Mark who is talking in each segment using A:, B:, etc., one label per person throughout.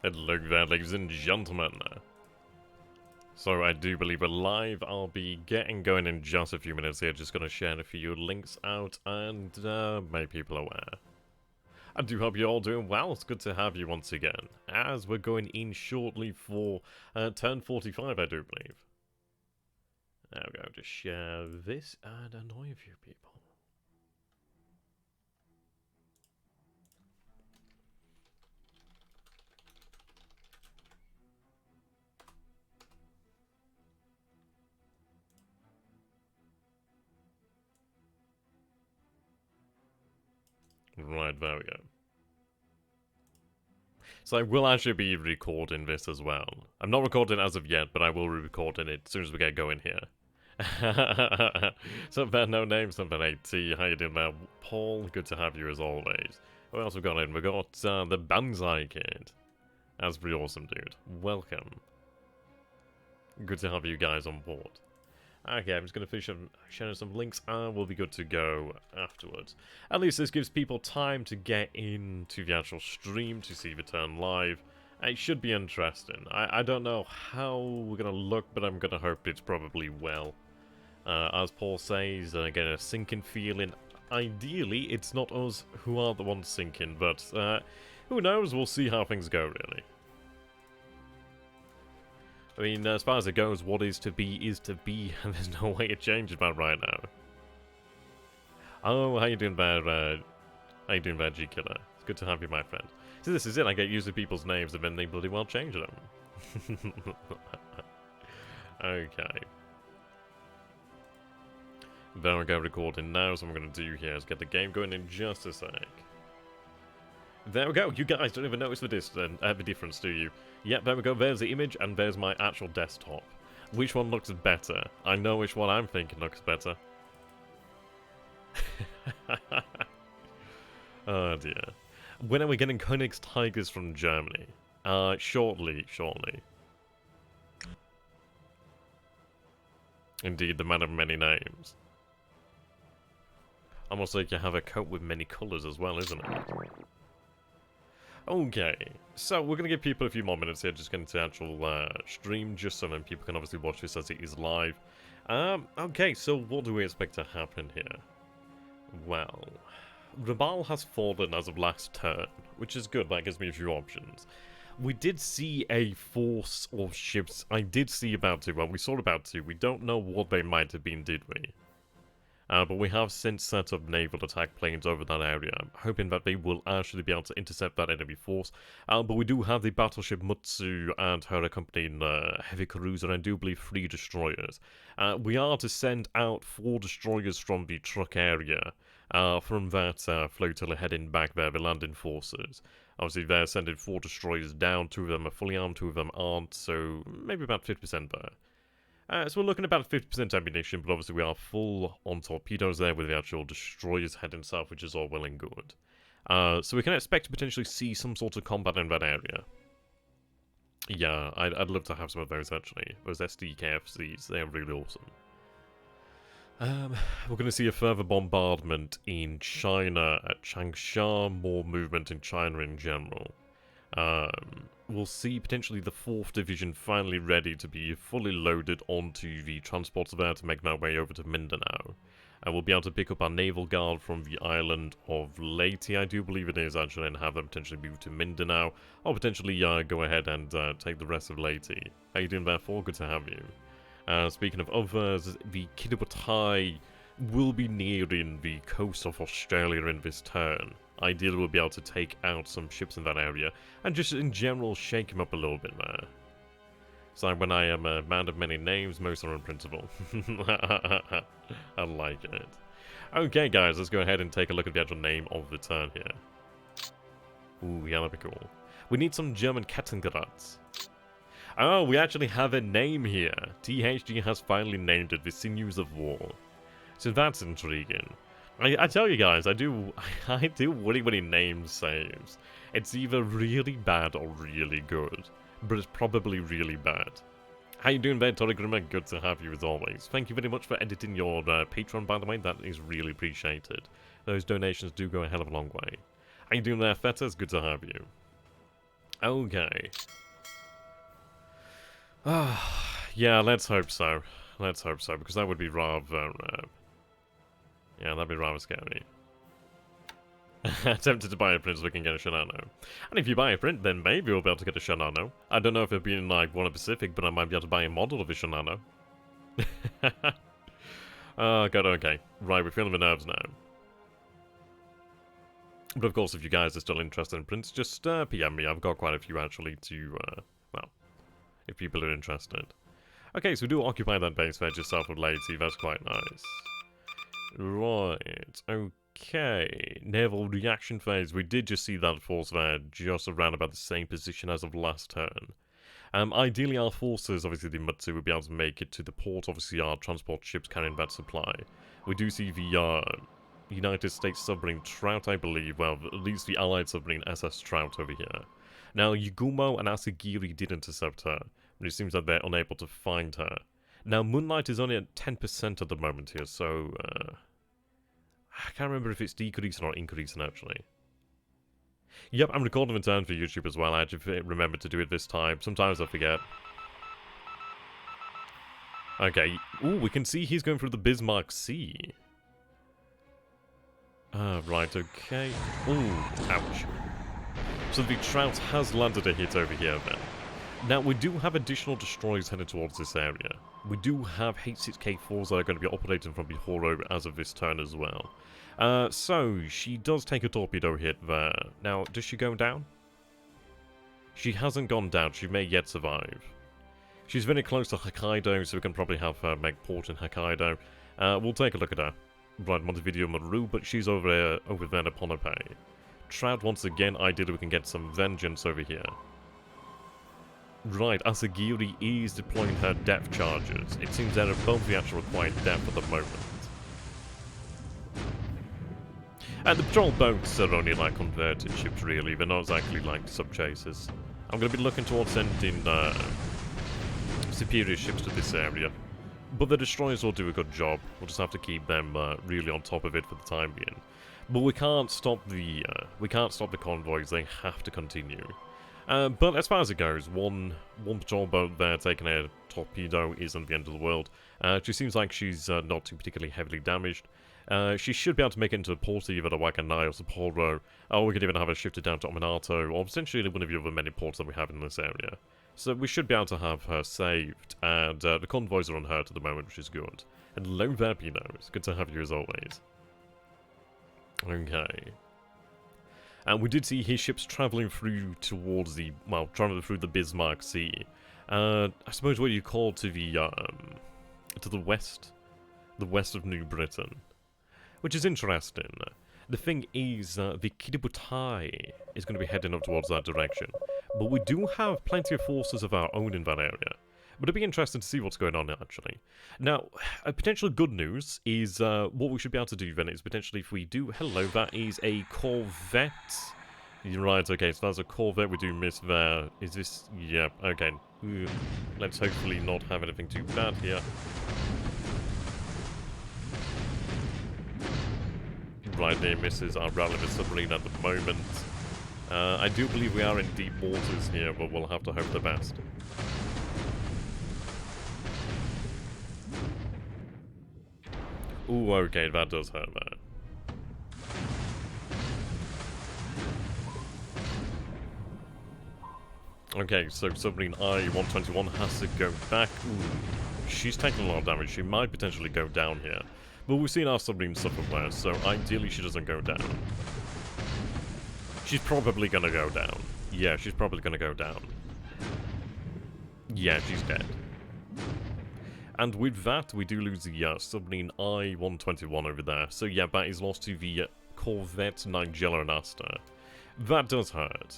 A: And look there, ladies and gentlemen. So I do believe we're live. I'll be getting going in just a few minutes here. Just gonna share a few links out and make people aware. I do hope you're all doing well. It's good to have you once again, as we're going in shortly for turn 45, I do believe. There we go. Just share this and annoy a few people. Right, there we go. So I will actually be recording this as well. I'm not recording as of yet, but I will be recording it as soon as we get going here. Something no name, something AT. How you doing there, Paul? Good to have you as always. What else we got in? We got the Banzai kid. That's pretty awesome, dude. Welcome. Good to have you guys on board. Okay, I'm just going to finish sharing some links and we'll be good to go afterwards. At least this gives people time to get into the actual stream to see the turn live. It should be interesting. I don't know how we're going to look, but I'm going to hope it's probably well. As Paul says, again, a sinking feeling. Ideally, it's not us who are the ones sinking, but who knows? We'll see how things go, really. I mean, as far as it goes, what is to be, and there's no way to change it about right now. Oh, how you doing there, G-Killer? It's good to have you, my friend. See, this is it, I get used to people's names and then they bloody well change them. Okay. There we go, recording now, so what I'm going to do here is get the game going in just a sec. There we go, you guys don't even notice the difference, do you? Yep, there we go, there's the image, and there's my actual desktop. Which one looks better? I know which one I'm thinking looks better. Oh dear. When are we getting Koenigs Tigers from Germany? Shortly. Indeed, the man of many names. Almost like you have a coat with many colours as well, isn't it? Okay, so we're going to give people a few more minutes here, just get into the actual stream, just so then people can obviously watch this as it is live. Okay, so what do we expect to happen here? Well, Rabaul has fallen as of last turn, which is good, that gives me a few options. We did see a force of ships, I did see about two, well we saw about two, we don't know what they might have been, did we? But we have since set up naval attack planes over that area, hoping that they will actually be able to intercept that enemy force. But we do have the battleship Mutsu and her accompanying heavy cruiser, and I do believe 3 destroyers. We are to send out 4 destroyers from the Trukk area, from that flotilla heading back there, the landing forces. Obviously they're sending 4 destroyers down, 2 of them are fully armed, 2 of them aren't, so maybe about 50% there. So we're looking at about 50% ammunition, but obviously we are full on torpedoes there with the actual destroyers heading south, which is all well and good. So we can expect to potentially see some sort of combat in that area. Yeah, I'd love to have some of those actually. Those SDKFCs, they're really awesome. We're going to see a further bombardment in China at Changsha, more movement in China in general. We'll see potentially the 4th Division finally ready to be fully loaded onto the transports there to make their way over to Mindanao. And we'll be able to pick up our naval guard from the island of Leyte, I do believe it is actually, and have them potentially move to Mindanao, or potentially go ahead and take the rest of Leyte. How you doing there, for? Good to have you. Speaking of others, the Kidwatai will be nearing the coast of Australia in this turn. Ideally, we'll be able to take out some ships in that area, and just in general shake them up a little bit there. So when I am a man of many names, most are unprintable. I like it. Okay guys, let's go ahead and take a look at the actual name of the turn here. Ooh, yeah, that'd be cool. We need some German Kettengrats. Oh, we actually have a name here. THG has finally named it the Sinews of War. So that's intriguing. I tell you guys, I do really name saves. It's either really bad or really good, but it's probably really bad. How you doing there, Torigrimmer? Good to have you as always. Thank you very much for editing your Patreon, by the way. That is really appreciated. Those donations do go a hell of a long way. How you doing there, Feta? It's good to have you. Okay. Yeah, let's hope so. Let's hope so, because that would be rather... yeah, that'd be rather scary. Tempted to buy a print so we can get a Shinano. And if you buy a print, then maybe we'll be able to get a Shinano. I don't know if it'll be in, like, Warner Pacific, but I might be able to buy a model of a Shinano. Oh, God, okay. Right, we're feeling the nerves now. But of course, if you guys are still interested in prints, just PM me. I've got quite a few, actually, to, well, if people are interested. Okay, so we do occupy that base there just south of Lady. That's quite nice. Right, okay. Naval reaction phase. We did just see that force there, just around about the same position as of last turn. Ideally, our forces, obviously the Mutsu, would be able to make it to the port. Obviously, our transport ships carrying that supply. We do see the United States submarine Trout, I believe. Well, at least the Allied submarine SS Trout over here. Now, Yugumo and Asagiri did intercept her, but it seems that they're unable to find her. Now, Moonlight is only at 10% at the moment here, so... I can't remember if it's decreasing or increasing, actually. Yep, I'm recording in turn for YouTube as well. I actually remembered to do it this time. Sometimes I forget. Okay. Ooh, we can see he's going through the Bismarck Sea. Right, okay. Ooh, ouch. So the Trout has landed a hit over here, then. Now, we do have additional destroyers headed towards this area. We do have H6K4s that are going to be operating from the Horo as of this turn as well. So, she does take a torpedo hit there. Now, does she go down? She hasn't gone down. She may yet survive. She's very close to Hokkaido, so we can probably have her make port in Hokkaido. We'll take a look at her. Right, Montevideo Maru, but she's over there at Ponape. Trout, once again, ideally we can get some vengeance over here. Right, Asagiri is deploying her depth charges. It seems they're above the actual required depth at the moment. And the patrol boats are only like converted ships, really. They're not exactly like sub-chasers. I'm going to be looking towards sending superior ships to this area. But the destroyers will do a good job. We'll just have to keep them really on top of it for the time being. But we can't stop the convoys. They have to continue. But as far as it goes, one patrol boat there taking a torpedo isn't the end of the world. She seems like she's not too particularly heavily damaged. She should be able to make it into a port either at Wakanai or Sapporo, or we could even have her shifted down to Ominato, or potentially one of the other many ports that we have in this area. So we should be able to have her saved, and the convoys are unhurt at the moment, which is good. And hello there, Pino. It's good to have you as always. Okay. And we did see his ships travelling through towards the, well, travelling through the Bismarck Sea. I suppose what you call to the west of New Britain. Which is interesting. The thing is, the Kiributai is going to be heading up towards that direction. But we do have plenty of forces of our own in that area. But it'd be interesting to see what's going on, actually. Now, a potential good news is what we should be able to do then is potentially if we do... Hello, that is a Corvette. Right, okay, so that's a Corvette we do miss there. Is this... Yeah, okay. Let's hopefully not have anything too bad here. Right there misses our relevant submarine at the moment. I do believe we are in deep waters here, but we'll have to hope the best. Ooh, okay, that does hurt there. Okay, so submarine I-121 has to go back. Ooh, she's taking a lot of damage. She might potentially go down here. But we've seen our submarine suffer worse, so ideally she doesn't go down. She's probably gonna go down. Yeah, she's probably gonna go down. Yeah, she's dead. And with that, we do lose the submarine I-121 over there. So yeah, that is lost to the Corvette Nigella and Asta. That does hurt.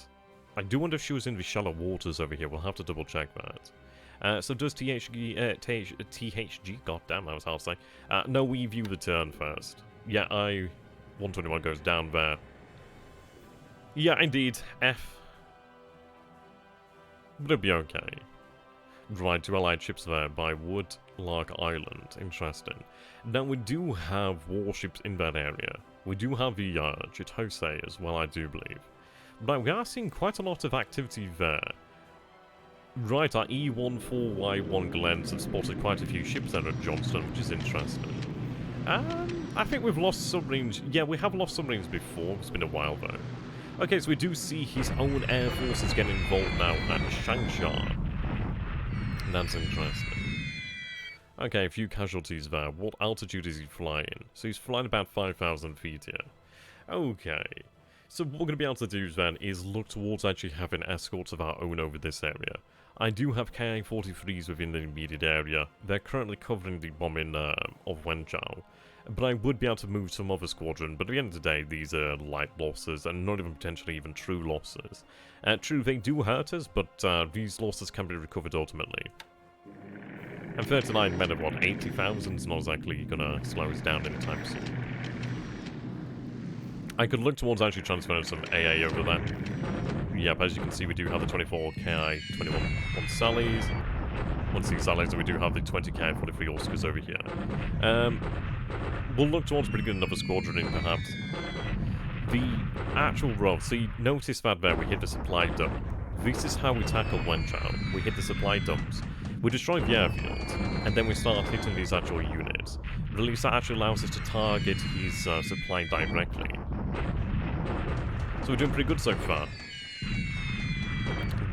A: I do wonder if she was in the shallow waters over here. We'll have to double check that. So does THG, goddamn, that was hard to say. No, we view the turn first. Yeah, I-121 goes down there. Yeah, indeed, F. But it'll be okay. Right, 2 allied ships there by Woodlark Island. Interesting. Now, we do have warships in that area. We do have the Chitose as well, I do believe. Right, we are seeing quite a lot of activity there. Right, our E14Y1 Glens have spotted quite a few ships there at Johnston, which is interesting. I think we've lost submarines. Yeah, we have lost submarines before. It's been a while, though. Okay, so we do see his own air forces getting involved now at Changsha. That's interesting. Okay, a few casualties there. What altitude is he flying? So he's flying about 5,000 feet here. Okay. So what we're going to be able to do then is look towards actually having escorts of our own over this area. I do have Ki-43s within the immediate area. They're currently covering the bombing of Wenzhou. But I would be able to move some other squadron, but at the end of the day, these are light losses, and not even potentially even true losses. True, they do hurt us, but these losses can be recovered ultimately. And 39 men of what, 80,000 is not exactly gonna slow us down anytime soon. I could look towards actually transferring some AA over there. Yep, as you can see, we do have the 24 Ki-21 Sallies. Once these Sallies, we do have the 20 Ki-43 Oscars over here. We'll look towards pretty good another squadron in, perhaps. The actual road, so you notice that there, we hit the supply dump. This is how we tackle Wenzhou. We hit the supply dumps. We destroy the airfield, and then we start hitting these actual units. At least that actually allows us to target his supply directly. So we're doing pretty good so far.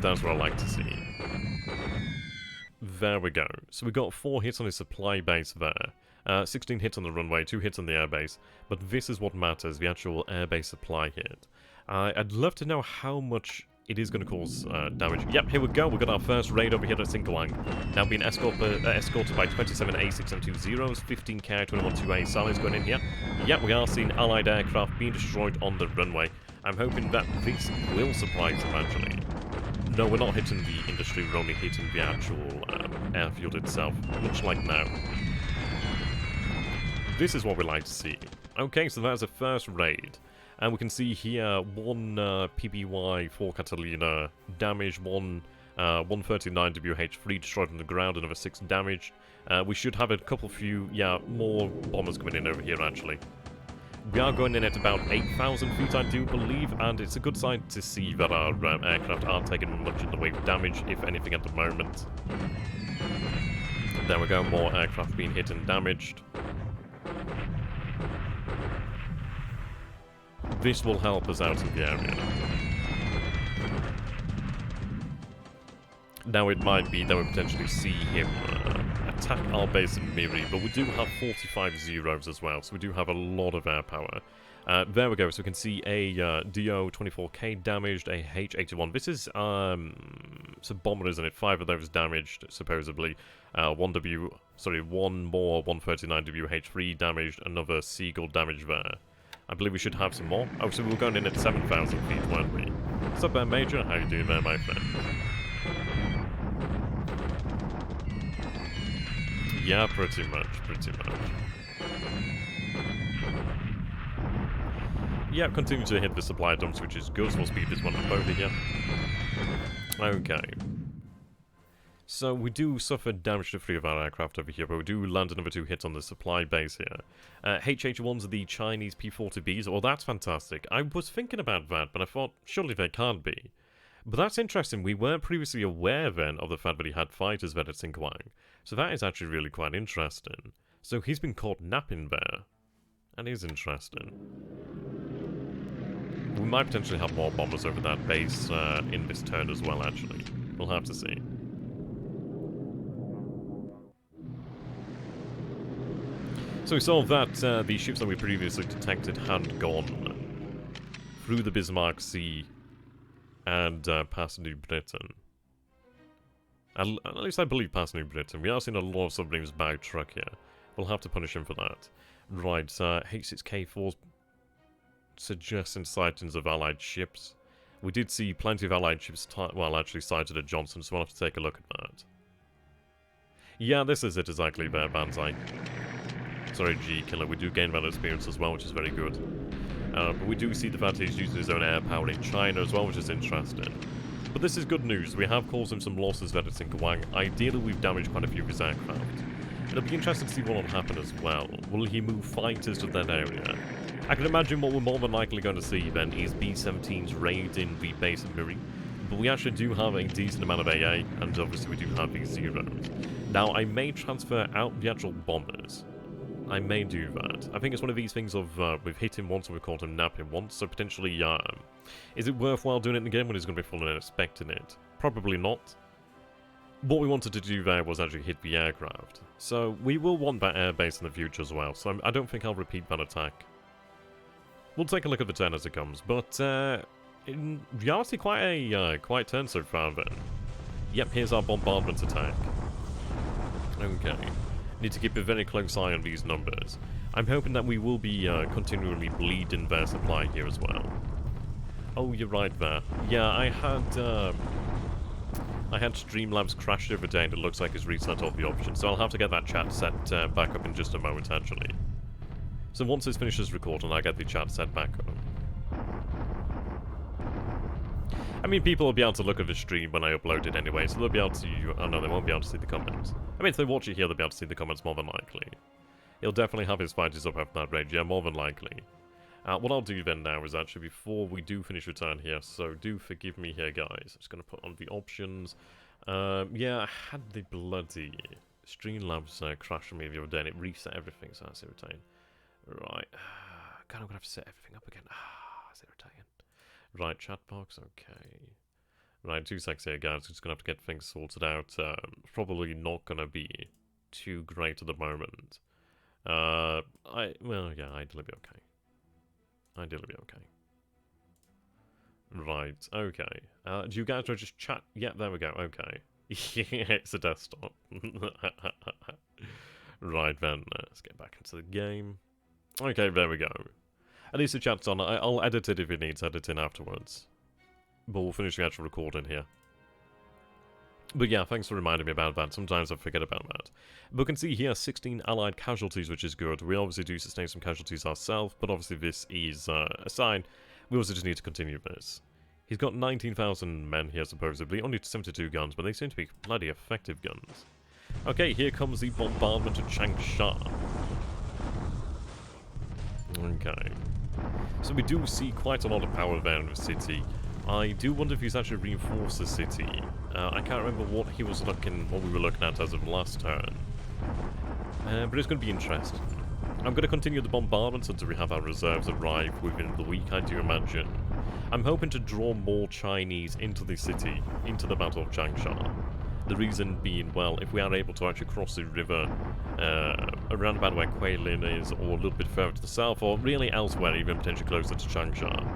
A: That's what I like to see. There we go. So we got 4 hits on his supply base there. 16 hits on the runway, 2 hits on the airbase. But this is what matters, the actual airbase supply hit. I'd love to know how much it is going to cause damage. Yep, here we go. We've got our first raid over here at Sinkalang. Now being escorted by 27 A6M20s, 15 Ki-21-2A Sallies going in here. Yep, we are seeing allied aircraft being destroyed on the runway. I'm hoping that this will surprise them, actually. No, we're not hitting the industry, we're only hitting the actual airfield itself, much like now. This is what we like to see. Okay, so that's the first raid. And we can see here 1 PBY, 4 Catalina damaged, 139 WH3 destroyed on the ground, another 6 damaged. We should have a couple few, more bombers coming in over here actually. We are going in at about 8,000 feet, I do believe, and it's a good sign to see that our aircraft aren't taking much in the way of damage, if anything, at the moment. There we go, more aircraft being hit and damaged. This will help us out in the area. Now it might be that we potentially see him attack our base in Miri, but we do have 45 zeros as well, so we do have a lot of air power. There we go, so we can see a DO-24K damaged, a H-81. This is some bomber, isn't it? 5 of those damaged, supposedly. 1 more 139 WH3 damaged, another Seagull damaged there. I believe we should have some more. Oh, so we were going in at 7,000 feet, weren't we? What's up there, Major? How you doing there, my friend? Yeah, pretty much, pretty much. Yeah, continue to hit the supply dumps, which is good, so we'll speed this one up over here. Okay. So we do suffer damage to 3 of our aircraft over here, but we do land another 2 hits on the supply base here. HH-1s are the Chinese P-40Bs. Oh, that's fantastic. I was thinking about that, but I thought, surely they can't be. But that's interesting. We weren't previously aware then of the fact that he had fighters there at Sinkwang. So that is actually really quite interesting. So he's been caught napping there. That is interesting. We might potentially have more bombers over that base in this turn as well, actually. We'll have to see. So we saw that the ships that we previously detected had gone through the Bismarck Sea and past New Britain. At least I believe past New Britain. We are seeing a lot of submarines by Trukk here. We'll have to punish him for that. Right, H6K4's suggesting sightings of Allied ships. We did see plenty of Allied ships, actually sighted at Johnson, so we'll have to take a look at that. Yeah, this is it exactly there, Banzai. Sorry, G-Killer, we do gain that experience as well, which is very good. But we do see the fact he's using his own air power in China as well, which is interesting. But this is good news. We have caused him some losses there at Sinkwang. Ideally, we've damaged quite a few of his aircraft. It'll be interesting to see what will happen as well. Will he move fighters to that area? I can imagine what we're more than likely going to see then is B-17s raiding the base of Muri. But we actually do have a decent amount of AA, and obviously we do have these Zeros. Now, I may transfer out the actual bombers. I may do that. I think it's one of these things of, we've hit him once and we've caught him napping once, so potentially, is it worthwhile doing it again when he's going to be fully expecting it? Probably not. What we wanted to do there was actually hit the aircraft. So, we will want that airbase in the future as well, so I don't think I'll repeat that attack. We'll take a look at the turn as it comes, but, in reality, quite a turn so far then. Yep, here's our bombardment attack. Okay. Need to keep a very close eye on these numbers. I'm hoping that we will be continually bleeding their supply here as well. Oh, you're right there. Yeah, I had Streamlabs crash the other day and it looks like it's reset all the options, so I'll have to get that chat set back up in just a moment actually. So once this finishes recording, I'll get the chat set back up. I mean, people will be able to look at the stream when I upload it anyway, so they'll be able to... Oh no, they won't be able to see the comments. I mean, if they watch it here, they'll be able to see the comments more than likely. He'll definitely have his fighters up after that raid, yeah, more than likely. What I'll do then now is actually, before we do finish return here, so do forgive me here, guys. I'm just going to put on the options. Yeah, I had the bloody Streamlabs crash on me the other day, and it reset everything, so that's irritating. Right. God, I'm going to have to set everything up again. That's irritating. Right, chat box, okay. Right, 2 seconds here, guys. Just gonna have to get things sorted out. Probably not gonna be too great at the moment. Well, yeah, ideally be okay. Ideally be okay. Right, okay. Do you guys want to just chat? Yeah, there we go, okay. It's a desktop. Right then, let's get back into the game. Okay, there we go. At least the chat's on. I'll edit it if it needs editing afterwards. But we'll finish the actual recording here. But yeah, thanks for reminding me about that. Sometimes I forget about that. But we can see here 16 allied casualties, which is good. We obviously do sustain some casualties ourselves, but obviously this is a sign. We also just need to continue this. He's got 19,000 men here, supposedly. Only 72 guns, but they seem to be bloody effective guns. Okay, here comes the bombardment of Changsha. Okay. So we do see quite a lot of power there in the city. I do wonder if he's actually reinforced the city. I can't remember what we were looking at as of last turn. But it's going to be interesting. I'm going to continue the bombardment until we have our reserves arrive within the week, I do imagine. I'm hoping to draw more Chinese into the city, into the Battle of Changsha. The reason being, well, if we are able to actually cross the river around about where Kuei-Lin is, or a little bit further to the south, or really elsewhere, even potentially closer to Changsha,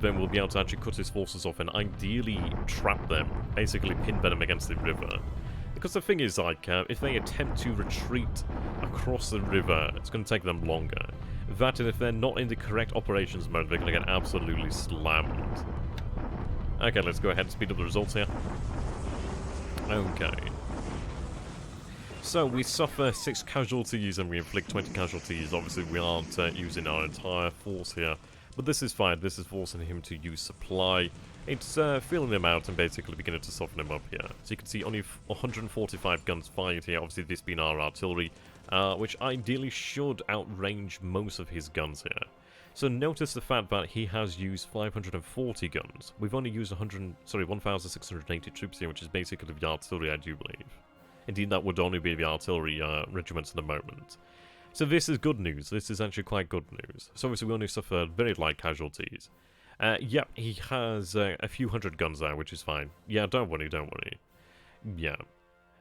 A: then we'll be able to actually cut his forces off and ideally trap them, basically pin them against the river. Because the thing is, like, if they attempt to retreat across the river, it's going to take them longer. That, and if they're not in the correct operations mode, they're going to get absolutely slammed. Okay, let's go ahead and speed up the results here. Okay. So, we suffer 6 casualties and we inflict 20 casualties. Obviously, we aren't using our entire force here. But this is fine. This is forcing him to use supply. It's filling him out and basically beginning to soften him up here. So you can see only 145 guns fired here. Obviously, this being our artillery, which ideally should outrange most of his guns here. So notice the fact that he has used 540 guns. We've only used 1,680 troops here, which is basically the artillery, I do believe. Indeed, that would only be the artillery regiments at the moment. So this is good news. This is actually quite good news. So obviously we only suffered very light casualties. Yep, he has a few hundred guns there, which is fine. Yeah, don't worry, don't worry. Yeah.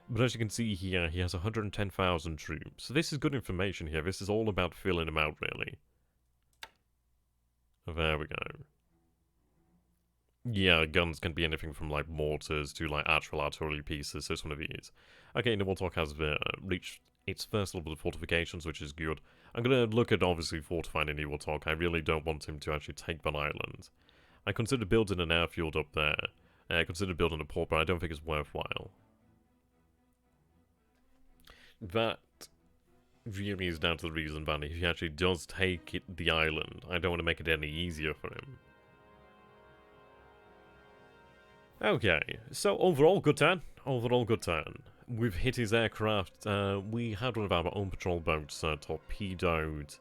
A: But as you can see here, he has 110,000 troops. So this is good information here. This is all about filling him out, really. There we go. Yeah, guns can be anything from, like, mortars to, like, actual artillery pieces. So it's one of these. Okay, Niwaltok has reached its first level of fortifications, which is good. I'm going to look at, obviously, fortifying Niwaltok. I really don't want him to actually take that island. I consider building an airfield up there. I consider building a port, but I don't think it's worthwhile. That really is down to the reason that if he actually does take the island, I don't want to make it any easier for him. Okay, so overall good turn. Overall good turn. We've hit his aircraft. We had one of our own patrol boats torpedoed.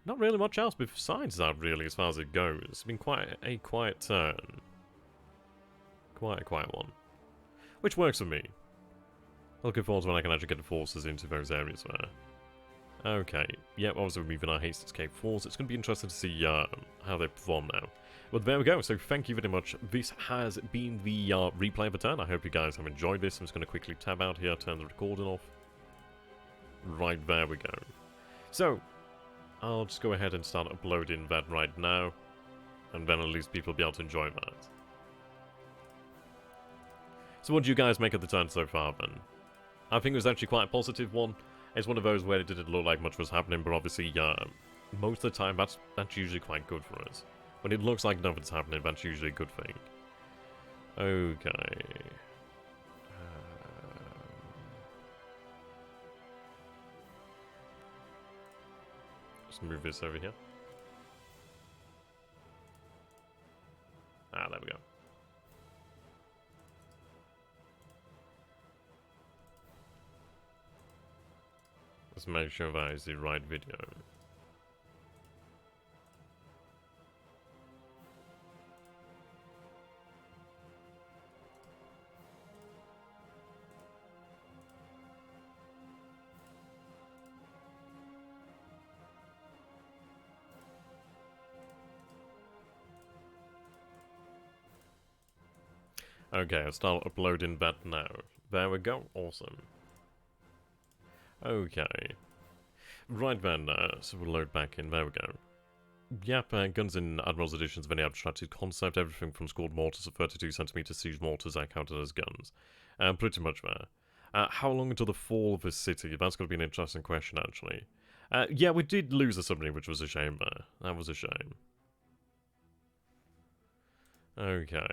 A: not really much else besides that, really, as far as it goes. It's been quite a quiet turn. Quite a quiet one. Which works for me. Looking forward to when I can actually get the forces into those areas there. Okay, yep, obviously we're moving our haste escape force. It's going to be interesting to see how they perform now. But there we go, so thank you very much. This has been the replay of the turn. I hope you guys have enjoyed this. I'm just going to quickly tab out here, turn the recording off. Right, there we go. So, I'll just go ahead and start uploading that right now. And then at least people will be able to enjoy that. So what do you guys make of the turn so far, then? I think it was actually quite a positive one. It's one of those where it didn't look like much was happening, but obviously, most of the time, that's usually quite good for us. When it looks like nothing's happening, that's usually a good thing. Okay. Let's move this over here. Ah, there we go. Let's make sure that is the right video. Okay, I'll start uploading that now. There we go, awesome. Okay. Right then, so we'll load back in, there we go. Yep, guns in Admiral's Edition is a very abstracted concept. Everything from scored mortars to 32cm siege mortars are counted as guns. Pretty much there. How long until the fall of the city? That's going to be an interesting question, actually. Yeah, we did lose a submarine, which was a shame there. That was a shame. Okay.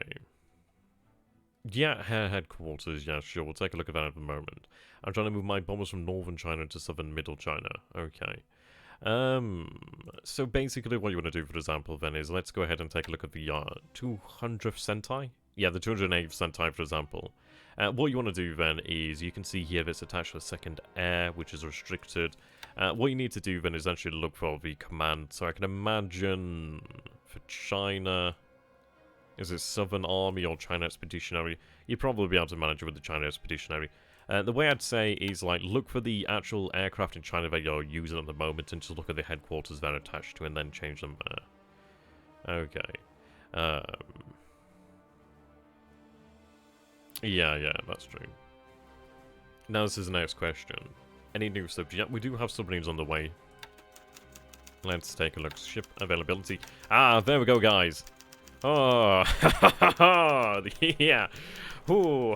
A: Yeah, headquarters, yeah, sure, we'll take a look at that at the moment. I'm trying to move my bombers from northern China to southern middle China. Okay. So basically what you want to do, for example, then is let's go ahead and take a look at the 200th Sentai? Yeah, the 208th Sentai, for example. What you want to do then is, you can see here that it's attached to a second air, which is restricted. What you need to do then is actually look for the command. So I can imagine for China... Is it Southern Army or China Expeditionary? You'd probably be able to manage it with the China Expeditionary. The way I'd say is, like, look for the actual aircraft in China that you're using at the moment and just look at the headquarters they're attached to and then change them there. Okay. Yeah, that's true. Now this is the next question. Any new subs? Yeah, we do have submarines on the way. Let's take a look. Ship availability. Ah, there we go, guys. Oh, yeah. Ooh.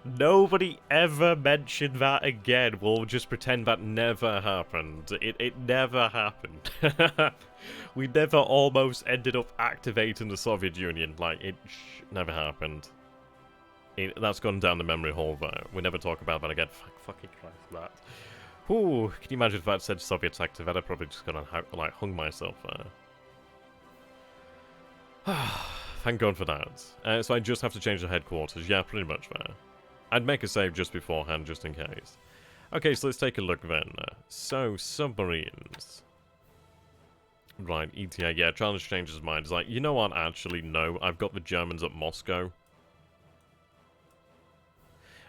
A: Nobody ever mentioned that again. We'll just pretend that never happened. It never happened. We never almost ended up activating the Soviet Union. Like, it never happened. That's gone down the memory hole there. We never talk about that again. Fucking Christ, that. Ooh, can you imagine if that said Soviets activate? I'd probably just gonna, like, hung myself there. Thank God for that. So I just have to change the headquarters. Yeah, pretty much there. I'd make a save just beforehand, just in case. Okay, so let's take a look then. So, submarines. Right, ETA. Yeah, Challenge changes his mind. It's like, you know what? Actually, no. I've got the Germans at Moscow.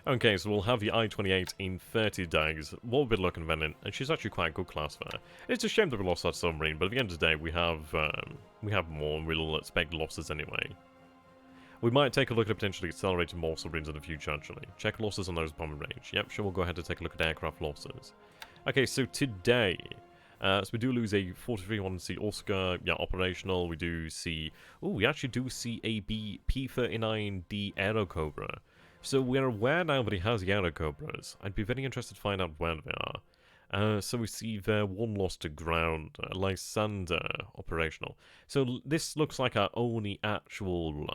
A: Okay, so we'll have the I-28 in 30 days. What we'll be looking then in, and she's actually quite a good class there. It's a shame that we lost that submarine, but at the end of the day, we have more, and we'll expect losses anyway. We might take a look at potentially accelerating more submarines in the future, actually. Check losses on those bombing range. Yep, sure, we'll go ahead and take a look at aircraft losses. Okay, so today, so we do lose a 43-1C Oscar, yeah, operational. We do see, oh, we actually do see a P-39D Aerocobra. So we're aware now that he has the Aerocobras. I'd be very interested to find out where they are. So we see there one lost to ground, Aleksandar operational. So this looks like our only actual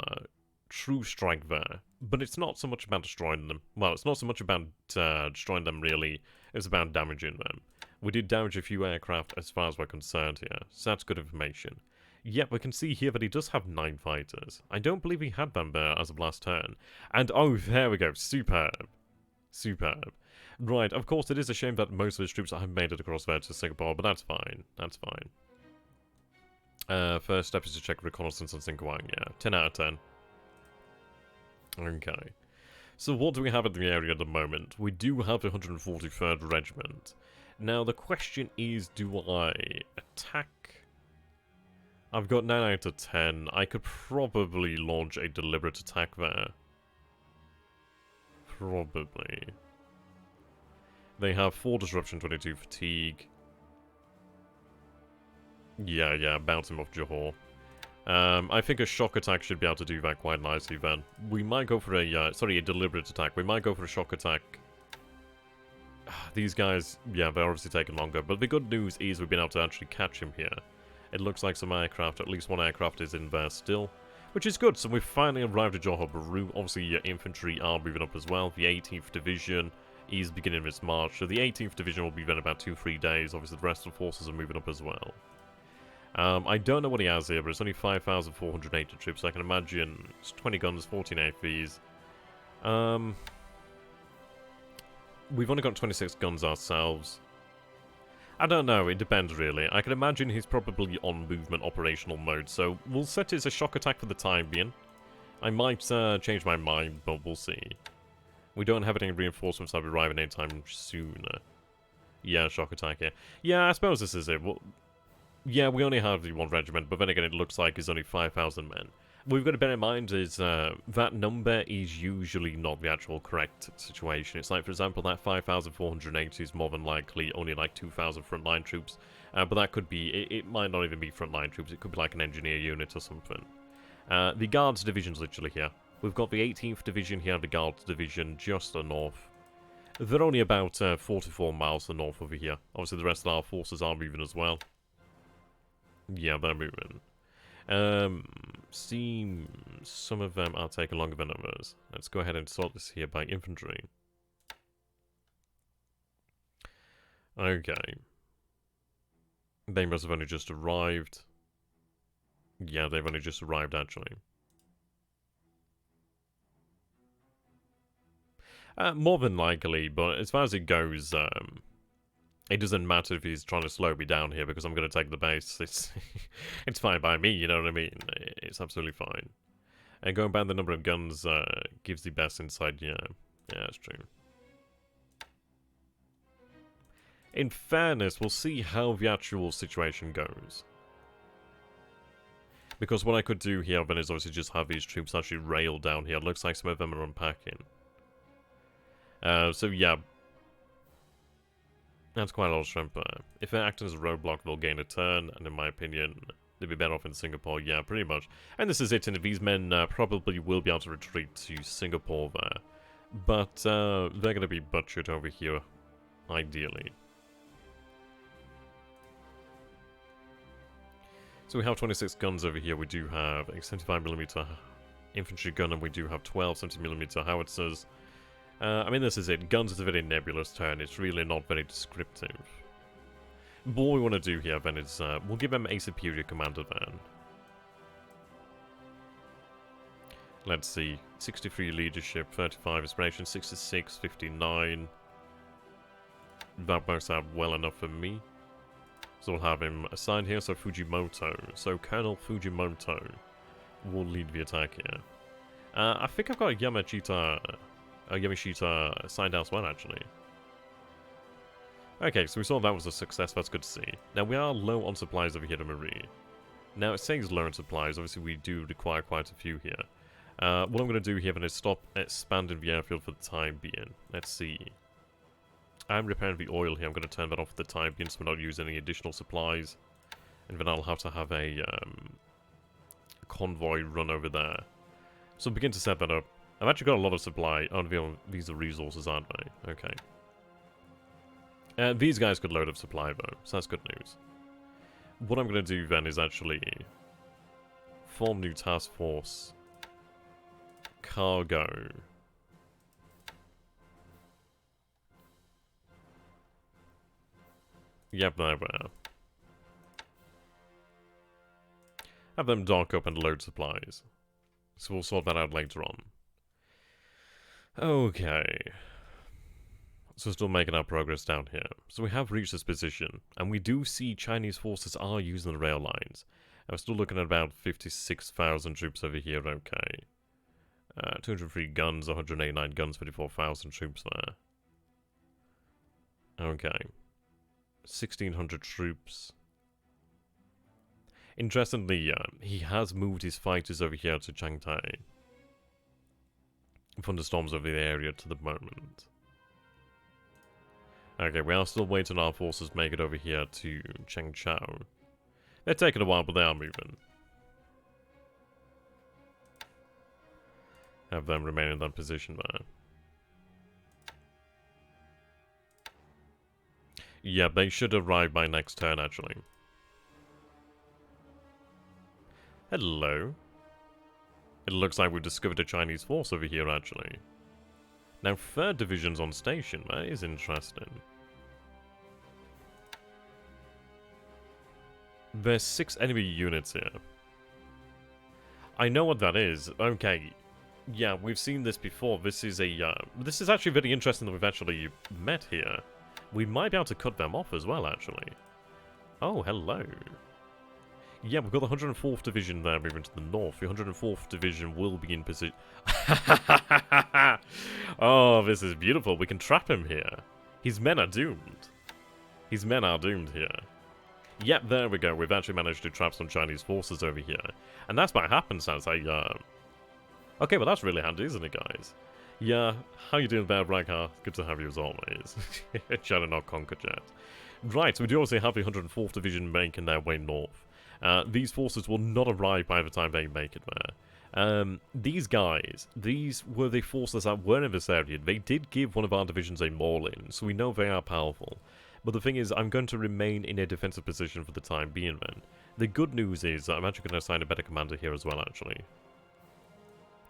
A: true strike there. But it's not so much about destroying them. Well, it's not so much about destroying them really, it's about damaging them. We did damage a few aircraft as far as we're concerned here, so that's good information. Yep, we can see here that he does have 9 fighters. I don't believe he had them there as of last turn. And, oh, there we go. Superb. Superb. Right, of course, it is a shame that most of his troops haven't made it across there to Singapore, but that's fine. That's fine. First step is to check reconnaissance on Singapore. Yeah, 10 out of 10. Okay. So what do we have in the area at the moment? We do have the 143rd Regiment. Now, the question is, do I attack? I've got 9 out of 10. I could probably launch a deliberate attack there. Probably. They have 4 disruption, 22 fatigue. Yeah, bounce him off Johor. I think a shock attack should be able to do that quite nicely then. We might go for a, a deliberate attack. We might go for a shock attack. These guys, yeah, they're obviously taking longer. But the good news is we've been able to actually catch him here. It looks like some aircraft, at least one aircraft is in there still. Which is good, so we've finally arrived at Johor Bahru. Obviously, your infantry are moving up as well. The 18th Division is beginning its march. So the 18th Division will be there in about 2-3 days. Obviously, the rest of the forces are moving up as well. I don't know what he has here, but it's only 5,480 troops. So I can imagine it's 20 guns, 14 AFVs. We've only got 26 guns ourselves. I don't know, it depends really. I can imagine he's probably on movement operational mode, so we'll set it as a shock attack for the time being. I might change my mind, but we'll see. We don't have any reinforcements that will be arriving anytime soon. Yeah, shock attack here. Yeah, I suppose this is it. Well, yeah, we only have the 1 regiment, but then again it looks like it's only 5,000 men. What we've got to bear in mind is that number is usually not the actual correct situation. It's like, for example, that 5,480 is more than likely only like 2,000 frontline troops. But that could be, it might not even be frontline troops, it could be like an engineer unit or something. The Guards Division's literally here. We've got the 18th Division here, the Guards Division just to the north. They're only about 44 miles to the north over here. Obviously the rest of our forces are moving as well. Yeah, they're moving. Seems some of them are taking longer than others. Let's go ahead and sort this here by infantry. Okay. They must have only just arrived. Yeah, they've only just arrived actually. More than likely, but as far as it goes, it doesn't matter if he's trying to slow me down here because I'm going to take the base. It's fine by me, you know what I mean? It's absolutely fine. And going by the number of guns gives the best insight, yeah. Yeah, that's true. In fairness, we'll see how the actual situation goes. Because what I could do here then is obviously just have these troops actually rail down here. It looks like some of them are unpacking. So yeah. That's quite a lot of strength there. If they're acting as a roadblock, they'll gain a turn, and in my opinion, they'd be better off in Singapore. Yeah, pretty much. And this is it, and these men probably will be able to retreat to Singapore there. But they're going to be butchered over here, ideally. So we have 26 guns over here. We do have a 75mm infantry gun, and we do have 12 70mm howitzers. I mean, this is it. Guns is a very nebulous term. It's really not very descriptive. But what we want to do here, then, is we'll give them a superior commander, then. Let's see. 63 leadership, 35 inspiration, 66, 59. That works out well enough for me. So we'll have him assigned here, so Fujimoto. So Colonel Fujimoto will lead the attack here. I think I've got Yamashita signed elsewhere, actually. Okay, so we saw that was a success. That's good to see. Now, we are low on supplies over here to Marie. Now, it says low on supplies. Obviously, we do require quite a few here. What I'm going to do here then is stop expanding the airfield for the time being. Let's see. I'm repairing the oil here. I'm going to turn that off for the time being so we're not using any additional supplies. And then I'll have to have a convoy run over there. So begin to set that up. I've actually got a lot of supply. Oh, these are resources, aren't they? Okay. These guys could load up supply, though, so that's good news. What I'm going to do, then, is actually form new task force. Cargo. Yep, there we are. Have them dock up and load supplies. So we'll sort that out later on. Okay. So still making our progress down here. So we have reached this position, and we do see Chinese forces are using the rail lines. And we're still looking at about 56,000 troops over here, okay. 203 guns, 189 guns, 54,000 troops there. Okay. 1,600 troops. Interestingly, he has moved his fighters over here to Changtai. Thunderstorms over the area to the moment. Okay, we are still waiting on our forces to make it over here to Changchao. They're taking a while, but they are moving. Have them remain in that position there. Yeah, they should arrive by next turn, actually. Hello. It looks like we've discovered a Chinese force over here, actually. Now, 3rd Division's on station. That is interesting. There's 6 enemy units here. I know what that is. Okay. Yeah, we've seen this before. This is a, this is actually very interesting that we've actually met here. We might be able to cut them off as well, actually. Oh, hello. Yeah, we've got the 104th Division there moving to the north. The 104th Division will be in position. Oh, this is beautiful. We can trap him here. His men are doomed. His men are doomed here. Yep, there we go. We've actually managed to trap some Chinese forces over here. And that's by happenstance. Okay, well that's really handy, isn't it, guys? Yeah, how you doing there, Ragnar? Good to have you as always. Shadow not conquered yet. Right, so we do also have the 104th Division making their way north. These forces will not arrive by the time they make it there. These guys, these were the forces that were in this area. They did give one of our divisions a maul-in, so we know they are powerful. But the thing is, I'm going to remain in a defensive position for the time being then. The good news is that I'm actually going to assign a better commander here as well, actually.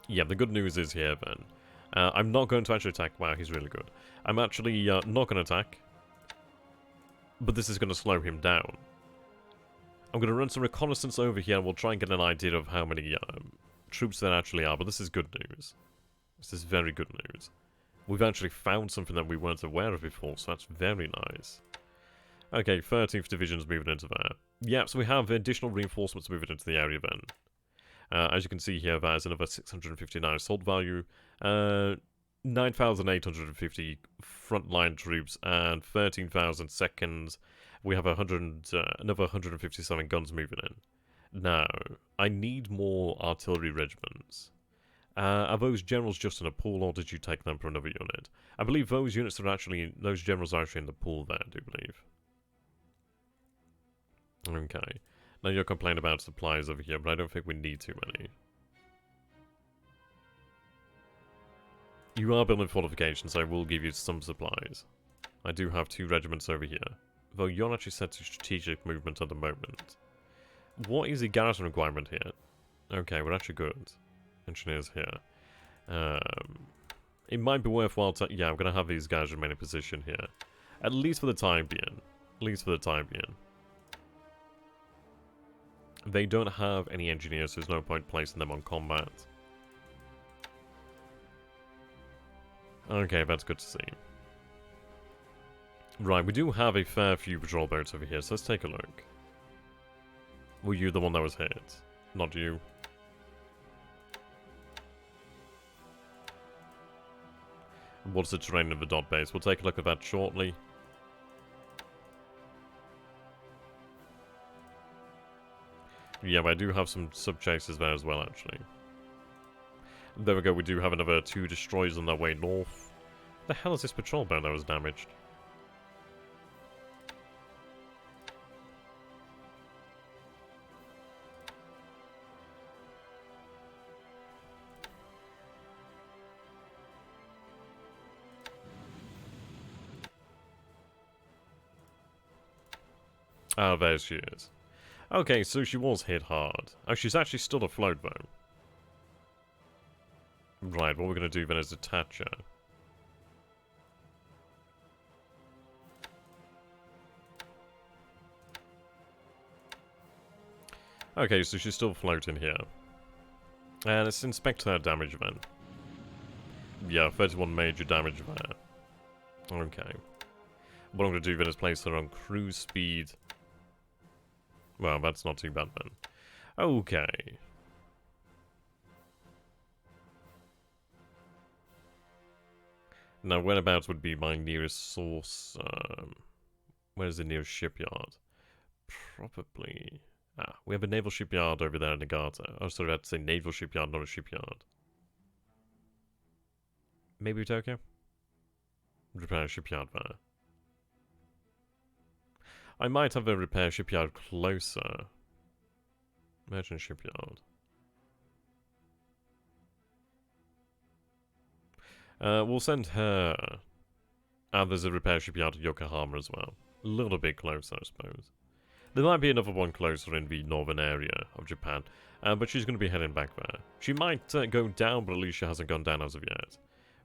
A: Yeah, the good news is here then. I'm not going to actually attack. Wow, he's really good. I'm actually not going to attack. But this is going to slow him down. I'm going to run some reconnaissance over here and we'll try and get an idea of how many troops there actually are. But this is good news. This is very good news. We've actually found something that we weren't aware of before, so that's very nice. Okay, 13th Division's moving into there. Yeah, so we have additional reinforcements moving into the area then. As you can see here, there's another 659 assault value, 9,850 frontline troops, and 13,000 seconds. We have another 157 guns moving in. Now, I need more artillery regiments. Are those generals just in a pool, or did you take them from another unit? I believe those units are actually, those generals are actually in the pool there, I do believe. Okay. Now you're complaining about supplies over here, but I don't think we need too many. You are building fortifications, so I will give you some supplies. I do have 2 regiments over here. Though you're actually set to strategic movement at the moment. What is the garrison requirement here? Okay, we're actually good. Engineers here. It might be worthwhile to... Yeah, I'm going to have these guys remain in position here. At least for the time being. At least for the time being. They don't have any engineers, so there's no point placing them on combat. Okay, that's good to see. Right, we do have a fair few patrol boats over here, so let's take a look. Were you the one that was hit? Not you. What's the terrain of the dot base? We'll take a look at that shortly. Yeah, but I do have some sub-chasers there as well, actually. There we go, we do have another 2 destroyers on their way north. The hell is this patrol boat that was damaged? Ah, there she is. Okay, so she was hit hard. Oh, she's actually still afloat, though. Right, what we're going to do then is attach her. Okay, so she's still floating here. And let's inspect her damage then. Yeah, 31 major damage there. Okay. What I'm going to do then is place her on cruise speed. Well, that's not too bad then. Okay. Now, whereabouts would be my nearest source? Where's the nearest shipyard? Probably... Ah, we have a naval shipyard over there in Nagata. Oh, sorry, I had to say naval shipyard, not a shipyard. Maybe Tokyo? Repair shipyard there. I might have a repair shipyard closer. Merchant shipyard. We'll send her. And there's a repair shipyard at Yokohama as well. A little bit closer, I suppose. There might be another one closer in the northern area of Japan. But she's going to be heading back there. She might go down, but at least she hasn't gone down as of yet.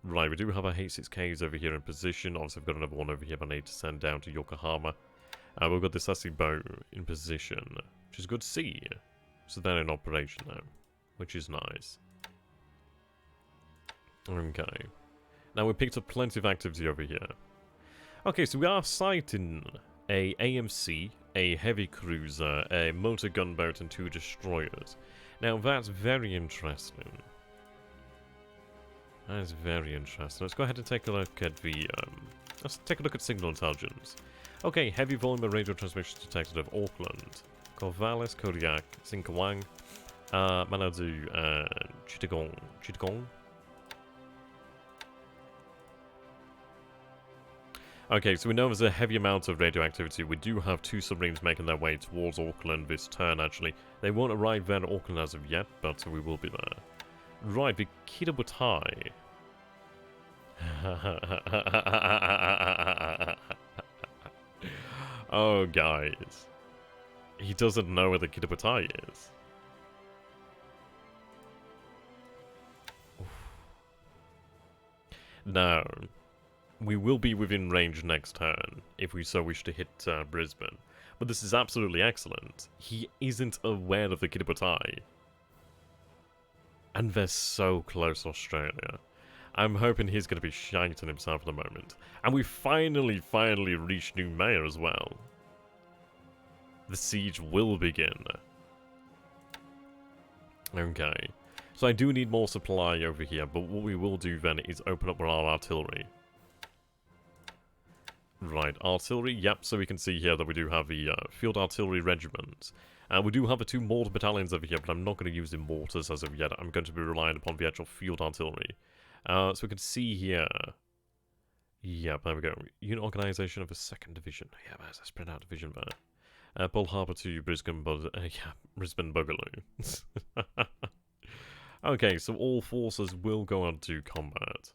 A: Right, we do have our H6Ks over here in position. Obviously, we've got another one over here that I need to send down to Yokohama. We've got the Sasebo in position, which is good to see. So they're in operation now, which is nice. Okay. Now we picked up plenty of activity over here. Okay, so we are sighting a AMC, a heavy cruiser, a motor gunboat, and 2 destroyers. Now that's very interesting. That is very interesting. Let's go ahead and take a look at the, let's take a look at signal intelligence. Okay, heavy volume of radio transmissions detected of Auckland, Corvallis, Kodiak, Singkawang, Manadu, and Chittagong. Okay, so we know there's a heavy amount of radioactivity. We do have 2 submarines making their way towards Auckland this turn, actually. They won't arrive there at Auckland as of yet, but we will be there. Right, the Kitabutai. Oh, guys. He doesn't know where the Kitabutai is. Now, we will be within range next turn, if we so wish to hit Brisbane. But this is absolutely excellent. He isn't aware of the Kitabutai. And they're so close to Australia. I'm hoping he's going to be shiting himself in a moment. And we finally reached New Mayor as well. The siege will begin. Okay. So I do need more supply over here, but what we will do then is open up our artillery. Right, artillery, yep, so we can see here that we do have the field artillery regiment. We do have the 2 mortar battalions over here, but I'm not going to use the mortars as of yet. I'm going to be relying upon the actual field artillery. So we can see here. Yep, there we go. Unit organization of the 2nd Division. Yeah, there's a spread out division there. Pearl Harbor to Brisbane, Brisbane Boogaloo. Okay, so all forces will go on to combat.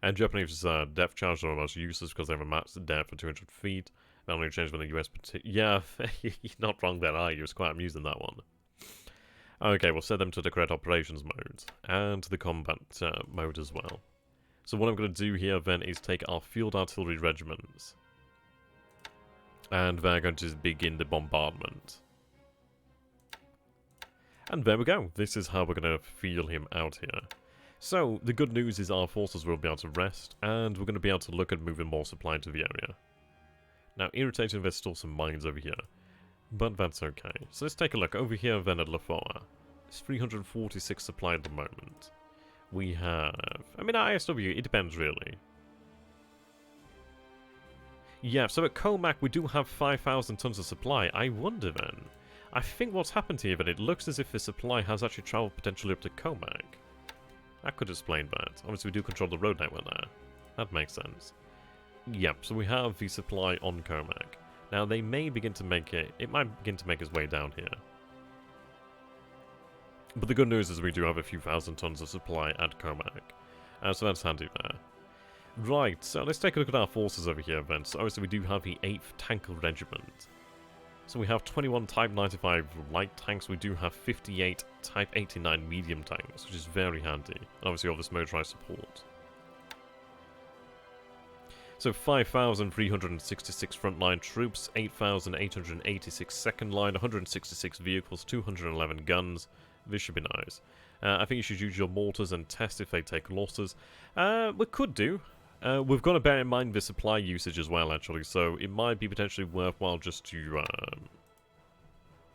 A: And Japanese depth charges are almost useless because they have a max depth of 200 feet. That only changed when the US... Yeah, you're not wrong there, are you? It's quite amusing, that one. Okay, we'll set them to the correct operations mode. And to the combat mode as well. So what I'm going to do here then is take our field artillery regiments. And they're going to begin the bombardment. And there we go. This is how we're going to feel him out here. So, the good news is our forces will be able to rest, and we're going to be able to look at moving more supply into the area. Now, irritating, there's still some mines over here, but that's okay. So let's take a look. Over here then at Lafoa, it's 346 supply at the moment. We have... I mean, ISW, it depends really. Yeah, so at Comac we do have 5,000 tons of supply. I wonder then. I think what's happened here, that it looks as if the supply has actually travelled potentially up to Comac. That could explain that. Obviously we do control the road network there. That makes sense. Yep, so we have the supply on Comac. Now they may begin to make it... It might begin to make its way down here. But the good news is we do have a few thousand tons of supply at Comac. So that's handy there. Right, so let's take a look at our forces over here then. So obviously we do have the 8th Tank Regiment. So we have 21 Type 95 light tanks. We do have 58 Type 89 medium tanks, which is very handy. And obviously all this motorized support. So 5,366 frontline troops, 8,886 second line, 166 vehicles, 211 guns. This should be nice. I think you should use your mortars and test if they take losses. We could do. We've got to bear in mind the supply usage as well, actually, so it might be potentially worthwhile just to,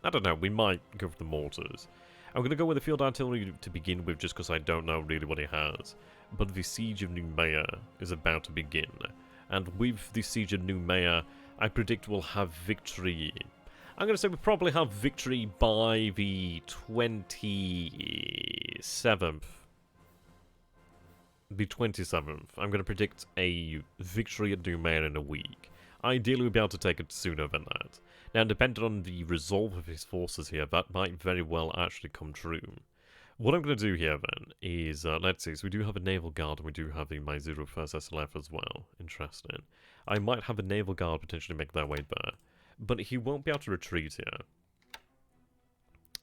A: I don't know, we might go for the mortars. I'm going to go with the field artillery to begin with, just because I don't know really what it has. But the Siege of Noumea is about to begin, and with the Siege of Noumea, I predict we'll have victory. I'm going to say we'll probably have victory by the 27th. The 27th. I'm going to predict a victory at Noumea in a week. Ideally, we'll be able to take it sooner than that. Now, depending on the resolve of his forces here, that might very well actually come true. What I'm going to do here, then, is, let's see, so we do have a Naval Guard, and we do have the Maizuru 1st SLF as well. Interesting. I might have a Naval Guard potentially make their way there, but he won't be able to retreat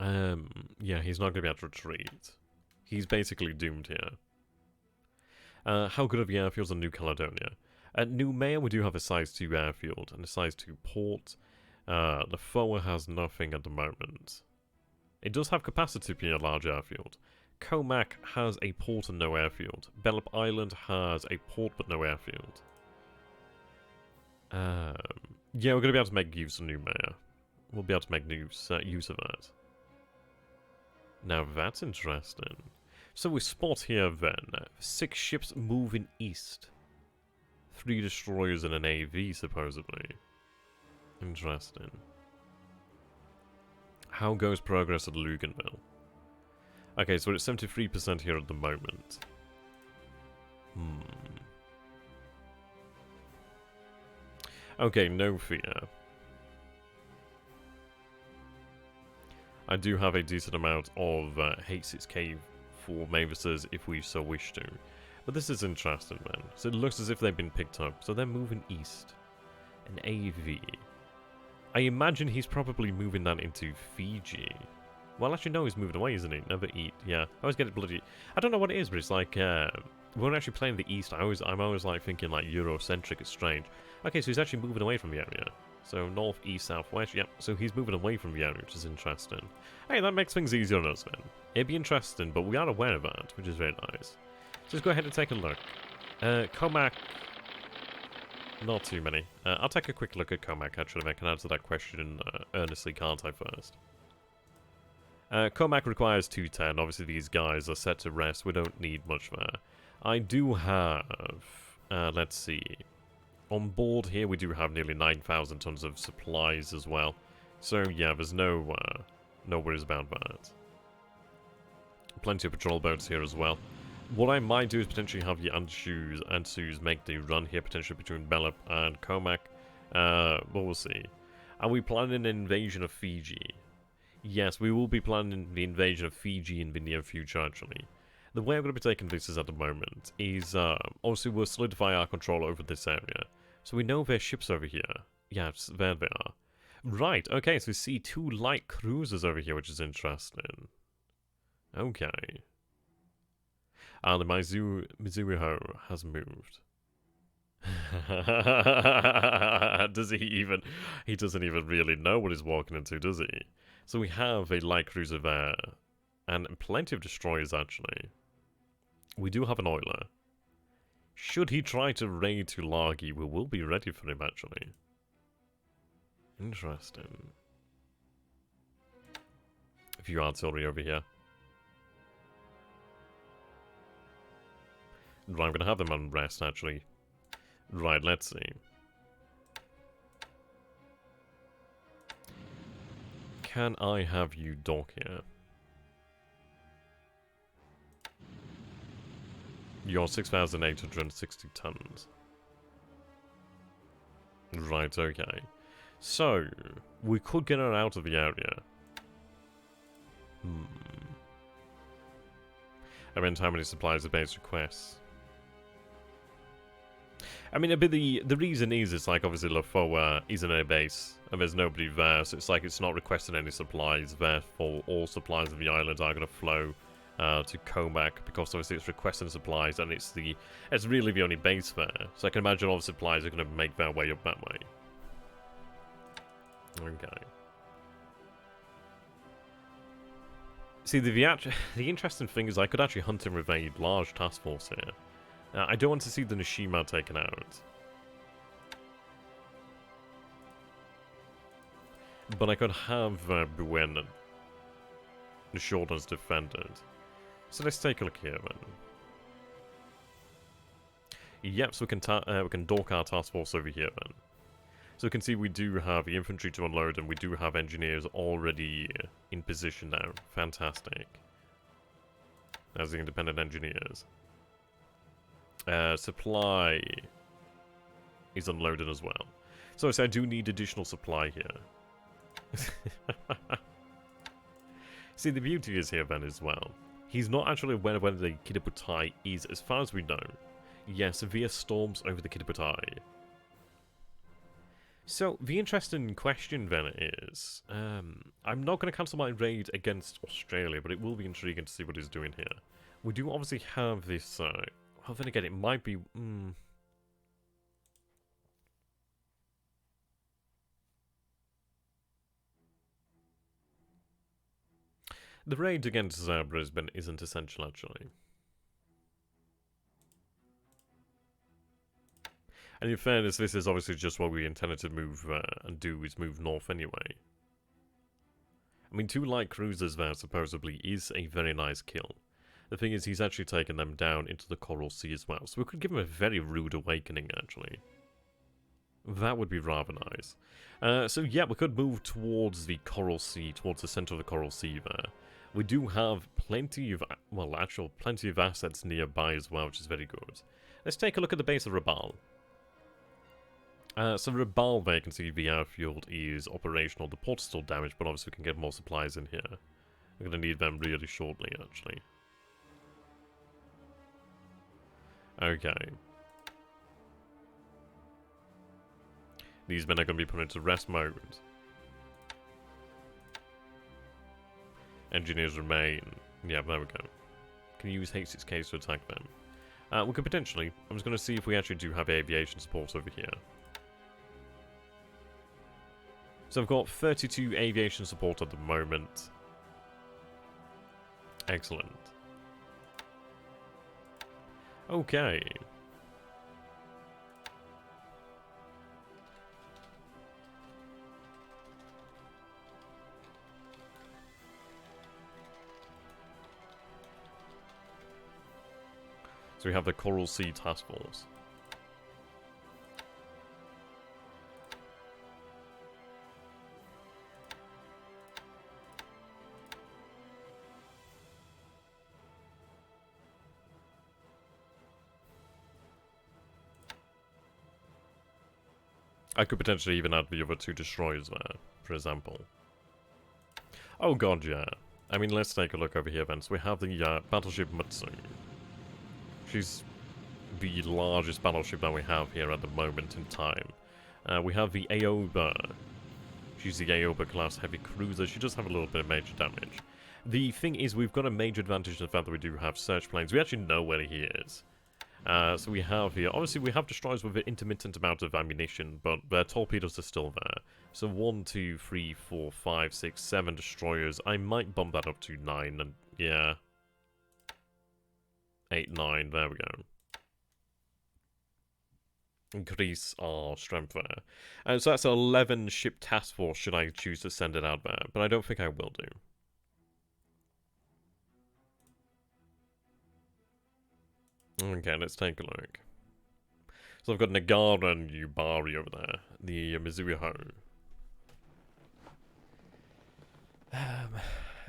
A: here. Yeah, he's not going to be able to retreat. He's basically doomed here. How good are the airfields on New Caledonia? At Noumea, we do have a size 2 airfield and a size 2 port. The FOA has nothing at the moment. It does have capacity to be a large airfield. Comac has a port and no airfield. Bellop Island has a port but no airfield. Yeah, we're going to be able to make use of Noumea. We'll be able to make use of that. Now that's interesting. So we spot here then 6 ships moving east. 3 destroyers and an AV, supposedly. Interesting. How goes progress at Luganville? Okay, so it's 73% here at the moment. Okay, no fear. I do have a decent amount of H6K for Mavises if we so wish to. But this is interesting, man. So it looks as if they've been picked up. So they're moving east. An AV. I imagine he's probably moving that into Fiji. Well, actually, no, he's moving away, isn't he? Never eat. Yeah, I always get it bloody... I don't know what it is, but it's like... we're actually playing the east. I'm always like thinking like Eurocentric. It's strange. Okay, so he's actually moving away from the area. So north, east, southwest. Yep. So he's moving away from the area, which is interesting. Hey, that makes things easier on us, man. It'd be interesting, but we are aware of that, which is very nice. So let's go ahead and take a look. Comac. Not too many. I'll take a quick look at Comac, actually, if I can answer that question earnestly, can't I, first? Comac requires 210. Obviously, these guys are set to rest. We don't need much there. I do have... let's see. On board here, we do have nearly 9,000 tons of supplies as well. So, yeah, there's no worries about that. Plenty of patrol boats here as well. What I might do is potentially have the Ansus make the run here, potentially between Bellop and Comac. But we'll see. Are we planning an invasion of Fiji? Yes, we will be planning the invasion of Fiji in the near future, actually. The way I'm going to be taking this at the moment is, obviously we'll solidify our control over this area. So we know there's ships over here. Yes, there they are. Right, okay, so we see 2 light cruisers over here, which is interesting. Okay. The Mizuho has moved. Does he even... He doesn't even really know what he's walking into, does he? So we have a light cruiser there. And plenty of destroyers, actually. We do have an oiler. Should he try to raid Tulagi, we will be ready for him, actually. Interesting. A few artillery over here. Right, I'm going to have them on rest, actually. Right, let's see. Can I have you dock here? You're 6,860 tons. Right, okay. So, we could get her out of the area. I mean, how many supplies the base requests? I mean, a bit the reason is, it's like, obviously, Lafoa isn't a base, and there's nobody there, so it's like it's not requesting any supplies, therefore all supplies of the island are going to flow to Comac, because obviously it's requesting supplies, and it's really the only base there. So I can imagine all the supplies are going to make their way up that way. Okay. See, the interesting thing is I could actually hunt him with a large task force here. I don't want to see the Nishima taken out. But I could have Buen, the shoulders defended. So let's take a look here then. Yep, so we can dock our task force over here then. So you can see we do have the infantry to unload and we do have engineers already in position now. Fantastic. As the independent engineers. Supply is unloaded as well. So I do need additional supply here. See, the beauty is here then as well. He's not actually aware of whether the Kidabutai is, as far as we know. Yes, severe storms over the Kidabutai. So, the interesting question then is, I'm not going to cancel my raid against Australia, but it will be intriguing to see what he's doing here. We do obviously have this, well then again, it might be, The raid against Brisbane isn't essential, actually. And in fairness, this is obviously just what we intended to move and do, is move north anyway. I mean, 2 light cruisers there, supposedly, is a very nice kill. The thing is, he's actually taken them down into the Coral Sea as well, so we could give him a very rude awakening, actually. That would be rather nice. So yeah, we could move towards the Coral Sea, towards the center of the Coral Sea there. We do have plenty of, well, plenty of assets nearby as well, which is very good. Let's take a look at the base of Rabaul. So Rabaul there, you can see the airfield is operational. The port's still damaged, but obviously we can get more supplies in here. We're going to need them really shortly, actually. Okay. These men are going to be put into rest mode. Engineers remain. Yeah, there we go. Can you use H6Ks to attack them? We could potentially. I'm just going to see if we actually do have aviation support over here. So I've got 32 aviation support at the moment. Excellent. Okay. So we have the Coral Sea Task Force. I could potentially even add the other 2 destroyers there, for example. Oh god, yeah. I mean, let's take a look over here then. So we have the battleship Mutsu. She's the largest battleship that we have here at the moment in time. We have the Aoba. She's the Aoba class heavy cruiser. She does have a little bit of major damage. The thing is, we've got a major advantage in the fact that we do have search planes. We actually know where he is. So we have here, obviously we have destroyers with an intermittent amount of ammunition, but their torpedoes are still there. So 1, 2, 3, 4, 5, 6, 7 destroyers. I might bump that up to 9, and yeah. 8, 9, there we go. Increase our strength there. So that's an 11 ship task force should I choose to send it out there, but I don't think I will do. Okay, let's take a look. So I've got Nagara and Yubari over there. The Mizuho.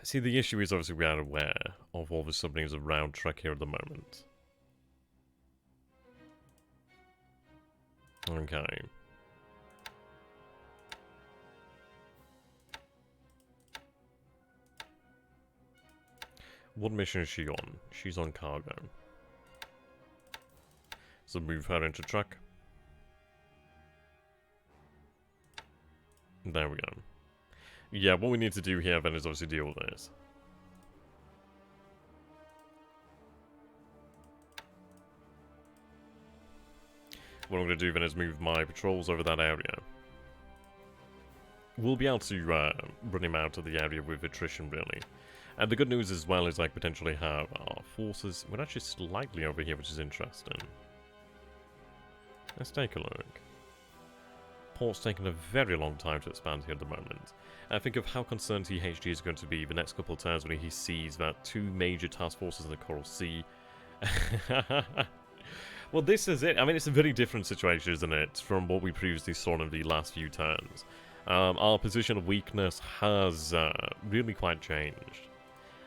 A: See, the issue is obviously we are aware of all the submarines around Trukk here at the moment. Okay. What mission is she on? She's on cargo. So move her into Trukk. There we go. Yeah, what we need to do here then is obviously deal with this. What I'm going to do then is move my patrols over that area. We'll be able to run him out of the area with attrition, really. And the good news as well is I potentially have our forces. We're actually slightly over here, which is interesting. Let's take a look. Port's taking a very long time to expand here at the moment. And think of how concerned THG is going to be the next couple of turns when he sees that 2 major task forces in the Coral Sea. Well, this is it. I mean, it's a very different situation, isn't it, from what we previously saw in the last few turns. Our position of weakness has really quite changed.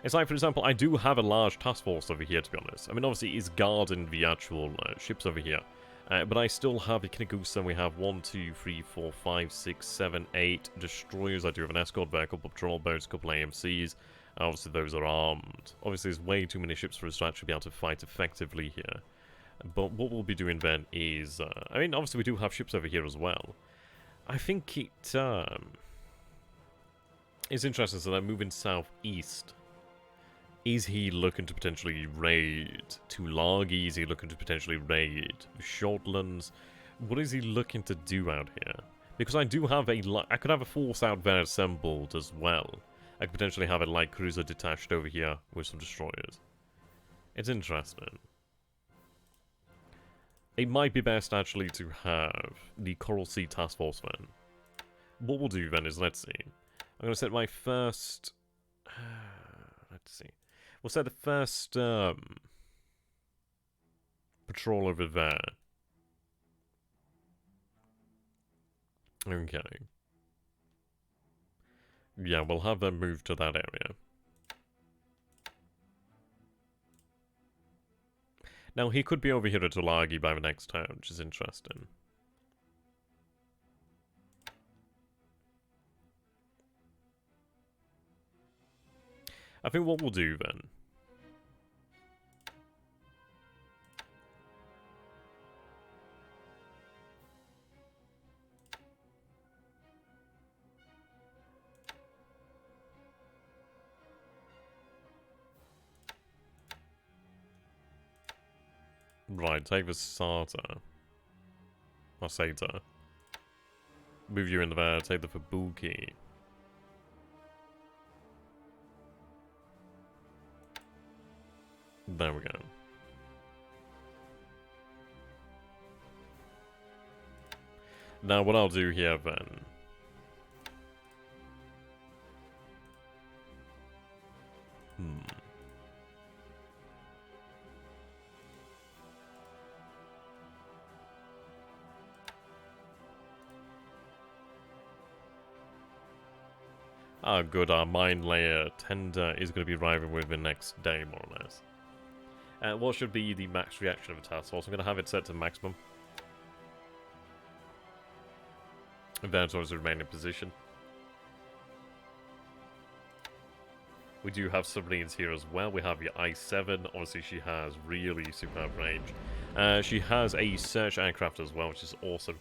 A: It's like, for example, I do have a large task force over here, to be honest. I mean, obviously, it's guarding the actual ships over here. But I still have the Kinigusa, and we have 1, 2, 3, 4, 5, 6, 7, 8 destroyers. I do have an escort vehicle, patrol boats, a couple AMCs. Obviously, those are armed. Obviously, there's way too many ships for us to actually be able to fight effectively here. But what we'll be doing then is... I mean, obviously, we do have ships over here as well. I think it... it's interesting, so they're moving southeast. Is he looking to potentially raid Tulagi? Is he looking to potentially raid Shortlands? What is he looking to do out here? Because I do have a... I could have a force out there assembled as well. I could potentially have a light cruiser detached over here with some destroyers. It's interesting. It might be best actually to have the Coral Sea Task Force then. What we'll do then is, let's see. I'm going to set my first... let's see. We'll set the first patrol over there. Okay. Yeah, we'll have them move to that area. Now, he could be over here at Tulagi by the next turn, which is interesting. I think what we'll do then... Right, take the Sata. Or Sata. Move you in there, take the Fubuki. There we go. Now what I'll do here then... Ah, good, our mine layer tender is going to be arriving within the next day, more or less. What should be the max reaction of a task force? I'm going to have it set to maximum. Advantage remain in position. We do have submarines here as well. We have the I-7. Obviously, she has really superb range. She has a search aircraft as well, which is awesome.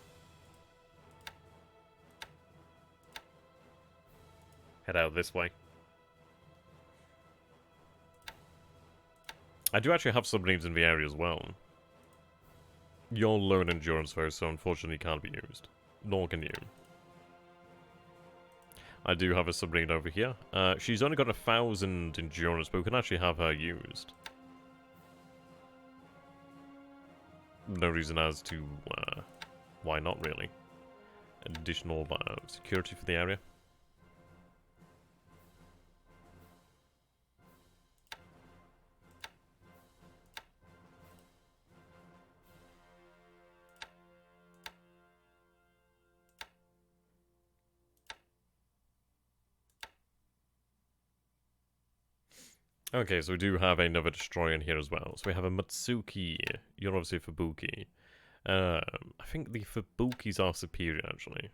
A: Head out this way. I do actually have submarines in the area as well. You're low in endurance though, so unfortunately can't be used. Nor can you. I do have a submarine over here. She's only got 1,000 endurance, but we can actually have her used. No reason as to why not, really. Additional security for the area. Okay, so we do have another destroyer in here as well. So we have a Matsuki. You're obviously a Fubuki. I think the Fubukis are superior, actually.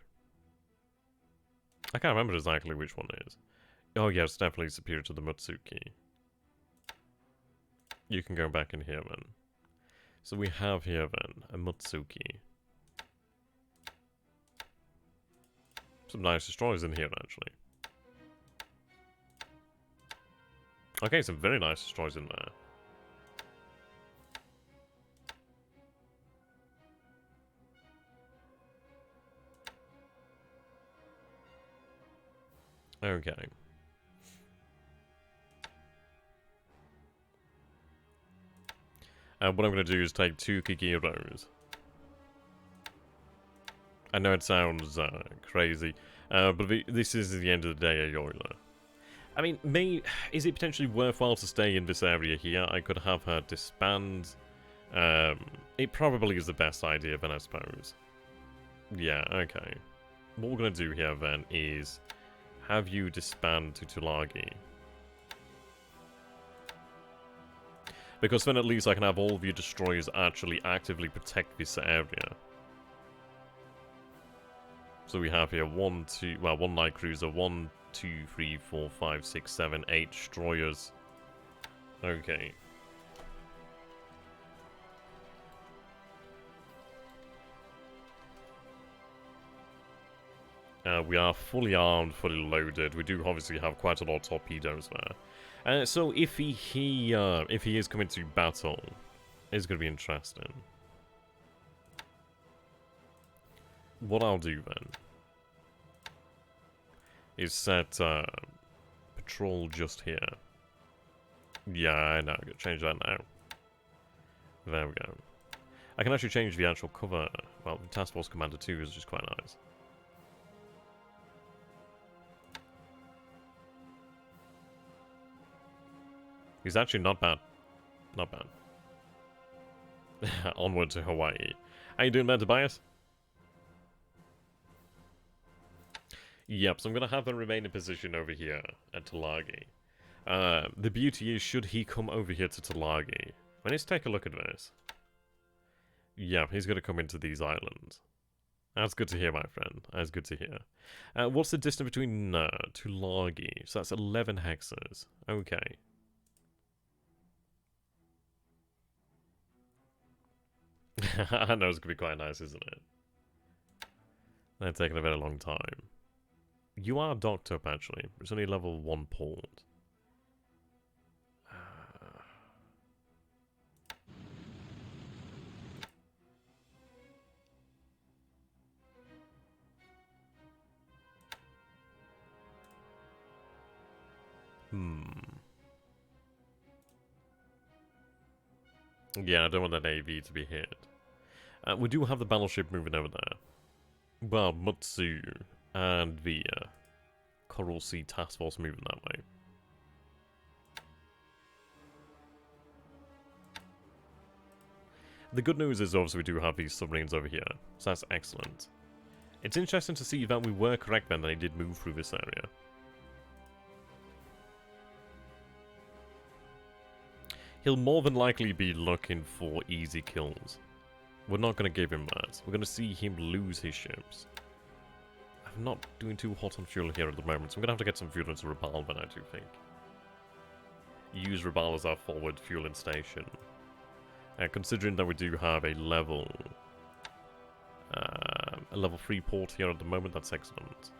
A: I can't remember exactly which one is. Oh, yeah, it's definitely superior to the Matsuki. You can go back in here, then. So we have here, then, a Matsuki. Some nice destroyers in here, actually. Okay, some very nice destroyers in there. Okay. What I'm going to do is take 2 Kikiros. I know it sounds crazy, but this is the end of the day a Yoila. I mean, is it potentially worthwhile to stay in this area here? I could have her disband. It probably is the best idea then, I suppose. Yeah, okay. What we're going to do here then is have you disband to Tulagi. Because then at least I can have all of your destroyers actually actively protect this area. So we have here 1 light cruiser, 1, 2, 3, 4, 5, 6, 7, 8 destroyers. Okay. We are fully armed, fully loaded. We do obviously have quite a lot of torpedoes there. So if he is coming to battle, it's going to be interesting. What I'll do then is set patrol just here. Yeah, I know. I'm going to change that now. There we go. I can actually change the actual cover. Well, the Task Force Commander 2 is just quite nice. He's actually not bad. Not bad. Onward to Hawaii. How you doing, man, Tobias? Yep, so I'm going to have him remain in position over here at Tulagi. The beauty is, should he come over here to Tulagi... Let's take a look at this. Yeah, he's going to come into these islands. That's good to hear, my friend. That's good to hear. What's the distance between Tulagi? So that's 11 hexes. Okay. I know it's going to be quite nice, isn't it? That's taking a very long time. You are docked up, actually. It's only level 1 port. Yeah, I don't want that AV to be hit. We do have the battleship moving over there. Well, Mutsu and the Coral Sea Task Force moving that way. The good news is obviously we do have these submarines over here, so that's excellent. It's interesting to see that we were correct then that they did move through this area. He'll more than likely be looking for easy kills. We're not going to give him that. We're going to see him lose his ships. I'm not doing too hot on fuel here at the moment, so I'm going to have to get some fuel into Rabaul, but I do think. Use Rabaul as our forward fueling station. Considering that we do have a level 3 port here at the moment, that's excellent.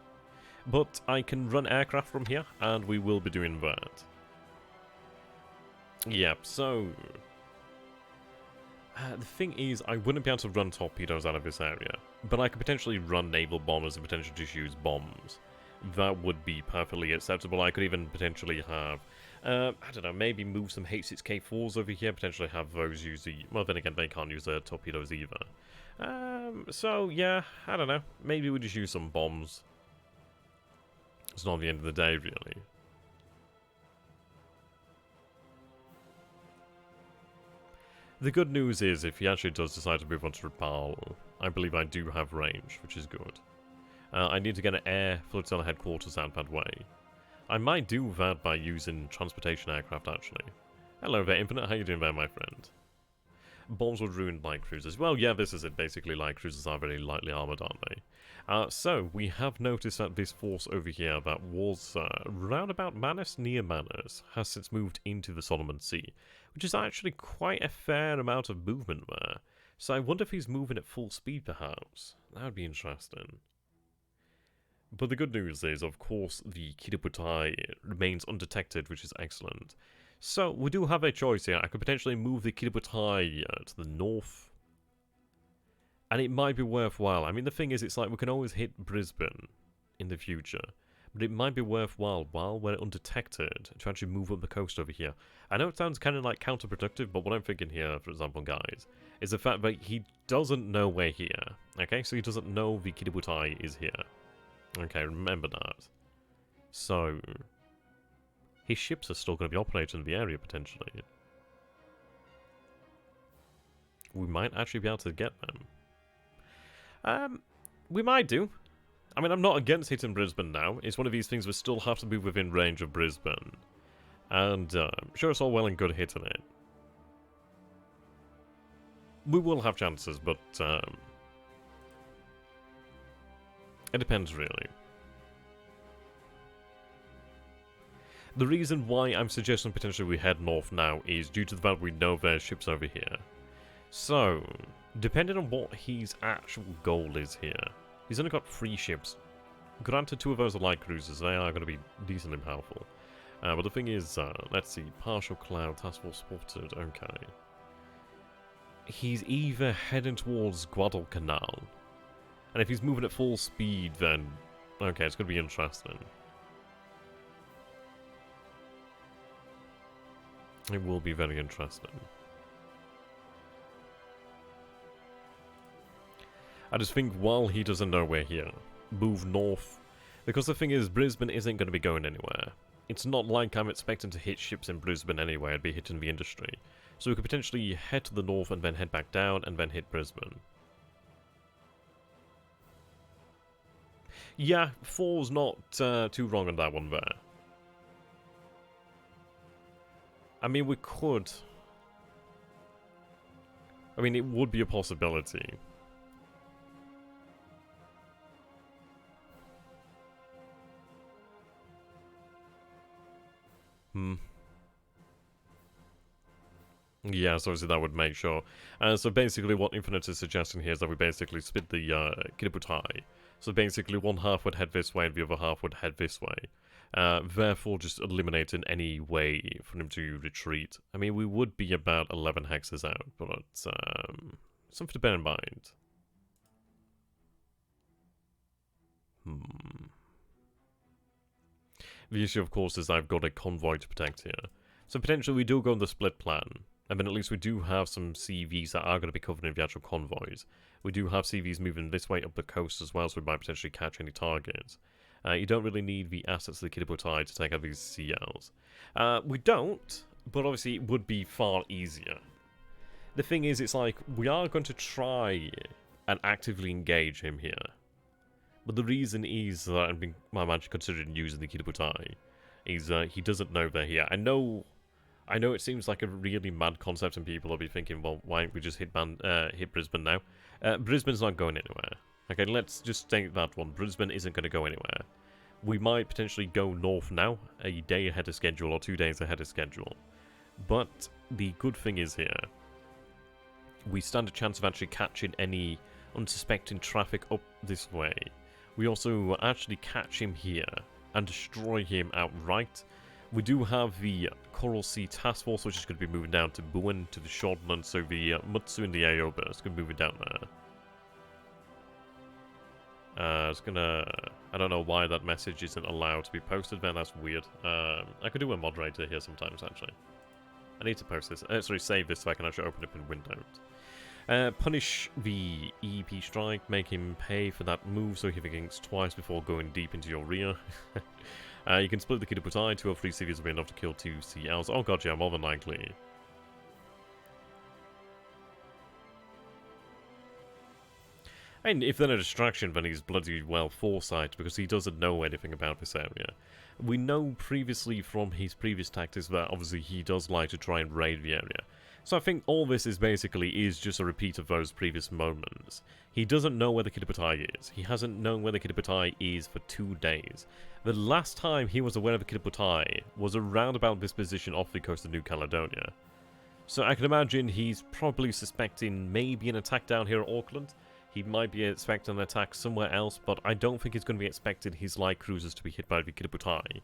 A: But I can run aircraft from here, and we will be doing that. Yep, so... the thing is, I wouldn't be able to run torpedoes out of this area, but I could potentially run naval bombers and potentially just use bombs. That would be perfectly acceptable. I could even potentially have, I don't know, maybe move some H6K4s over here, potentially have those use the... Well, then again, they can't use their torpedoes either. So, yeah, I don't know. Maybe we just use some bombs. It's not the end of the day, really. The good news is, if he actually does decide to move on to Rabaul, I believe I do have range, which is good. I need to get an air flotilla headquarters out that way. I might do that by using transportation aircraft, actually. Hello there, Infinite. How you doing there, my friend? Bombs would ruin light cruisers. Well, yeah, this is it. Basically, light cruisers are very lightly armoured, aren't they? So, we have noticed that this force over here that was round about Manus, near Manus, has since moved into the Solomon Sea, which is actually quite a fair amount of movement there. So I wonder if he's moving at full speed, perhaps. That would be interesting. But the good news is, of course, the Kitaputai remains undetected, which is excellent. So, we do have a choice here. I could potentially move the Kitaputai to the north. And it might be worthwhile. I mean, the thing is, it's like we can always hit Brisbane in the future. But it might be worthwhile, while we're undetected, to actually move up the coast over here. I know it sounds kind of like counterproductive, but what I'm thinking here, for example, guys, is the fact that he doesn't know we're here. Okay, so he doesn't know the Kiributai is here. Okay, remember that. So, his ships are still going to be operating in the area, potentially. We might actually be able to get them. We might do. I mean, I'm not against hitting Brisbane now. It's one of these things we still have to be within range of Brisbane. And, sure, it's all well and good hitting it. We will have chances, but, it depends, really. The reason why I'm suggesting potentially we head north now is due to the fact we know there's ships over here. So, depending on what his actual goal is here, he's only got 3 ships. Granted, 2 of those are light cruisers, they are going to be decently powerful. But the thing is, let's see, partial cloud, task force spotted, okay. He's either heading towards Guadalcanal, and if he's moving at full speed, then, okay, it's going to be interesting. It will be very interesting. I just think while he doesn't know we're here, move north. Because the thing is, Brisbane isn't going to be going anywhere. It's not like I'm expecting to hit ships in Brisbane anyway, I'd be hitting the industry. So we could potentially head to the north and then head back down and then hit Brisbane. Yeah, 4's not too wrong on that one there. I mean, we could. I mean, it would be a possibility. Yeah, so obviously that would make sure. So basically what Infinite is suggesting here is that we basically split the Kiributai. So basically one half would head this way and the other half would head this way. Therefore just eliminating any way for him to retreat. I mean, we would be about 11 hexes out, but something to bear in mind. The issue, of course, is I've got a convoy to protect here. So potentially we do go on the split plan. I mean, at least we do have some CVs that are going to be covering the actual convoys. We do have CVs moving this way up the coast as well, so we might potentially catch any targets. You don't really need the assets of the Kiributai to take out these CLs. We don't, but obviously it would be far easier. The thing is, it's like, we are going to try and actively engage him here. But the reason is that I'm actually considering using the Kiributai. Is he doesn't know they're here. I know it seems like a really mad concept and people will be thinking, well, why don't we just hit Brisbane now? Brisbane's not going anywhere. Okay, let's just state that one. Brisbane isn't going to go anywhere. We might potentially go north now, a day ahead of schedule or 2 days ahead of schedule. But the good thing is here, we stand a chance of actually catching any unsuspecting traffic up this way. We also actually catch him here and destroy him outright. We do have the Coral Sea Task Force, which is going to be moving down to Buin, to the Shortland, so the Mutsu and the Aoba is going to be moving down there. It's gonna... I don't know why that message isn't allowed to be posted, man, that's weird. I could do a moderator here sometimes, actually. I need to post this. Sorry, save this so I can actually open it in Windows. Punish the EP strike, make him pay for that move so he thinks twice before going deep into your rear. You can split the Kiributai, 2 or 3 CVs will be enough to kill 2 CLs. Oh god, yeah, more than likely. And if they're a distraction, then he's bloody well foresight, because he doesn't know anything about this area. We know previously from his previous tactics that obviously he does like to try and raid the area. So I think all this is just a repeat of those previous moments. He doesn't know where the Kiributai is. He hasn't known where the Kiributai is for 2 days. The last time he was aware of the Kiributai was around about this position off the coast of New Caledonia. So I can imagine he's probably suspecting maybe an attack down here at Auckland. He might be expecting an attack somewhere else, but I don't think he's going to be expecting his light cruisers to be hit by the Kiributai.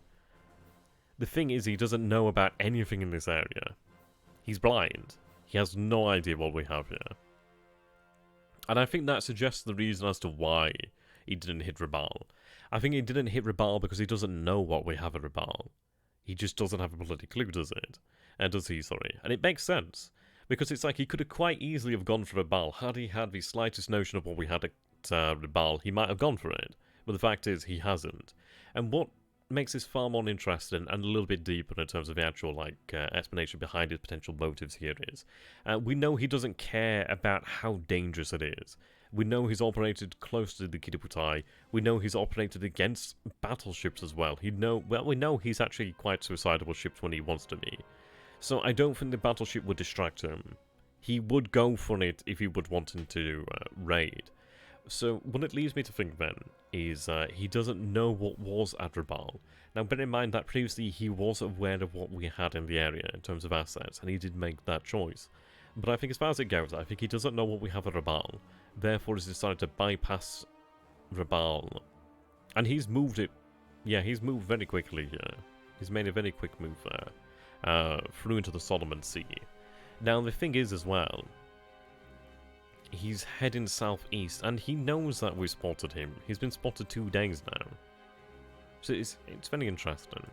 A: The thing is, he doesn't know about anything in this area. He's blind. He has no idea what we have here. And I think that suggests the reason as to why he didn't hit Rabaul. I think he didn't hit Rabaul because he doesn't know what we have at Rabaul. He just doesn't have a bloody clue, does it? Does he, sorry. And it makes sense. Because it's like he could have quite easily have gone for Rabaul. Had he had the slightest notion of what we had at Rabaul, he might have gone for it. But the fact is, he hasn't. And what makes this far more interesting and a little bit deeper in terms of the actual explanation behind his potential motives here is, we know he doesn't care about how dangerous it is. We know he's operated close to the Kitaputai. We know he's operated against battleships as well. We know he's actually quite suicidal with ships when he wants to be. So I don't think the battleship would distract him. He would go for it if he would want him to raid. So what it leads me to think then is he doesn't know what was at Rabaul. Now bear in mind that previously he was aware of what we had in the area in terms of assets, and he did make that choice. But I think as far as it goes, I think he doesn't know what we have at Rabaul. Therefore he's decided to bypass Rabaul. And he's moved it. Yeah, he's moved very quickly here. He's made a very quick move there. Through into the Solomon Sea. Now the thing is as well, he's heading southeast, and he knows that we spotted him. He's been spotted 2 days now. So it's very interesting.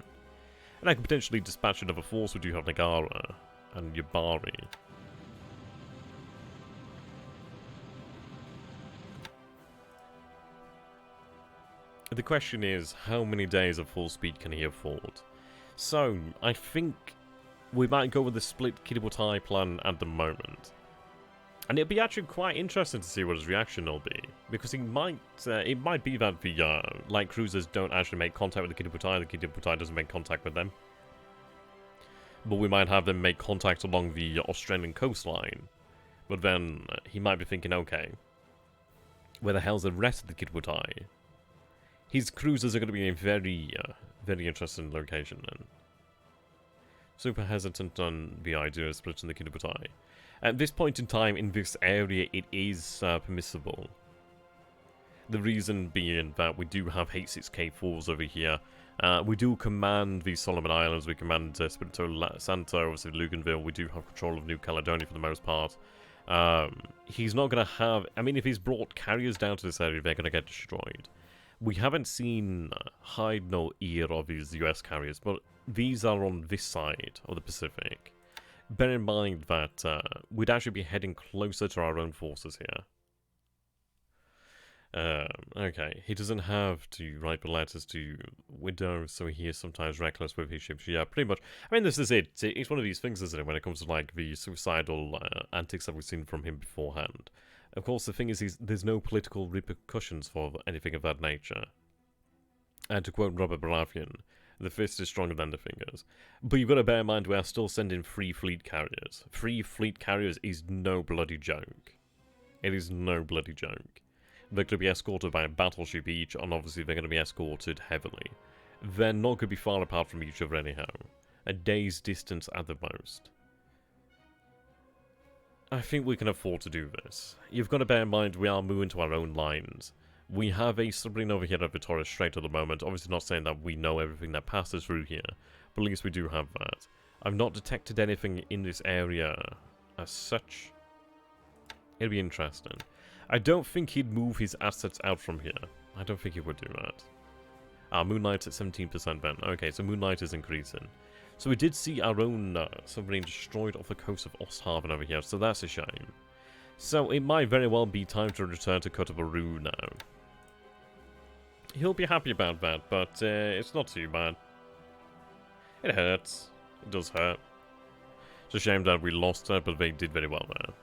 A: And I could potentially dispatch another force. We do have Nagara and Yabari. The question is, how many days of full speed can he afford? So, I think we might go with the split Kitaputai plan at the moment. And it'll be actually quite interesting to see what his reaction will be. Because he might, it might be that the light cruisers don't actually make contact with the Kitaputai doesn't make contact with them. But we might have them make contact along the Australian coastline. But then, he might be thinking, okay, where the hell's the rest of the Kitaputai? His cruisers are going to be in a very, very interesting location then. Super hesitant on the idea of splitting the Kitaputai. At this point in time, in this area, it is permissible. The reason being that we do have H6K4s over here. We do command the Solomon Islands, we command Espirito Santo, obviously Luganville, we do have control of New Caledonia for the most part. He's not going to have... I mean, if he's brought carriers down to this area, they're going to get destroyed. We haven't seen hide nor ear of these US carriers, but these are on this side of the Pacific. Bear in mind that we'd actually be heading closer to our own forces here. Okay, he doesn't have to write the letters to Widow, so he is sometimes reckless with his ships. Yeah, pretty much. I mean, this is it. It's one of these things, isn't it, when it comes to, like, the suicidal antics that we've seen from him beforehand. Of course, the thing is, there's no political repercussions for anything of that nature. And to quote Robert Baratheon, the fist is stronger than the fingers. But you've got to bear in mind we are still sending 3 fleet carriers. 3 fleet carriers is no bloody joke. It is no bloody joke. They're going to be escorted by a battleship each, and obviously they're going to be escorted heavily. They're not going to be far apart from each other anyhow. A day's distance at the most. I think we can afford to do this. You've got to bear in mind we are moving to our own lines. We have a submarine over here at Victoria Strait at the moment. Obviously not saying that we know everything that passes through here, but at least we do have that. I've not detected anything in this area as such. It'll be interesting. I don't think he'd move his assets out from here. I don't think he would do that. Moonlight's at 17% then. Okay, so Moonlight is increasing. So we did see our own submarine destroyed off the coast of Osthaven over here, so that's a shame. So it might very well be time to return to Kotobaru now. He'll be happy about that, but it's not too bad. It hurts. It does hurt. It's a shame that we lost her, but they did very well there.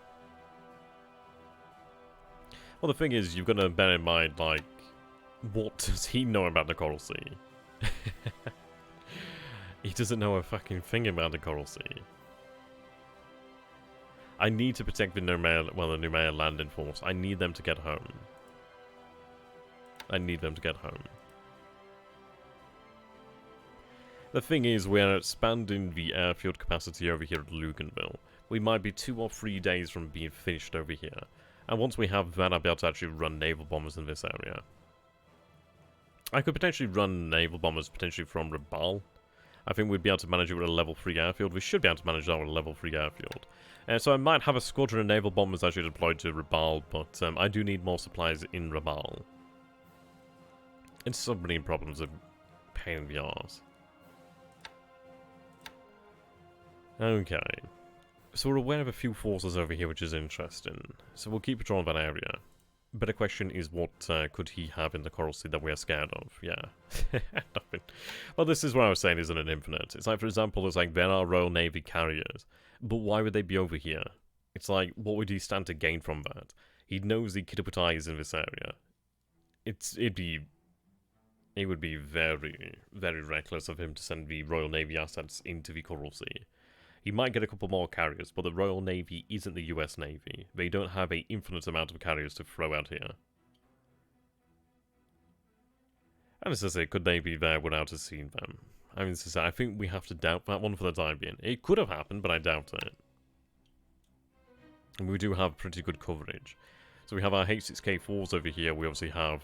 A: Well, the thing is, you've got to bear in mind, like, what does he know about the Coral Sea? He doesn't know a fucking thing about the Coral Sea. I need to protect the Numea landing force. I need them to get home. I need them to get home. The thing is, we are expanding the airfield capacity over here at Luganville. We might be 2 or 3 days from being finished over here. And once we have that, I'll be able to actually run naval bombers in this area. I could potentially run naval bombers potentially from Rabaul. I think we'd be able to manage it with a level 3 airfield. We should be able to manage that with a level 3 airfield. So I might have a squadron of naval bombers actually deployed to Rabaul, but I do need more supplies in Rabaul. And submarine problems are pain in the arse. Okay. So we're aware of a few forces over here, which is interesting. So we'll keep patrol of that area. Better question is, what could he have in the Coral Sea that we are scared of? Yeah. Nothing. Well, this is what I was saying, isn't it, Infinite? It's like, for example, it's like, there are Royal Navy carriers. But why would they be over here? It's like, what would he stand to gain from that? He knows the Kitaputai is in this area. It would be very, very reckless of him to send the Royal Navy assets into the Coral Sea. He might get a couple more carriers, but the Royal Navy isn't the US Navy. They don't have an infinite amount of carriers to throw out here. And as I say, could they be there without us seeing them? I mean, I think we have to doubt that one for the time being. It could have happened, but I doubt it. And we do have pretty good coverage. So we have our H6K4s over here. We obviously have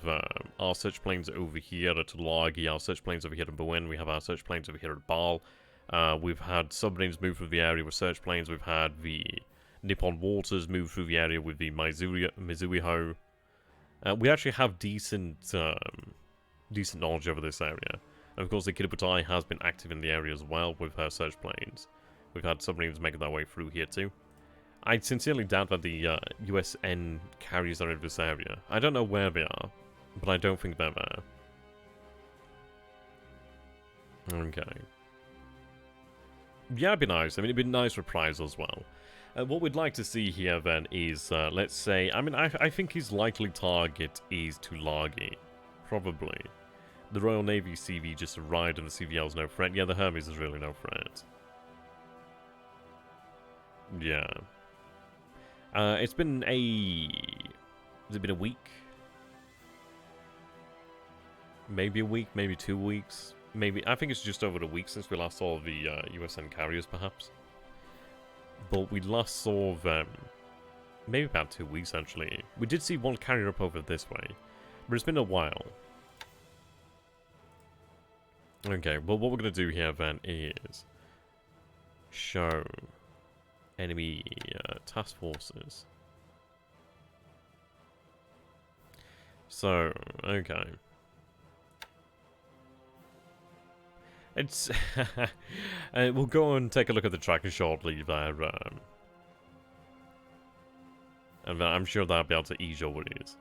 A: our search planes over here at Tulagi, our search planes over here at Bowen. We have our search planes over here at Baal. We've had submarines move through the area with search planes. We've had the Nippon Waters move through the area with the Mizuiho. We actually have decent knowledge over this area. And of course, the Kitaputai has been active in the area as well with her search planes. We've had submarines making their way through here too. I sincerely doubt that the USN carriers are in this area. I don't know where they are, but I don't think they're there. Okay. Yeah, it'd be nice. I mean, it'd be a nice reprisal as well. What we'd like to see here, then, is, let's say... I mean, I think his likely target is Tulagi. Probably. The Royal Navy CV just arrived and the CVL's no threat. Yeah, the Hermes is really no threat. Yeah. It's been a... Has it been a week? Maybe a week, maybe 2 weeks. Maybe, I think it's just over a week since we last saw the USN carriers, perhaps. But we last saw them maybe about 2 weeks, actually. We did see one carrier up over this way, but it's been a while. Okay, well, what we're going to do here, then, is show enemy task forces. So, okay. It's we'll go and take a look at the tracker shortly there, and I'm sure that'll be able to ease your worries.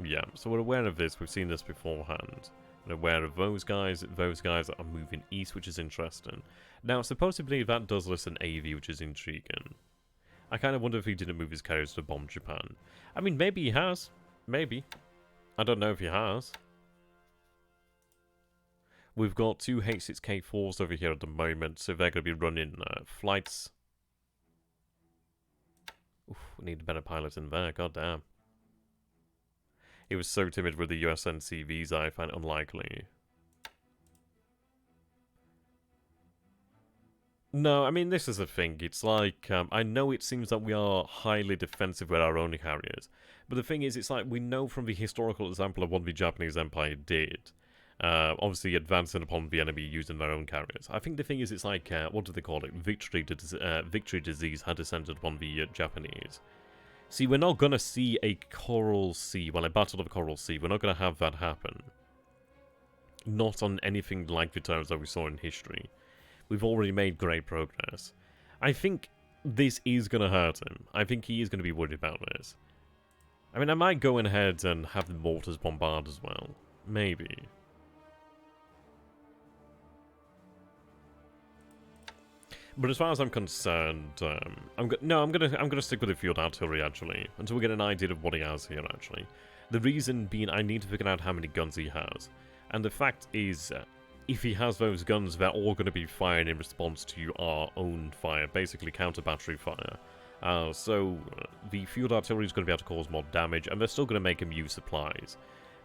A: Yeah, so we're aware of this. We've seen this beforehand. We're aware of those guys. Those guys are moving east, which is interesting. Now, supposedly that does list an AV, which is intriguing. I kind of wonder if he didn't move his carriers to bomb Japan. I mean, maybe he has. Maybe. I don't know if he has. We've got 2 H6K4s over here at the moment, so they're going to be running flights. Oof, we need a better pilot in there, goddamn. He was so timid with the USN CVs, I find it unlikely. No, I mean, this is the thing. It's like, I know it seems that we are highly defensive with our own carriers, but the thing is, it's like, we know from the historical example of what the Japanese Empire did, obviously advancing upon the enemy using their own carriers. I think the thing is, it's like, what do they call it? Victory disease had descended upon the Japanese. See, we're not going to see a Coral Sea, well, a Battle of the Coral Sea. We're not going to have that happen. Not on anything like the terms that we saw in history. We've already made great progress. I think this is going to hurt him. I think he is going to be worried about this. I mean, I might go ahead and have the mortars bombard as well. Maybe. But as far as I'm concerned, I'm gonna stick with the field artillery actually until we get an idea of what he has here. Actually, the reason being I need to figure out how many guns he has, and the fact is, if he has those guns, they're all going to be fired in response to our own fire, basically counter battery fire. So the field artillery is going to be able to cause more damage, and they're still going to make him use supplies.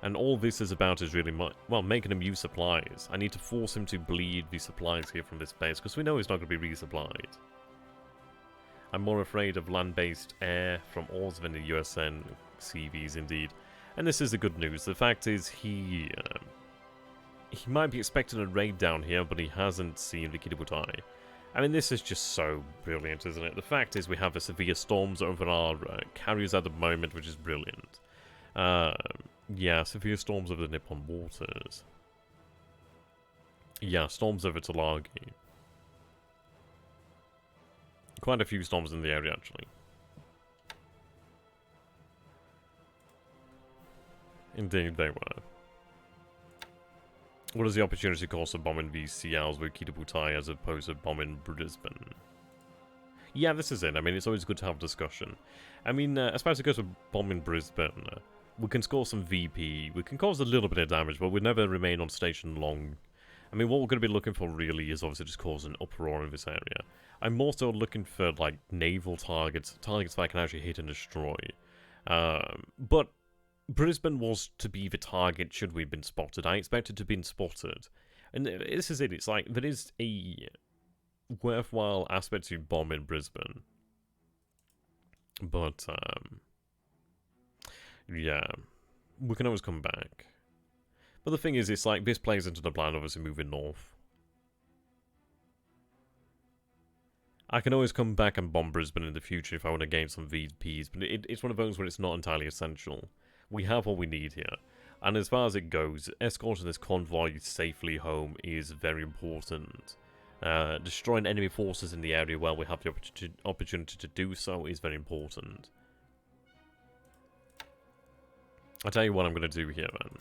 A: And all this is about is really, well, making him use supplies. I need to force him to bleed the supplies here from this base, because we know he's not going to be resupplied. I'm more afraid of land-based air from Oz than the USN CVs, indeed. And this is the good news. The fact is, he might be expecting a raid down here, but he hasn't seen the Kitaputai. I mean, this is just so brilliant, isn't it? The fact is, we have the severe storms over our carriers at the moment, which is brilliant. Yeah, severe storms over the Nippon waters. Yeah, storms over Tulagi. Quite a few storms in the area, actually. Indeed, they were. What is the opportunity cost of bombing these CLs with Kitabutai as opposed to bombing Brisbane? Yeah, this is it. I mean, it's always good to have a discussion. I mean, as far as it goes with bombing Brisbane, we can score some VP, we can cause a little bit of damage, but we never remain on station long. I mean, what we're going to be looking for really is obviously just cause an uproar in this area. I'm more so looking for, like, naval targets, targets that I can actually hit and destroy. But Brisbane was to be the target should we have been spotted. I expected to have been spotted. And this is it, it's like, there is a worthwhile aspect to bombing Brisbane. But, yeah, we can always come back. But the thing is, it's like, this plays into the plan, obviously, moving north. I can always come back and bomb Brisbane in the future if I want to gain some VPs, but it's one of those where it's not entirely essential. We have what we need here. And as far as it goes, escorting this convoy safely home is very important. Destroying enemy forces in the area while we have the opportunity to do so is very important. I'll tell you what I'm going to do here, man.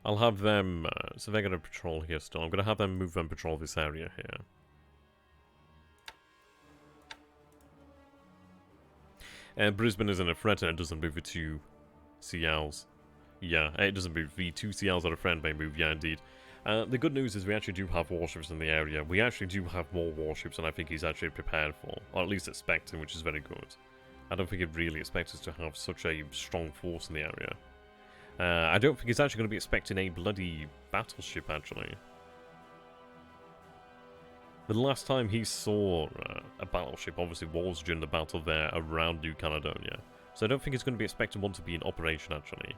A: I'll have them, so they're going to patrol here still. I'm going to have them move and patrol this area here. Brisbane isn't a threat and it doesn't move with 2 CLs. Yeah, it doesn't move. The 2 CLs are a friend may move, yeah indeed. The good news is we actually do have warships in the area. We actually do have more warships than I think he's actually prepared for. Or at least expecting, which is very good. I don't think he'd really expect us to have such a strong force in the area. I don't think he's actually going to be expecting a bloody battleship, actually. The last time he saw a battleship, obviously, was during the battle there around New Caledonia. So I don't think he's going to be expecting one to be in operation, actually.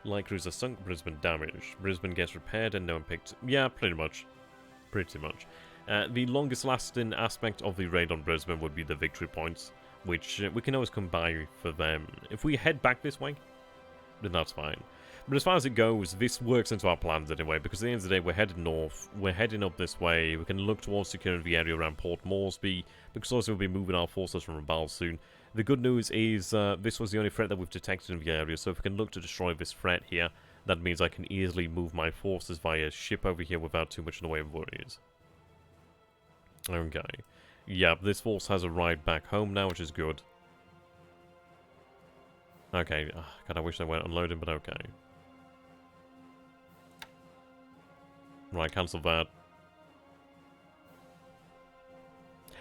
A: Light cruiser sunk, Brisbane damaged. Brisbane gets repaired and no one picked... Yeah, pretty much. Pretty much. The longest lasting aspect of the raid on Brisbane would be the victory points, which we can always come by for them. If we head back this way, then that's fine. But as far as it goes, this works into our plans anyway, because at the end of the day, we're headed north, we're heading up this way, we can look towards securing the area around Port Moresby, because also we'll be moving our forces from Rabaul soon. The good news is, this was the only threat that we've detected in the area, so if we can look to destroy this threat here, that means I can easily move my forces via ship over here without too much in the way of worries. Okay. Yeah, this force has arrived back home now, which is good. Okay, God, I wish they weren't unloading, but okay. Right, cancel that.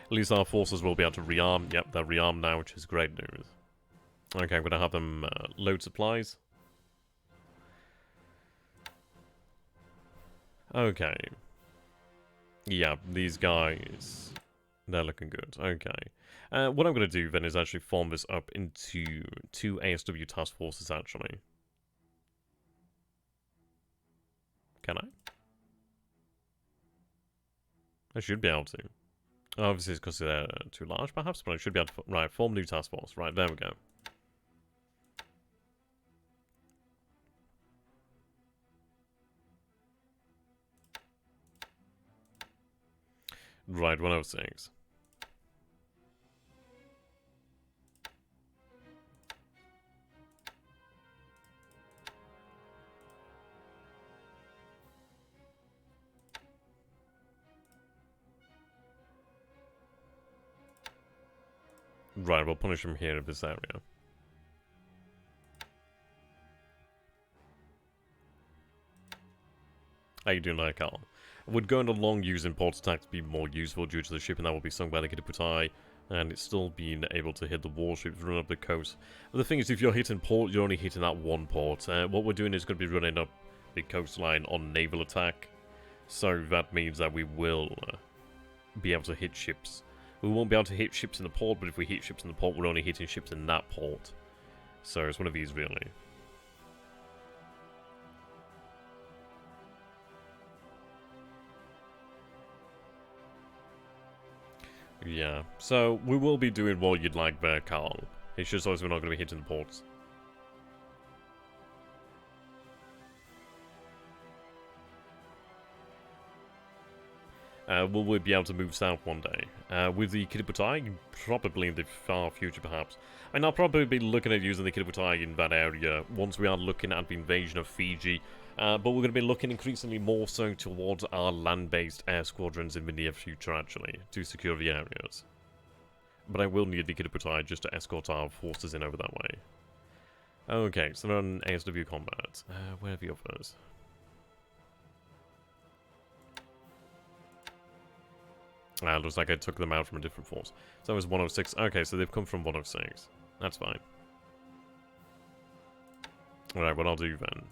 A: At least our forces will be able to rearm. Yep, they're rearmed now, which is great news. Okay, I'm going to have them load supplies. Okay. Yeah, these guys, they're looking good. Okay. What I'm going to do then is actually form this up into 2 ASW task forces, actually. Can I? I should be able to. Obviously, it's because they're too large, perhaps, but I should be able to... Right, form new task force. Right, there we go. Right, 106. Right, we'll punish him here in this area. How you doing, Heika? Would going along using port attacks be more useful due to the shipping that will be sunk by the Kitabutai, and it's still being able to hit the warships run up the coast. But the thing is, if you're hitting port, you're only hitting that one port. What we're doing is going to be running up the coastline on naval attack, so that means that we will be able to hit ships. We won't be able to hit ships in the port, but if we hit ships in the port, we're only hitting ships in that port. So it's one of these, really. Yeah, so we will be doing what you'd like there, Carl. It's just always we're not going to be hitting the ports. Will we be able to move south one day? With the Kiributai, probably in the far future, perhaps. And I'll probably be looking at using the Kiributai in that area once we are looking at the invasion of Fiji. But we're going to be looking increasingly more so towards our land-based air squadrons in the near future, actually, to secure the areas. But I will need the Kiributai just to escort our forces in over that way. Okay, so they're on ASW combat. Where are the others? Looks like I took them out from a different force. So that was 106. Okay, so they've come from 106. That's fine. Alright, what I'll do then.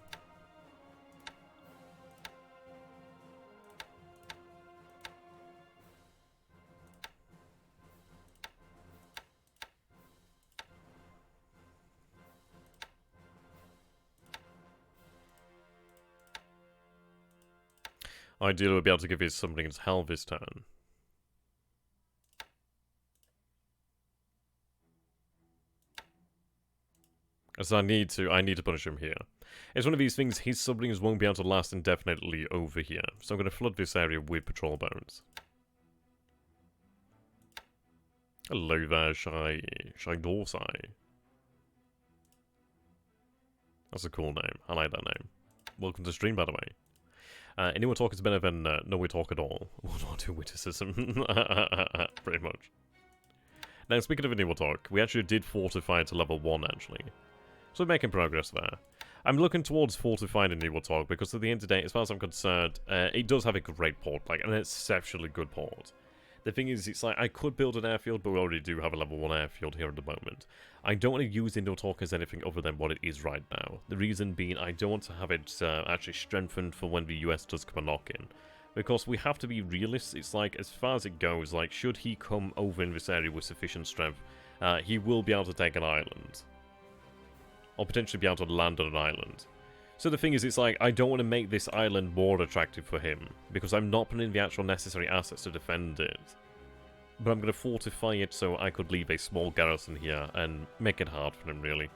A: Ideally, we'll be able to give his something as hell this turn. So I need to punish him here. It's one of these things, his submarines won't be able to last indefinitely over here. So I'm going to flood this area with patrol boats. Hello there, Shy Dorsai. That's a cool name. I like that name. Welcome to the stream, by the way. Anyone talk is better than no we talk at all. World War II witticism. Pretty much. Now, speaking of Anyone talk, we actually did fortify to level 1, actually. So we're making progress there. I'm looking towards fortifying Anyone talk because at the end of the day, as far as I'm concerned, it does have a great port, like an exceptionally good port. The thing is, it's like, I could build an airfield, but we already do have a level 1 airfield here at the moment. I don't want to use Indo-Talk as anything other than what it is right now. The reason being, I don't want to have it actually strengthened for when the US does come a knock-in. Because we have to be realists. It's like, as far as it goes, like, should he come over in this area with sufficient strength, he will be able to take an island. Or potentially be able to land on an island. So the thing is, it's like, I don't want to make this island more attractive for him, because I'm not putting in the actual necessary assets to defend it. But I'm going to fortify it so I could leave a small garrison here and make it hard for him, really.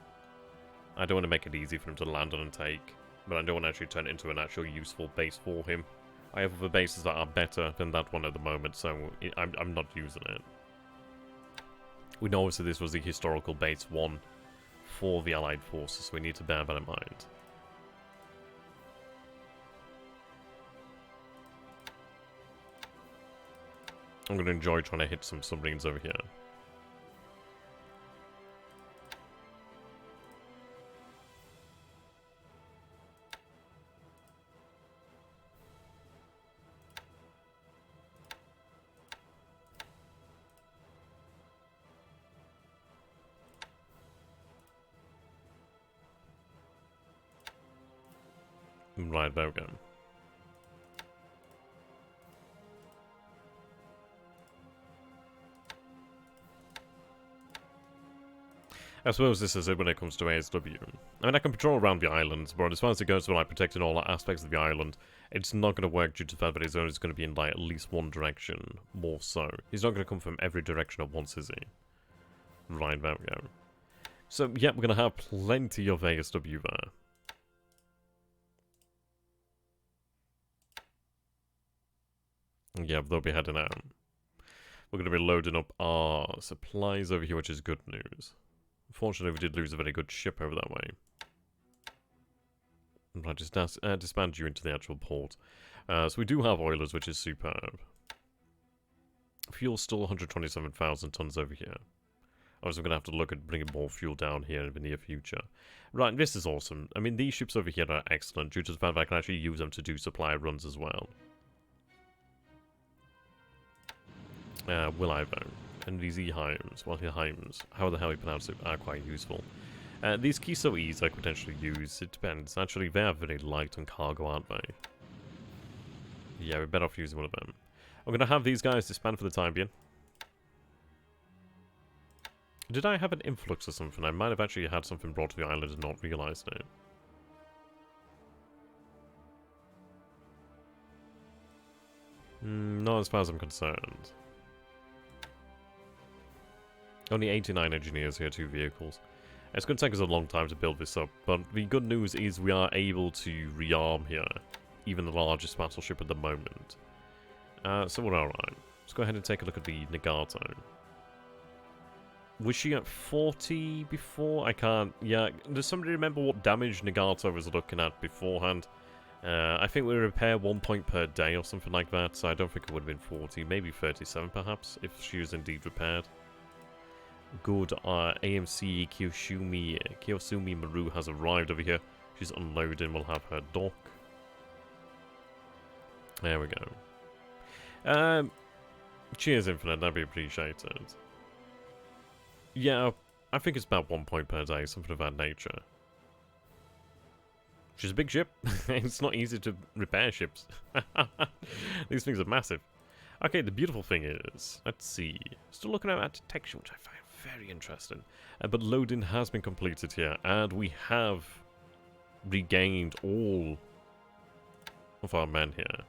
A: I don't want to make it easy for him to land on and take, but I don't want to actually turn it into an actual useful base for him. I have other bases that are better than that one at the moment, so I'm not using it. We know obviously this was the historical base 1 for the Allied forces, so we need to bear that in mind. I'm going to enjoy trying to hit some submarines over here. Right, there we go. I suppose this is it when it comes to ASW. I mean, I can patrol around the islands, but as far as it goes to like protecting all aspects of the island, it's not going to work due to the fact that his zone is going to be in like at least one direction, more so. He's not going to come from every direction at once, is he? Right, there we go. So, yeah, we're going to have plenty of ASW there. Yeah, they'll be heading out. We're going to be loading up our supplies over here, which is good news. Unfortunately, we did lose a very good ship over that way. Right, just disband you into the actual port. So we do have oilers, which is superb. Fuel's still 127,000 tons over here. Obviously, we're going to have to look at bringing more fuel down here in the near future. Right, this is awesome. I mean, these ships over here are excellent due to the fact that I can actually use them to do supply runs as well. Will I though? And these E-Heims, well, E-Heims, how the hell you pronounce it, are quite useful. These Kiso-Es I could potentially use, it depends. Actually, they are very light on cargo, aren't they? Yeah, we're better off using one of them. I'm going to have these guys disband for the time being. Did I have an influx or something? I might have actually had something brought to the island and not realised it. Not as far as I'm concerned. Only 89 engineers here, 2 vehicles. It's going to take us a long time to build this up, but the good news is we are able to rearm here, even the largest battleship at the moment. So we're alright. Let's go ahead and take a look at the Nagato. Was she at 40 before? I can't... Yeah, does somebody remember what damage Nagato was looking at beforehand? I think we repair 1 point per day or something like that, so I don't think it would have been 40. Maybe 37 perhaps, if she was indeed repaired. Good. AMC Kiyosumi Maru has arrived over here. She's unloading. We'll have her dock. There we go. Cheers, Infinite. That'd be appreciated. Yeah, I think it's about 1 point per day, something of that nature. She's a big ship. It's not easy to repair ships. These things are massive. Okay, the beautiful thing is, let's see. Still looking at that detection, which I find very interesting. But loading has been completed here, and we have regained all of our men here.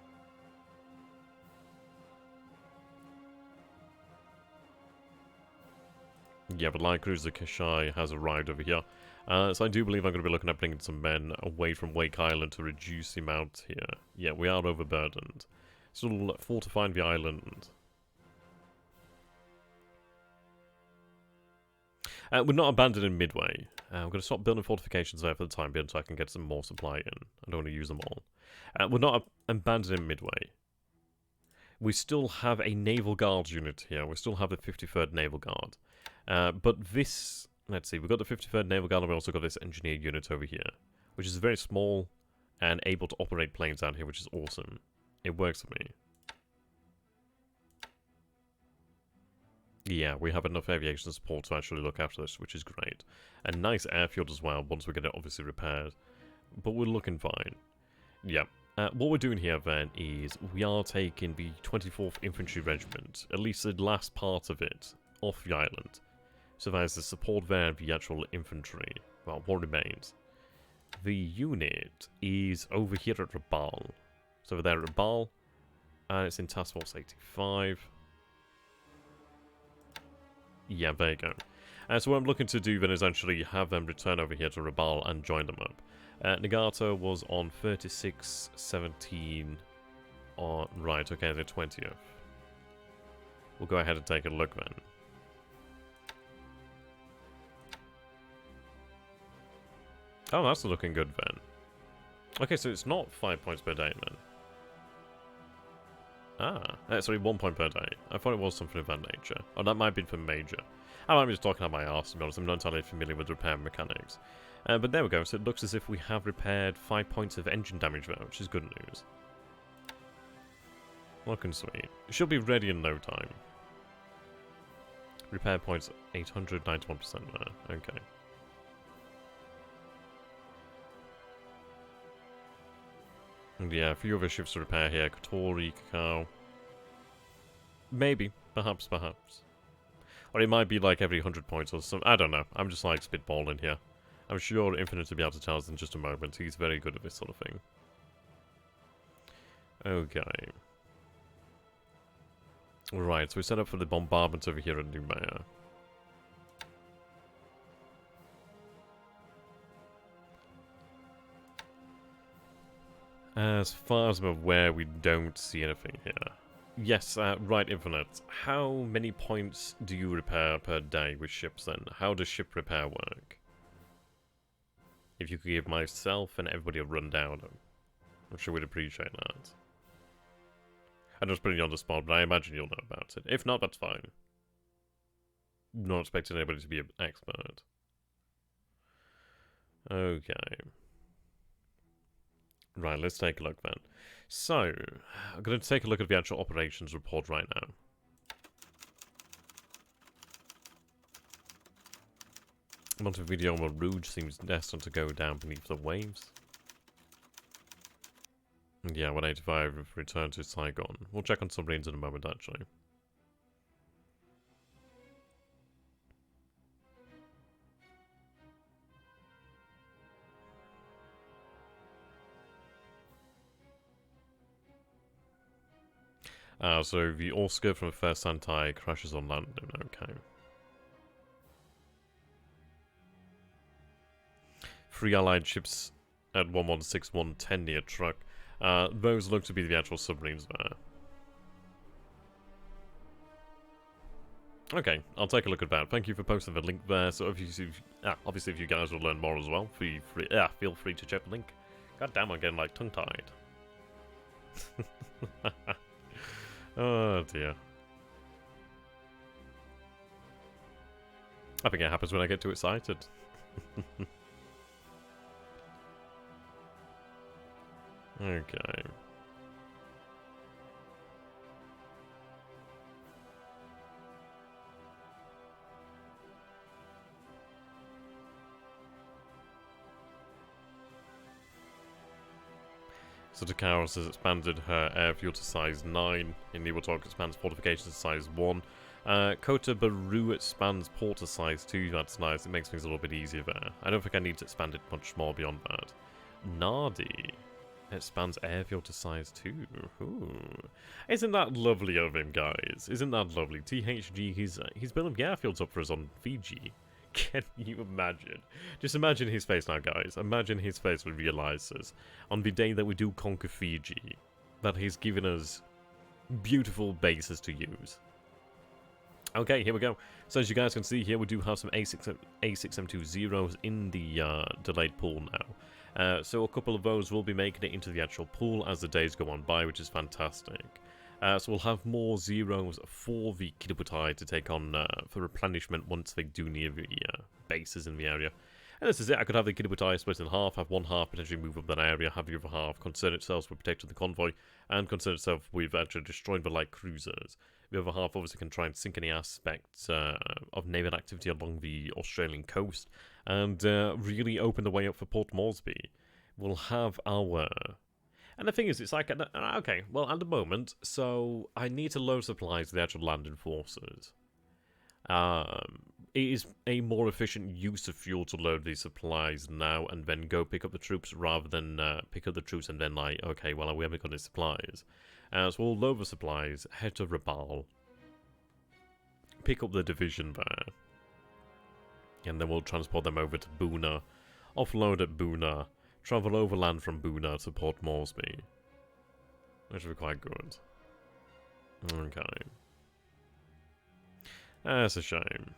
A: Yeah, but Light Cruiser Kashai has arrived over here. So I do believe I'm going to be looking at bringing some men away from Wake Island to reduce the amount here. Yeah, we are overburdened. Still fortifying the island. We're not abandoning Midway. We're going to stop building fortifications there for the time being so I can get some more supply in. I don't want to use them all. We're not abandoning Midway. We still have a Naval Guard unit here. We still have the 53rd Naval Guard. But this... Let's see, we've got the 53rd Naval Guard and we also got this engineer unit over here. Which is very small and able to operate planes out here, which is awesome. It works for me. Yeah, we have enough aviation support to actually look after this, which is great. A nice airfield as well, once we get it obviously repaired. But we're looking fine. Yeah. What we're doing here then is we are taking the 24th Infantry Regiment, at least the last part of it, off the island. So there's the support there of the actual infantry. Well, what remains? The unit is over here at Rabaul. So over there at Rabaul, and it's in Task Force 85. Yeah, there you go. So what I'm looking to do then is actually have them return over here to Rabaul and join them up. Nagato was on 3617 on... Right, okay, the 20th. We'll go ahead and take a look then. Oh, that's looking good then. Okay, so it's not 5 points per day then. Sorry, 1 point per day. I thought it was something of that nature. Oh, that might have been for major. I might be just talking out my arse, to be honest. I'm not entirely familiar with repair mechanics. But there we go. So it looks as if we have repaired 5 points of engine damage there, which is good news. Looking sweet. It should be ready in no time. Repair points 891% there. Okay. And yeah, a few other ships to repair here. Kotori, Kakao. Maybe. Perhaps. Or it might be like every 100 points or something. I don't know. I'm just like spitballing here. I'm sure Infinite will be able to tell us in just a moment. He's very good at this sort of thing. Okay. Right, so we set up for the bombardment over here at Numea. As far as I'm aware, we don't see anything here. Yes, right, Infinite. How many points do you repair per day with ships then? How does ship repair work? If you could give myself and everybody a rundown, I'm sure we'd appreciate that. I'm just putting you on the spot, but I imagine you'll know about it. If not, that's fine. Not expecting anybody to be an expert. Okay. Right, let's take a look then. So, I'm going to take a look at the actual operations report right now. Montevideo Rouge seems destined to go down beneath the waves. Yeah, 185 return to Saigon. We'll check on submarines in a moment, actually. So the Oscar from First Santai crashes on landing, okay. 3 allied ships at 116110 near Trukk. Those look to be the actual submarines there. Okay, I'll take a look at that. Thank you for posting the link there. So obviously if you guys will learn more as well, feel free to check the link. God damn, I'm getting like tongue-tied. Oh dear. I think it happens when I get too excited. Okay. So Takaros has expanded her airfield to size 9. Inuwatok expands fortifications to size 1. Kota Baru expands port to size 2. That's nice. It makes things a little bit easier there. I don't think I need to expand it much more beyond that. Nardi expands airfield to size 2. Ooh. Isn't that lovely of him, guys? Isn't that lovely? THG, he's building airfields up for us on Fiji. Can you imagine? Just imagine his face now, guys. Imagine his face when he realizes, on the day that we do conquer Fiji, that he's given us beautiful bases to use. Okay, here we go. So as you guys can see here, we do have some A6M20s in the delayed pool now. So a couple of those will be making it into the actual pool as the days go on by, which is fantastic. So we'll have more zeros for the Kidabutai to take on for replenishment once they do near the bases in the area. And this is it. I could have the Kidabutai split in half, have one half potentially move up that area, have the other half concern itself with protecting the convoy, and concern itself with actually destroying the light cruisers. The other half obviously can try and sink any aspects of naval activity along the Australian coast, and really open the way up for Port Moresby. We'll have our... And the thing is, it's like, okay, well, at the moment, so I need to load supplies to the actual landing forces. It is a more efficient use of fuel to load these supplies now and then go pick up the troops rather than pick up the troops and then like, okay, well, we haven't got any supplies. So we'll load the supplies, head to Rabaul, pick up the division there, and then we'll transport them over to Buna, offload at Buna, travel overland from Buna to Port Moresby. Which would be quite good. Okay. That's a shame.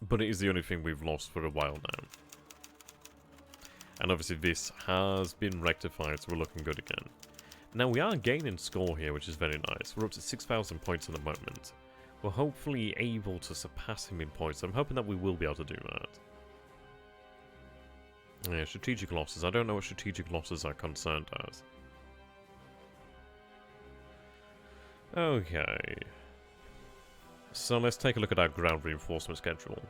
A: But it is the only thing we've lost for a while now. And obviously this has been rectified, so we're looking good again. Now we are gaining score here, which is very nice. We're up to 6,000 points at the moment. We're hopefully able to surpass him in points. I'm hoping that we will be able to do that. Yeah, strategic losses. I don't know what strategic losses are concerned as. Okay. So let's take a look at our ground reinforcement schedule.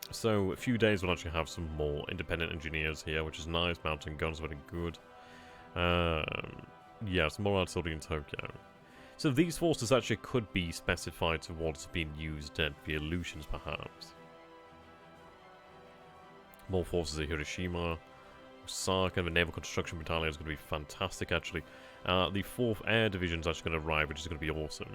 A: So a few days we'll actually have some more independent engineers here, which is nice. Mountain guns, very good. Yeah, some more artillery in Tokyo. So these forces actually could be specified towards being used at the Aleutians, perhaps. More forces at Hiroshima, Osaka, and the Naval Construction Battalion is going to be fantastic, actually. The 4th Air Division is actually going to arrive, which is going to be awesome.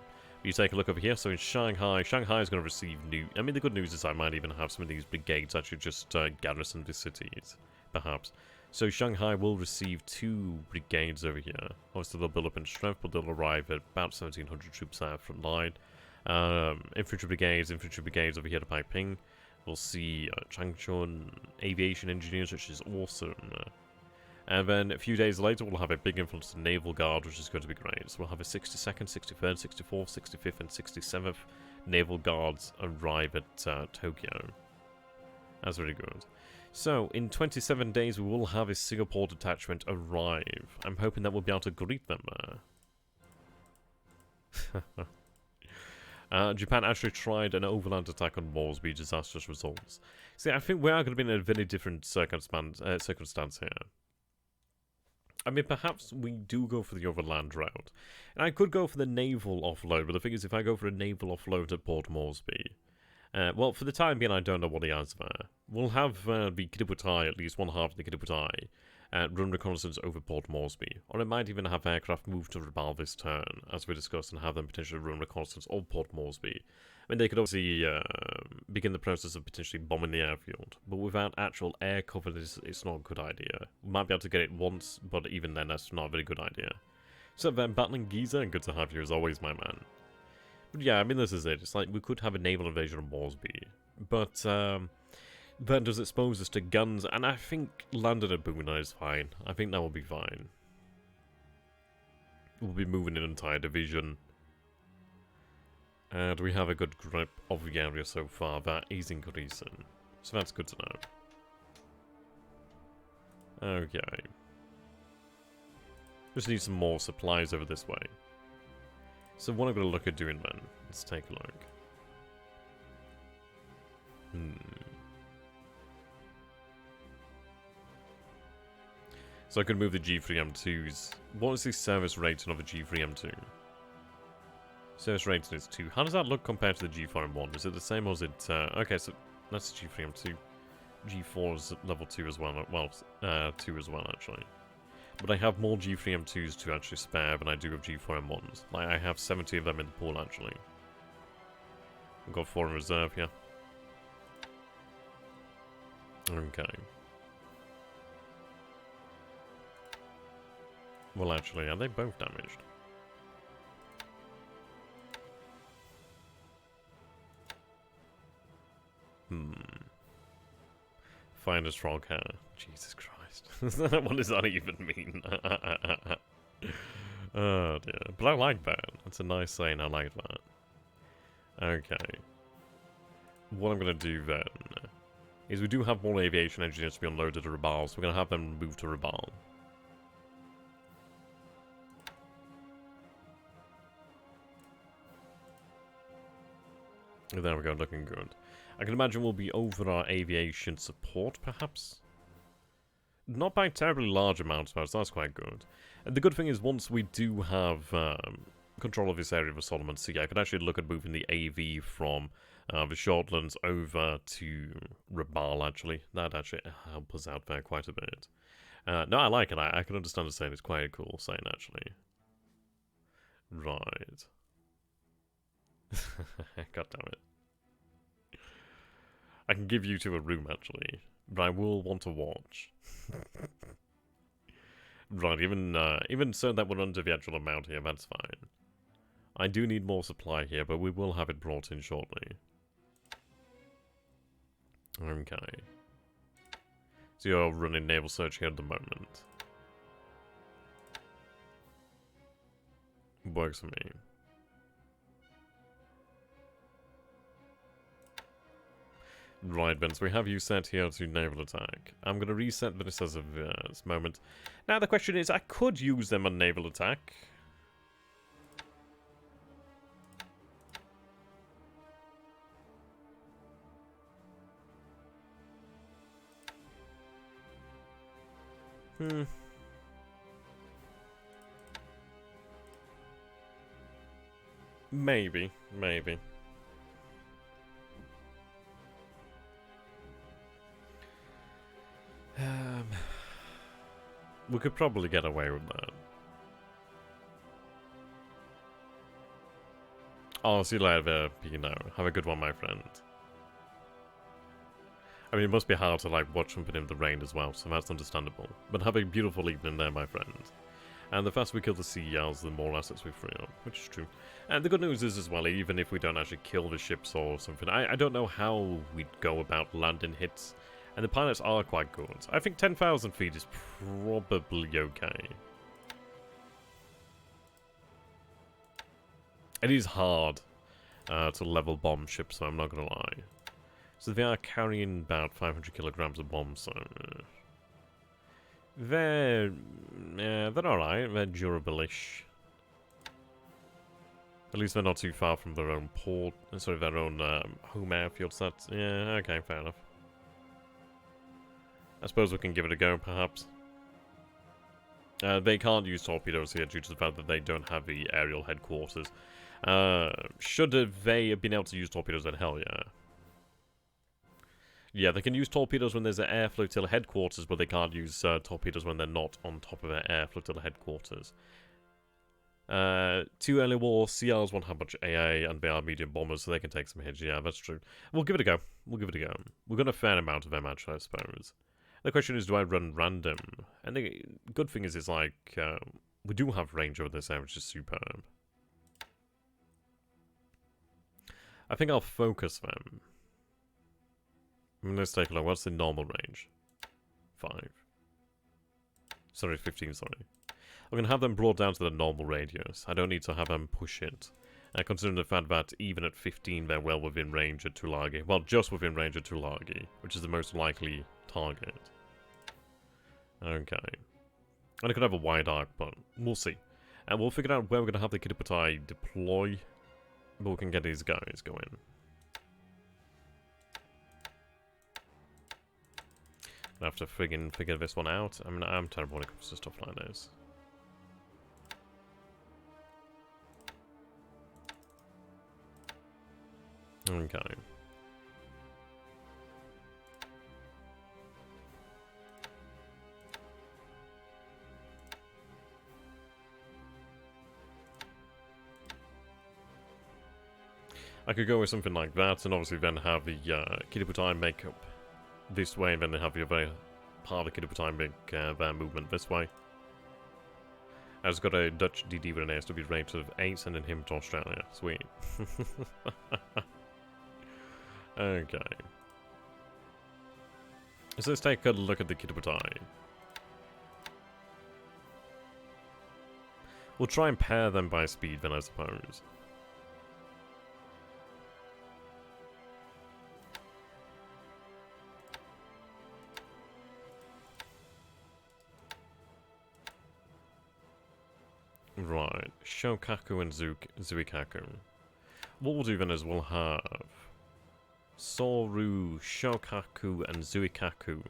A: You take a look over here, so in Shanghai, Shanghai is going to receive new... I mean, the good news is I might even have some of these brigades actually just garrison the cities, perhaps. So Shanghai will receive 2 brigades over here. Obviously, they'll build up in strength, but they'll arrive at about 1,700 troops at front line. Infantry brigades over here to Taiping. We'll see Changchun aviation engineers, which is awesome. And then a few days later, we'll have a big influence in Naval Guard, which is going to be great. So we'll have a 62nd, 63rd, 64th, 65th, and 67th Naval Guards arrive at Tokyo. That's really good. So, in 27 days, we will have a Singapore detachment arrive. I'm hoping that we'll be able to greet them there. Japan actually tried an overland attack on Moresby, disastrous results. See, I think we are going to be in a very different circumstance here. I mean, perhaps we do go for the overland route. And I could go for the naval offload, but the thing is, if I go for a naval offload at Port Moresby... well, for the time being, I don't know what he has there. We'll have the Kidabutai, at least one half of the Kidabutai, run reconnaissance over Port Moresby. Or it might even have aircraft move to Rabaul this turn, as we discussed, and have them potentially run reconnaissance of Port Moresby. I mean, they could obviously begin the process of potentially bombing the airfield, but without actual air cover, it's not a good idea. We might be able to get it once, but even then, that's not a very good idea. So then, battling Giza, good to have you as always, my man. But yeah, I mean, this is it. It's like, we could have a naval invasion of Moresby, but that does expose us to guns, and I think landing at Buna is fine. I think that will be fine. We'll be moving an entire division. And we have a good grip of the area so far. That is increasing. So that's good to know. Okay. Just need some more supplies over this way. So what I'm going to look at doing then. Let's take a look. So I could move the G3M2s. What is the service rating of the G3M2? Service rating is 2. How does that look compared to the G4M1? Is it the same or is it... okay, so that's G3M2. G4 is level 2 as well. Well, 2 as well, actually. But I have more G3M2s to actually spare than I do of G4M1s. Like, I have 70 of them in the pool, actually. I've got 4 in reserve here. Okay. Well, actually, are they both damaged? Finest frog hair. Jesus Christ. What does that even mean? Oh dear. But I like that. That's a nice saying. I like that. Okay. What I'm going to do then is we do have more aviation engineers to be unloaded at Rabaul, so we're going to have them move to Rabaul. There we go, looking good. I can imagine we'll be over our aviation support, perhaps? Not by terribly large amounts, but that's quite good. And the good thing is, once we do have control of this area of the Solomon Sea, I can actually look at moving the AV from the Shortlands over to Rabaul, actually. That'd actually help us out there quite a bit. No, I like it. I can understand the saying. It's quite a cool saying, actually. Right. God damn it. I can give you two a room, actually. But I will want to watch. Right, even so that we're under the actual amount here, that's fine. I do need more supply here, but we will have it brought in shortly. Okay. So you're running naval search here at the moment. Works for me. Right, Ben, so we have you set here to naval attack. I'm going to reset this as of this moment. Now, the question is, I could use them on naval attack. Maybe. We could probably get away with that. Oh, see you later, Pino. Have a good one, my friend. I mean, it must be hard to, like, watch something in the rain as well, so that's understandable. But have a beautiful evening there, my friend. And the faster we kill the CELs, the more assets we free up, which is true. And the good news is, as well, even if we don't actually kill the ships or something, I don't know how we'd go about landing hits. And the pilots are quite good. I think 10,000 feet is probably okay. It is hard to level bomb ships, so I'm not going to lie. So they are carrying about 500 kilograms of bombs, so... they're alright. They're durable-ish. At least they're not too far from their own port... sorry, their own home airfield, so that's... yeah, okay, fair enough. I suppose we can give it a go, perhaps. They can't use torpedoes here due to the fact that they don't have the aerial headquarters. Should they have been able to use torpedoes, then hell yeah. Yeah, they can use torpedoes when there's an air flotilla headquarters, but they can't use torpedoes when they're not on top of an air flotilla headquarters. 2 early war CRs won't have much AA, and they are medium bombers, so they can take some hits. Yeah, that's true. We'll give it a go. We've got a fair amount of them, actually, I suppose. The question is, do I run random? And the good thing is, we do have range over this area, which is superb. I think I'll focus them. Let's take a look. What's the normal range? 5. Sorry, 15, sorry. I'm going to have them brought down to the normal radius. I don't need to have them push it. Considering the fact that even at 15 they're well within range at Tulagi. Well, just within range at Tulagi, which is the most likely target. Okay. And I could have a wide arc, but we'll see. And we'll figure out where we're going to have the Kidapatai deploy. But we can get these guys going. I have to friggin' figure this one out. I mean, I'm terrible when it comes to stuff like this. Okay. I could go with something like that, and obviously then have the Kidapatai make up this way, and then have the other part of the Kidapatai make their movement this way. I just got a Dutch DD with an ASW rate of 8, sending him to Australia. Sweet. Okay. So let's take a look at the Kidapatai. We'll try and pair them by speed then, I suppose. Right, Shokaku and Zuikaku. What we'll do then is we'll have Soru, Shokaku, and Zuikaku.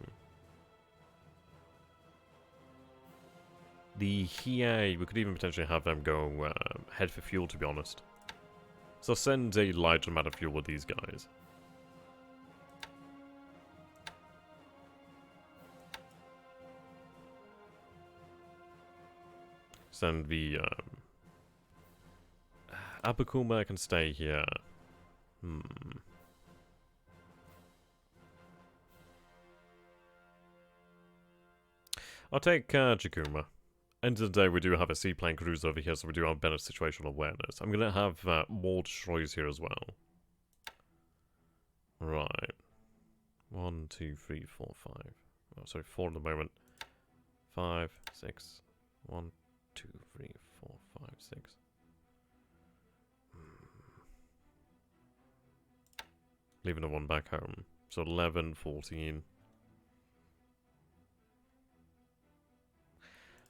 A: The Hiei, we could even potentially have them go head for fuel, to be honest. So send a large amount of fuel with these guys. Send the Abakuma can stay here. I'll take Jakuma. End of the day, we do have a seaplane cruiser over here, so we do have better situational awareness. I'm going to have more destroyers here as well. Right. 1, 2, 3, 4, 5. Oh, sorry, 4 at the moment. 5, 6. 1, 2, 3, 4, 5, 6. Leaving the one back home. So 11, 14.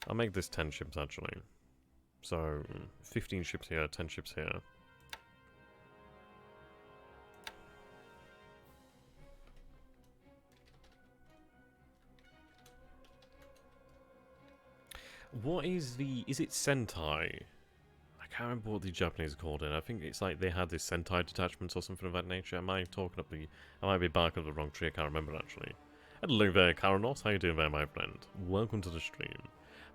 A: I'll make this 10 ships actually. So 15 ships here, 10 ships here. What is the... is it Sentai? I can't remember what the Japanese called it. I think it's like they had this Sentai detachments or something of that nature. Am I talking up the... I might be barking up the wrong tree, I can't remember actually. Hello there, Karanos. How you doing there, my friend? Welcome to the stream.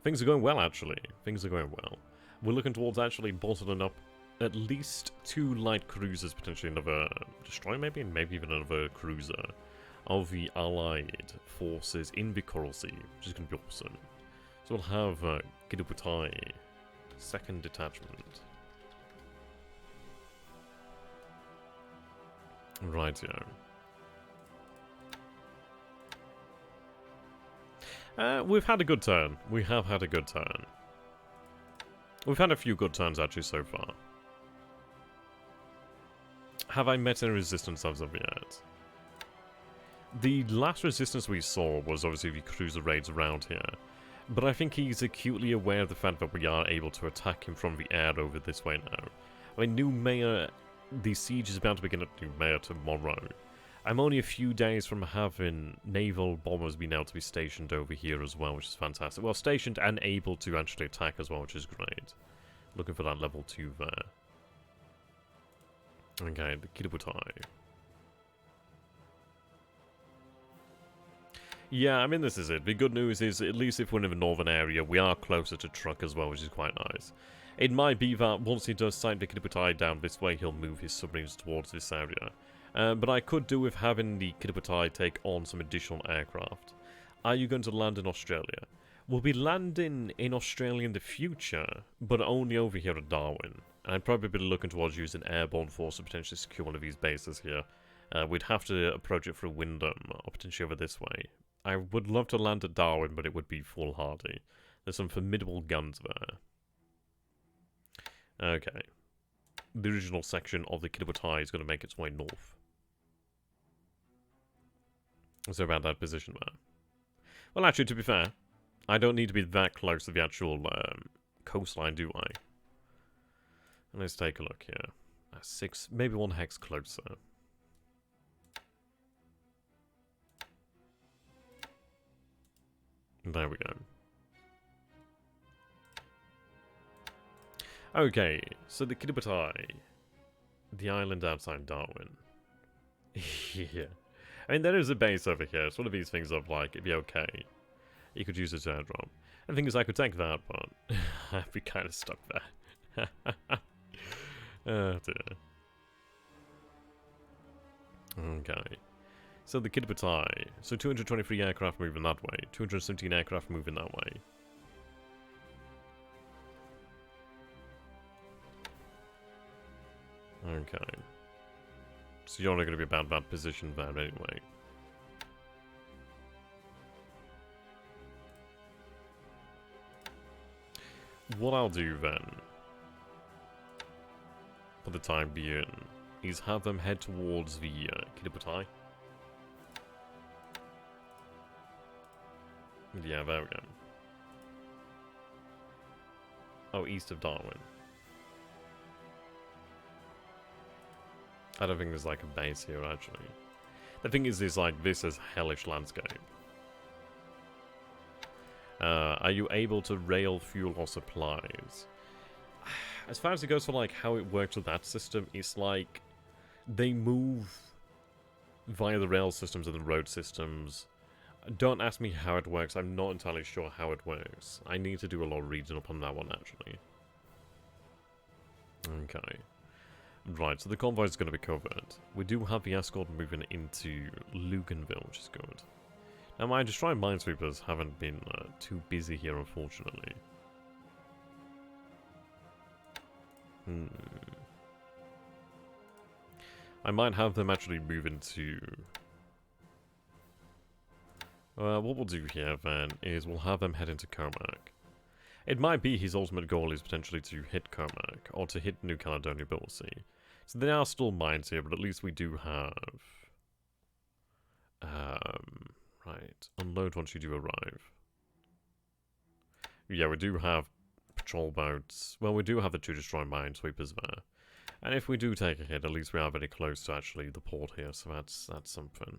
A: Things are going well, actually. Things are going well. We're looking towards actually bottling up at least 2 light cruisers, potentially another destroyer maybe, and maybe even another cruiser of the Allied forces in the Coral Sea, which is going to be awesome. So we'll have Kidapatai, 2nd detachment. Rightio. We've had a good turn. We have had a good turn. We've had a few good turns actually so far. Have I met any resistance as of yet? The last resistance we saw was obviously the cruiser raids around here. But I think he's acutely aware of the fact that we are able to attack him from the air over this way now. I mean, New Maya, the siege is about to begin at New Maya tomorrow. I'm only a few days from having naval bombers being able to be stationed over here as well, which is fantastic. Well, stationed and able to actually attack as well, which is great. Looking for that level 2 there. Okay, the Kidapatai. Yeah, I mean, this is it. The good news is, at least if we're in the northern area, we are closer to Trukk as well, which is quite nice. It might be that once he does sight the Kidapatai down this way, he'll move his submarines towards this area. But I could do with having the Kidapatai take on some additional aircraft. Are you going to land in Australia? We'll be landing in Australia in the future, but only over here at Darwin. And I'd probably be looking towards using airborne force to potentially secure one of these bases here. We'd have to approach it through Wyndham, or potentially over this way. I would love to land at Darwin, but it would be foolhardy. There's some formidable guns there. Okay. The original section of the Kidwatai is going to make its way north. So about that position there. Well, actually, to be fair, I don't need to be that close to the actual coastline, do I? Let's take a look here. 6, maybe 1 hex closer. There we go. Okay, so the Kidwatai, the island outside Darwin. Yeah. I mean, there is a base over here. It's one of these things of, like, it'd be okay. You could use it to airdrop. And the thing is, I could take that, but I'd be kind of stuck there. Oh, dear. Okay. So the Kidwatai. So 223 aircraft moving that way. 217 aircraft moving that way. Okay. So you're only going to be about that position there anyway. What I'll do then, for the time being, is have them head towards the Kidwatai. Yeah, there we go. Oh, east of Darwin. I don't think there's like a base here, actually. The thing is like, this is hellish landscape. Are you able to rail fuel or supplies? As far as it goes for like how it works with that system, it's like they move via the rail systems and the road systems. Don't ask me how it works, I'm not entirely sure how it works. I need to do a lot of reading up on that one, actually. Okay. Right, so the convoy is going to be covered. We do have the escort moving into Luganville, which is good. Now, my destroyed minesweepers haven't been too busy here, unfortunately. I might have them actually move into... what we'll do here, then, is we'll have them head into Comac. It might be his ultimate goal is potentially to hit Comac, or to hit New Caledonia, but we'll see. So there are still mines here, but at least we do have... right, unload once you do arrive. Yeah, we do have patrol boats. Well, we do have the 2 destroyed minesweepers there. And if we do take a hit, at least we are very close to actually the port here, so that's something.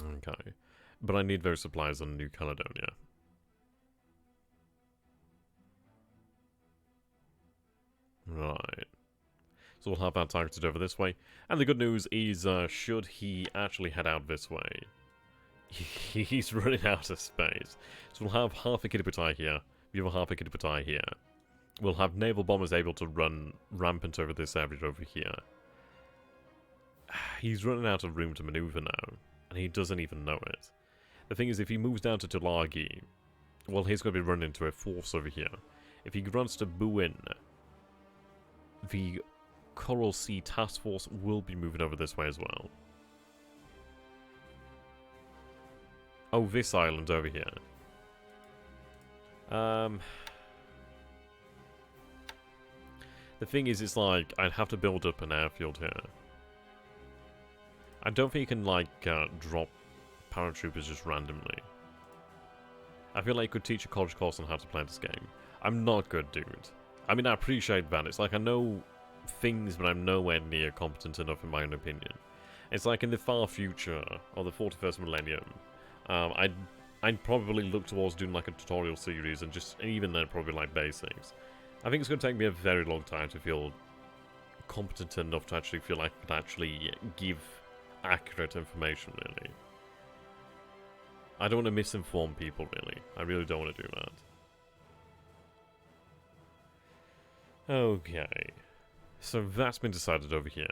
A: Okay. But I need those supplies on New Caledonia. Right. So we'll have that targeted over this way. And the good news is, should he actually head out this way, he's running out of space. So we'll have half a Kidwatai here, the other half a Kidwatai here. We'll have naval bombers able to run rampant over this area over here. He's running out of room to maneuver now, and he doesn't even know it. The thing is, if he moves down to Tulagi, well, he's going to be running into a force over here. If he runs to Buin, the Coral Sea Task Force will be moving over this way as well. Oh, this island over here. The thing is, it's like, I'd have to build up an airfield here. I don't think you can, like, drop paratroopers just randomly. I feel like you could teach a college course on how to play this game. I'm not good, dude. I mean, I appreciate that. It's like, I know things, but I'm nowhere near competent enough in my own opinion. It's like, in the far future, or the 41st millennium, I'd probably look towards doing, like, a tutorial series, and just, even then, probably, like, basics. I think it's going to take me a very long time to feel competent enough to actually feel like I could actually give accurate information, really. I don't want to misinform people, really. I really don't want to do that. Okay. So that's been decided over here.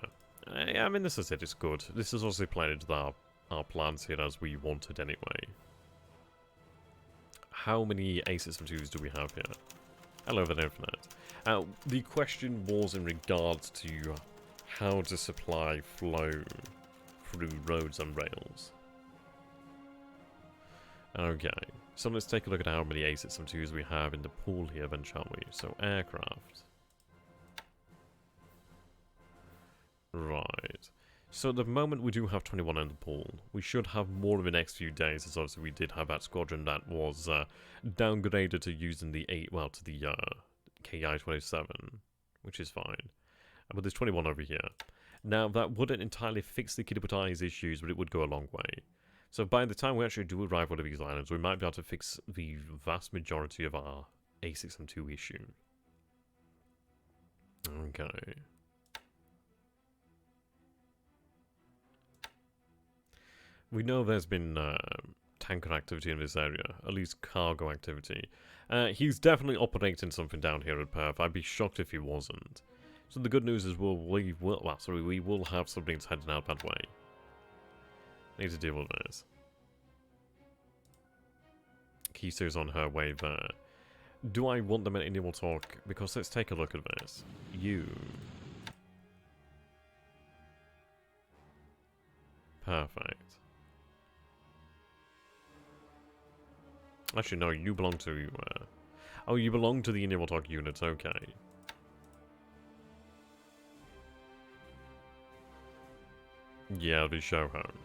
A: I mean, this is it. It's good. This is also playing into our plans here as we wanted anyway. How many A System 2s do we have here? Hello there, Infinite. The question was in regards to how to supply flow through roads and rails. Okay, so let's take a look at how many A6M2s we have in the pool here then, shall we? So, aircraft. Right. So at the moment we do have 21 in the pool. We should have more in the next few days, as obviously we did have that squadron that was downgraded to using the KI-27, which is fine. But there's 21 over here. Now that wouldn't entirely fix the Kidiputai's issues, but it would go a long way. So by the time we actually do arrive on these islands, we might be able to fix the vast majority of our A6M2 issue. Okay. We know there's been tanker activity in this area, at least cargo activity. He's definitely operating something down here at Perth. I'd be shocked if he wasn't. So the good news is we will have something heading out that way. Need to deal with this. Kiso's on her way there. Do I want them at any more talk? Because let's take a look at this. You. Perfect. Actually, no, you belong to... oh, you belong to the Indian Talk units, okay. Yeah, the show home.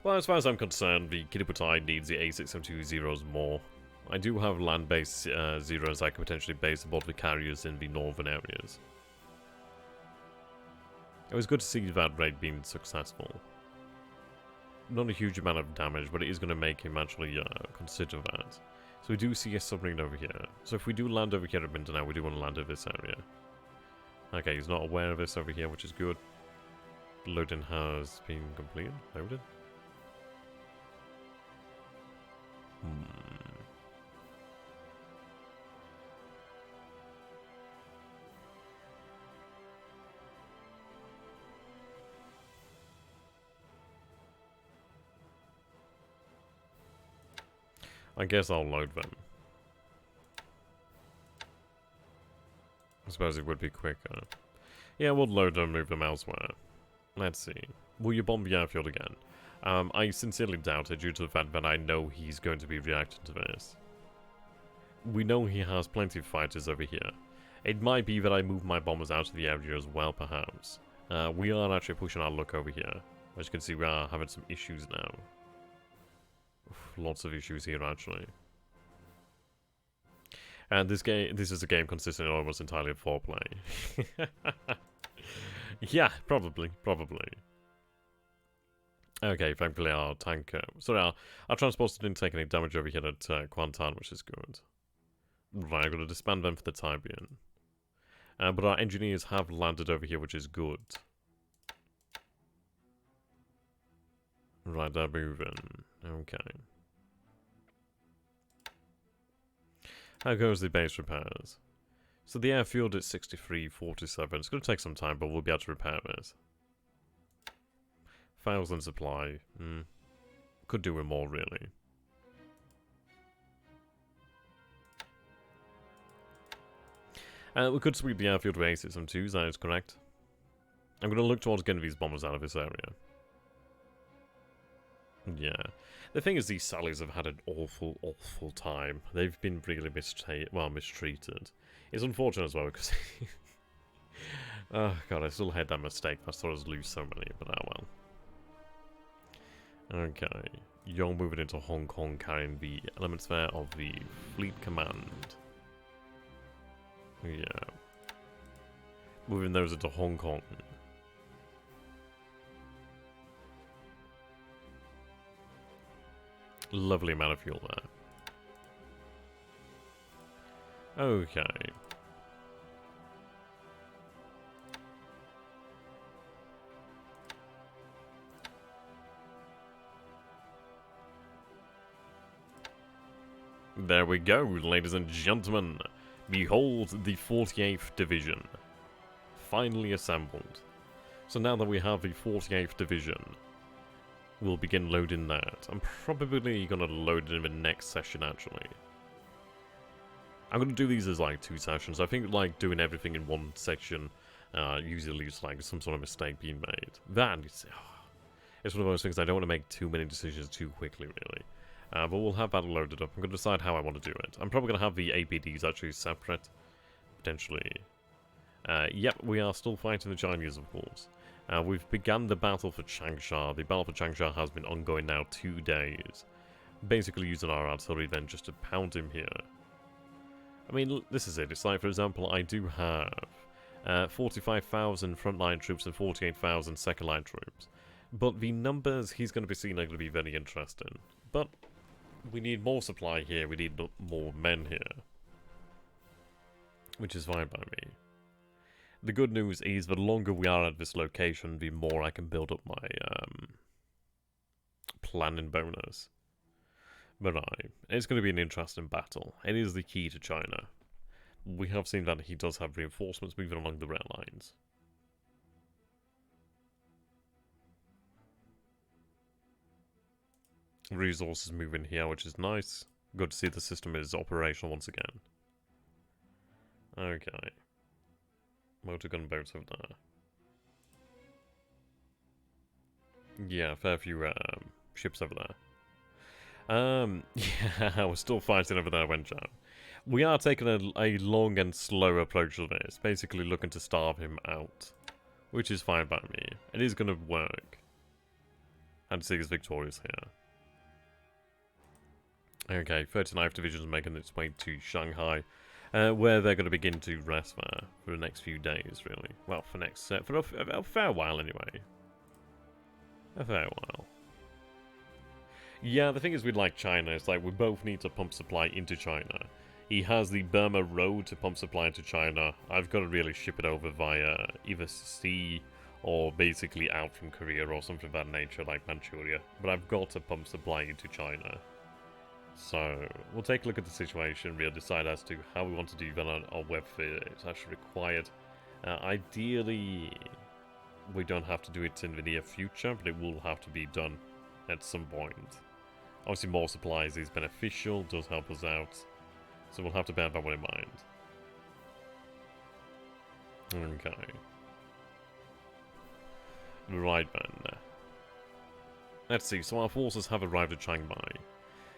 A: Well, as far as I'm concerned, the Kidiputai needs the A6M2 Zeros more. I do have land-based Zeros I could potentially base aboard the carriers in the northern areas. It was good to see that raid being successful. Not a huge amount of damage, but it is going to make him actually consider that. So we do see a submarine over here. So if we do land over here at Mindanao, we do want to land in this area. Okay, he's not aware of this over here, which is good. Loading has been completed. Loaded. I guess I'll load them. I suppose it would be quicker. Yeah, we'll load them and move them elsewhere. Let's see. Will you bomb the airfield again? I sincerely doubt it due to the fact that I know he's going to be reacting to this. We know he has plenty of fighters over here. It might be that I move my bombers out of the area as well, perhaps. We are actually pushing our luck over here. As you can see, we are having some issues now. Lots of issues here, actually. And this is a game consisting almost entirely of foreplay. Yeah, probably. Okay, thankfully our tanker... Sorry, our transporters didn't take any damage over here at Kuantan, which is good. Right, I'm going to disband them for the time being. But our engineers have landed over here, which is good. Right, they're moving. Okay. How goes the base repairs? So the airfield is 6347. It's going to take some time, but we'll be able to repair this. 1,000 supply. Could do with more, really. We could sweep the airfield with A6M2s, that is correct. I'm going to look towards getting these bombers out of this area. Yeah. The thing is, these Sallies have had an awful, awful time. They've been really mistreated. It's unfortunate as well, because... oh, God, I still had that mistake. I thought I was lose so many, but oh well. Okay. You're moving into Hong Kong, carrying the elements there of the Fleet Command. Yeah. Moving those into Hong Kong. Lovely amount of fuel there. Okay. There we go, ladies and gentlemen. Behold the 48th Division. Finally assembled. So now that we have the 48th Division, we'll begin loading that. I'm probably going to load it in the next session, actually. I'm going to do these as, like, 2 sessions. I think, like, doing everything in 1 section usually leaves, like, some sort of mistake being made. That is... it's one of those things I don't want to make too many decisions too quickly, really. But we'll have that loaded up. I'm going to decide how I want to do it. I'm probably going to have the APDs actually separate. Potentially. Yep, we are still fighting the Chinese, of course. We've begun the battle for Changsha. The battle for Changsha has been ongoing now 2 days. Basically using our artillery then just to pound him here. I mean, this is it. It's like, for example, I do have 45,000 frontline troops and 48,000 second line troops. But the numbers he's going to be seeing are going to be very interesting. But we need more supply here. We need more men here. Which is fine by me. The good news is the longer we are at this location, the more I can build up my planning bonus. But it's going to be an interesting battle. It is the key to China. We have seen that he does have reinforcements moving along the rail lines. Resources moving here, which is nice. Good to see the system is operational once again. Okay. Motor gun boats over there. Yeah, fair few ships over there. Yeah, we're still fighting over there, Wencham. We are taking a long and slow approach to this, basically looking to starve him out. Which is fine by me. It is going to work. And see is victorious here. Okay, 39th Division is making its way to Shanghai. Where they're going to begin to rest there for the next few days, really. Well, for a fair while, anyway. A fair while. Yeah, the thing is with, like, China, it's like we both need to pump supply into China. He has the Burma Road to pump supply into China. I've got to really ship it over via either sea or basically out from Korea or something of that nature, like Manchuria. But I've got to pump supply into China. So, we'll take a look at the situation, we'll decide as to how we want to develop our web for it's actually required. Ideally, we don't have to do it in the near future, but it will have to be done at some point. Obviously, more supplies is beneficial, does help us out, so we'll have to bear that one in mind. Okay. Right then. Let's see, so our forces have arrived at Chiang Mai.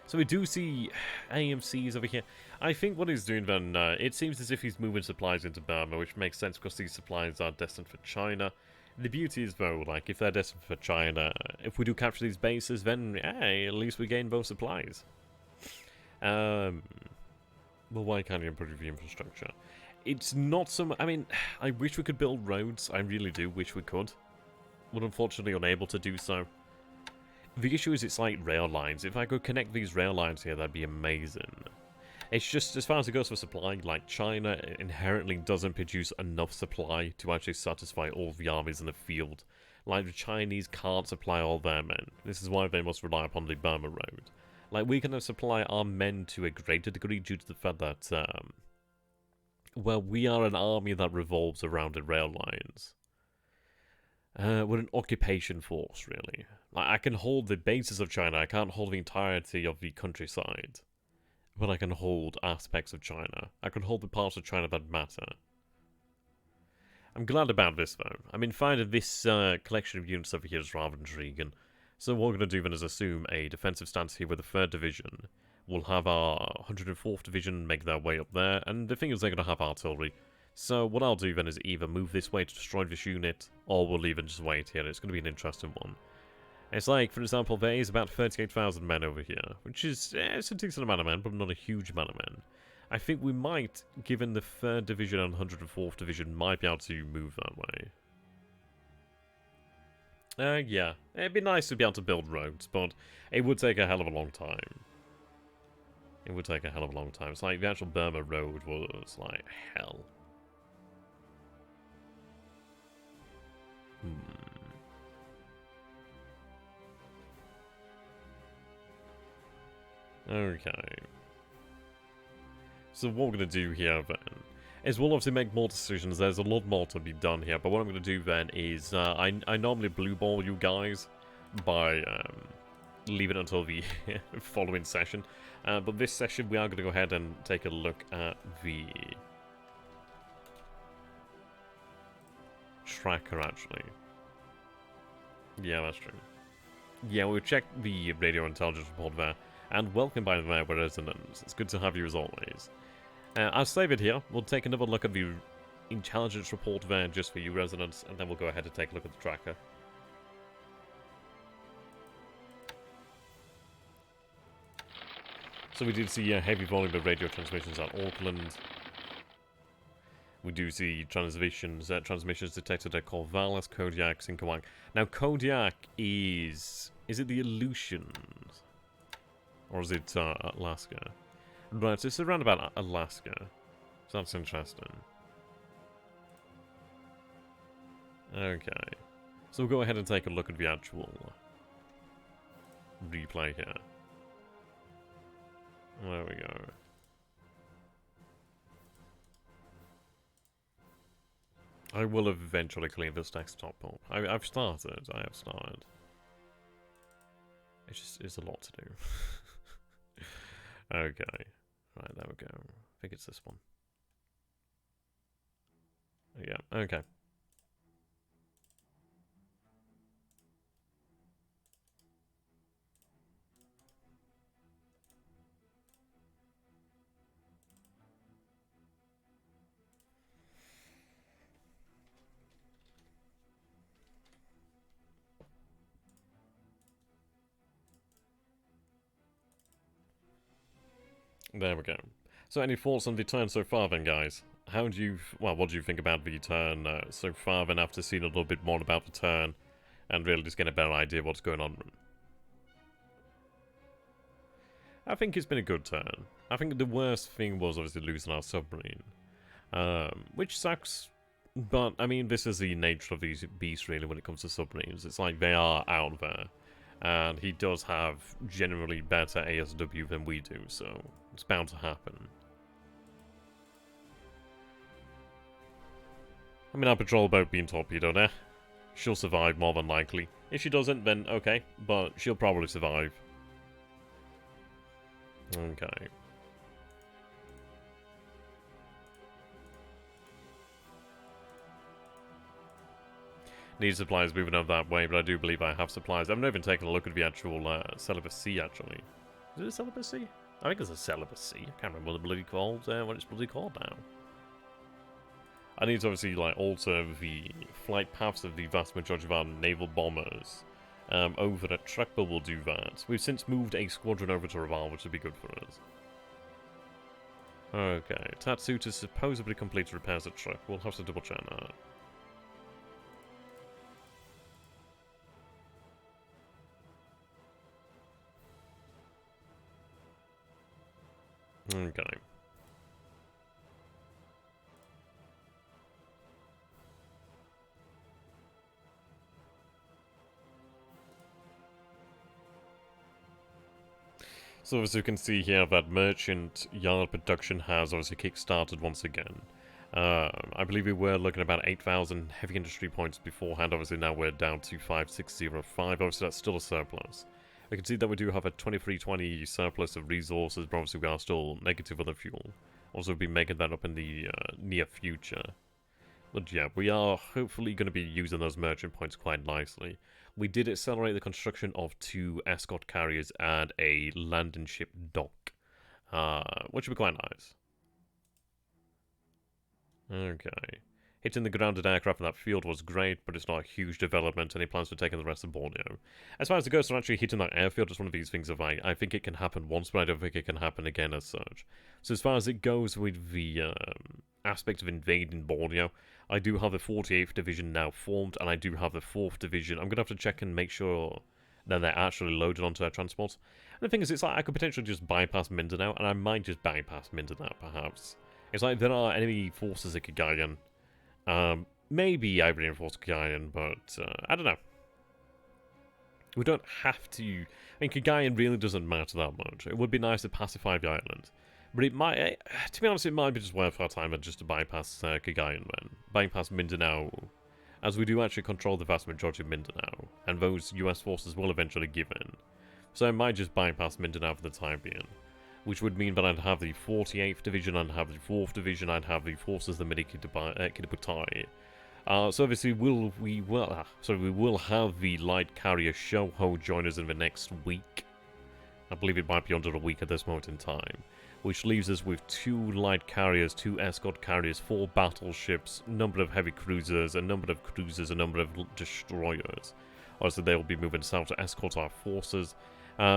A: So we do see AMCs over here. I think what he's doing then, it seems as if he's moving supplies into Burma, which makes sense because these supplies are destined for China. The beauty is though, like, if they're destined for China, if we do capture these bases, then, hey, at least we gain those supplies. Well, why can't you improve the infrastructure? It's not so I mean, I wish we could build roads. I really do wish we could. But unfortunately unable to do so. The issue is it's like rail lines. If I could connect these rail lines here, that'd be amazing. It's just, as far as it goes for supply, like, China inherently doesn't produce enough supply to actually satisfy all the armies in the field. Like, the Chinese can't supply all their men. This is why they must rely upon the Burma Road. Like, we can supply our men to a greater degree due to the fact that, well, we are an army that revolves around the rail lines. We're an occupation force, really. Like, I can hold the bases of China, I can't hold the entirety of the countryside. But I can hold aspects of China. I can hold the parts of China that matter. I'm glad about this, though. I mean, finding this collection of units over here is rather intriguing. So what we're going to do then is assume a defensive stance here with the 3rd Division. We'll have our 104th Division make their way up there, and the thing is they're going to have artillery. So what I'll do then is either move this way to destroy this unit, or we'll even just wait here. It's going to be an interesting one. It's like, for example, there is about 38,000 men over here, which is, it's a decent amount of men, but not a huge amount of men. I think we might, given the 3rd Division and 104th Division, might be able to move that way. Yeah, it'd be nice to be able to build roads, but it would take a hell of a long time. It would take a hell of a long time. It's like the actual Burma Road was like hell. Okay. So what we're going to do here then is we'll obviously make more decisions. There's a lot more to be done here, but what I'm going to do then is I normally blue ball you guys by leaving it until the following session. But this session, we are going to go ahead and take a look at the tracker, actually. Yeah, that's true. Yeah, we'll check the radio intelligence report there. And welcome, by the way, residents. It's good to have you as always. I'll save it here. We'll take another look at the intelligence report there just for you residents, and then we'll go ahead and take a look at the tracker. So we did see a heavy volume of radio transmissions at Auckland. We do see transmissions detected at Corvallis, Kodiak, and Kawang. Now, Kodiak is it the Aleutians? Or is it Alaska? Right, it's around about Alaska. So that's interesting. Okay. So we'll go ahead and take a look at the actual replay here. There we go. I will eventually clean this desktop up. I have started. It's a lot to do. Okay. Right, there we go. I think it's this one. Yeah, okay. There we go. So any thoughts on the turn so far then, guys? How do you... Well, what do you think about the turn so far then, after seeing a little bit more about the turn and really just getting a better idea of what's going on? I think it's been a good turn. I think the worst thing was obviously losing our submarine. Which sucks, but I mean, this is the nature of these beasts really when it comes to submarines. It's like they are out there. And he does have generally better ASW than we do, so it's bound to happen. I mean, our patrol boat being torpedoed, she'll survive more than likely. If she doesn't, then okay, but she'll probably survive. Okay. Need supplies moving up that way, but I do believe I have supplies. I've not even taken a look at the actual celibacy, actually. Is it a celibacy? I think it's a celibacy. I can't remember what it's bloody called now. I need to obviously like alter the flight paths of the vast majority of our naval bombers over at Trukk, but we'll do that. We've since moved a squadron over to Rabaul, which would be good for us. Okay, Tatsuta is supposedly completed repairs at Trukk. We'll have to double check that. Okay. So as you can see here, that merchant yard production has obviously kick-started once again. I believe we were looking at about 8,000 heavy industry points beforehand. Obviously now we're down to 5,605. Obviously that's still a surplus. We can see that we do have a 2320 surplus of resources, but obviously we are still negative on the fuel. Also, we'll be making that up in the near future. But yeah, we are hopefully going to be using those merchant points quite nicely. We did accelerate the construction of 2 escort carriers and a landing ship dock, which would be quite nice. Okay. Hitting the grounded aircraft in that field was great, but it's not a huge development. Any plans for taking the rest of Borneo? As far as it goes, for actually hitting that airfield, it's one of these things of I think it can happen once, but I don't think it can happen again as such. So as far as it goes with the aspect of invading Borneo, I do have the 48th Division now formed, and I do have the 4th Division. I'm going to have to check and make sure that they're actually loaded onto their transports. And the thing is, it's like I could potentially just bypass Mindanao, and I might just bypass Mindanao, perhaps. It's like there are enemy forces at Cagayan. Maybe I reinforce Cagayan, but I don't know. We don't have to... I mean, Cagayan really doesn't matter that much. It would be nice to pacify the island. But it might... to be honest, it might be just worth our time just to bypass Cagayan then. Bypass Mindanao as we do actually control the vast majority of Mindanao, and those US forces will eventually give in. So I might just bypass Mindanao for the time being, which would mean that I'd have the 48th Division, I'd have the 4th Division, I'd have the forces of the Midi-Kitabutai. So obviously we will have the light carrier Shoho join us in the next week. I believe it might be under a week at this moment in time, which leaves us with 2 light carriers, 2 escort carriers, 4 battleships, a number of heavy cruisers, a number of cruisers, a number of destroyers. Obviously they will be moving south to escort our forces.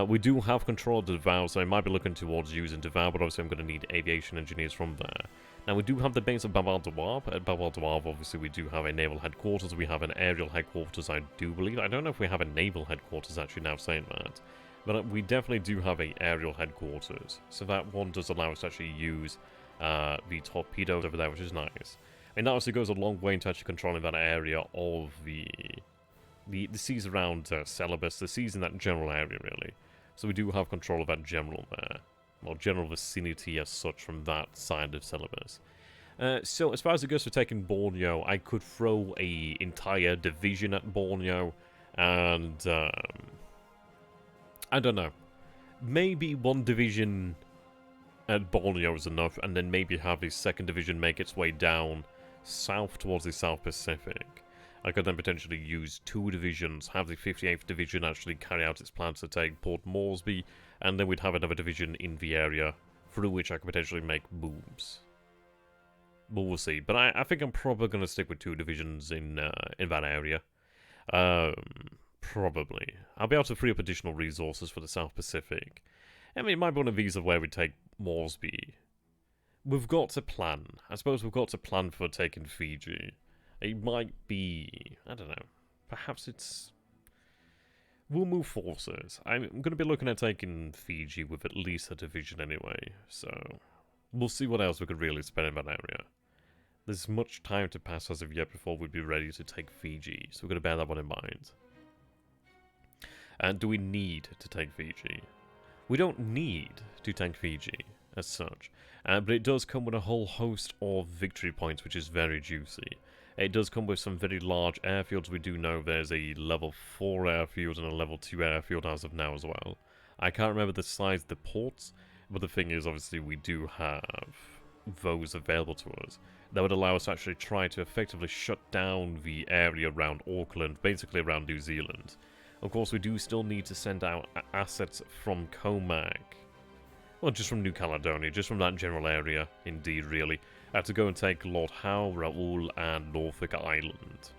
A: We do have control of Davao, so I might be looking towards using Davao, but obviously I'm going to need aviation engineers from there. Now, we do have the base of Bawal Dawab. At Bawal Dawab, obviously, we do have a naval headquarters. We have an aerial headquarters, I do believe. I don't know if we have a naval headquarters, actually, now saying that. But we definitely do have a aerial headquarters. So that one does allow us to actually use the torpedoes over there, which is nice. And that also goes a long way into actually controlling that area of the seas around Celebes, the seas in that general area, really. So we do have control of that general there. Well, general vicinity as such from that side of Celebes. So as far as it goes for taking Borneo, I could throw a entire division at Borneo, and I don't know. Maybe one division at Borneo is enough, and then maybe have the 2nd Division make its way down south towards the South Pacific. I could then potentially use 2 divisions, have the 58th Division actually carry out its plans to take Port Moresby, and then we'd have another division in the area through which I could potentially make moves. But we'll see. But I think I'm probably going to stick with 2 divisions in that area. Probably. I'll be able to free up additional resources for the South Pacific. I mean, it might be one of these of where we take Moresby. We've got to plan. I suppose we've got to plan for taking Fiji. It might be, I don't know, perhaps it's... We'll move forces. I'm going to be looking at taking Fiji with at least a division anyway, so we'll see what else we could really spend in that area. There's much time to pass as of yet before we'd be ready to take Fiji, so we're going to bear that one in mind. And do we need to take Fiji? We don't need to take Fiji, as such, but it does come with a whole host of victory points, which is very juicy. It does come with some very large airfields. We do know there's a level 4 airfield and a level 2 airfield as of now as well. I can't remember the size of the ports, but the thing is, obviously, we do have those available to us. That would allow us to actually try to effectively shut down the area around Auckland, basically around New Zealand. Of course, we do still need to send out assets from Comac. Well, just from New Caledonia, just from that general area, indeed, really. To go and take Lord Howe, Rabaul, and Norfolk Island.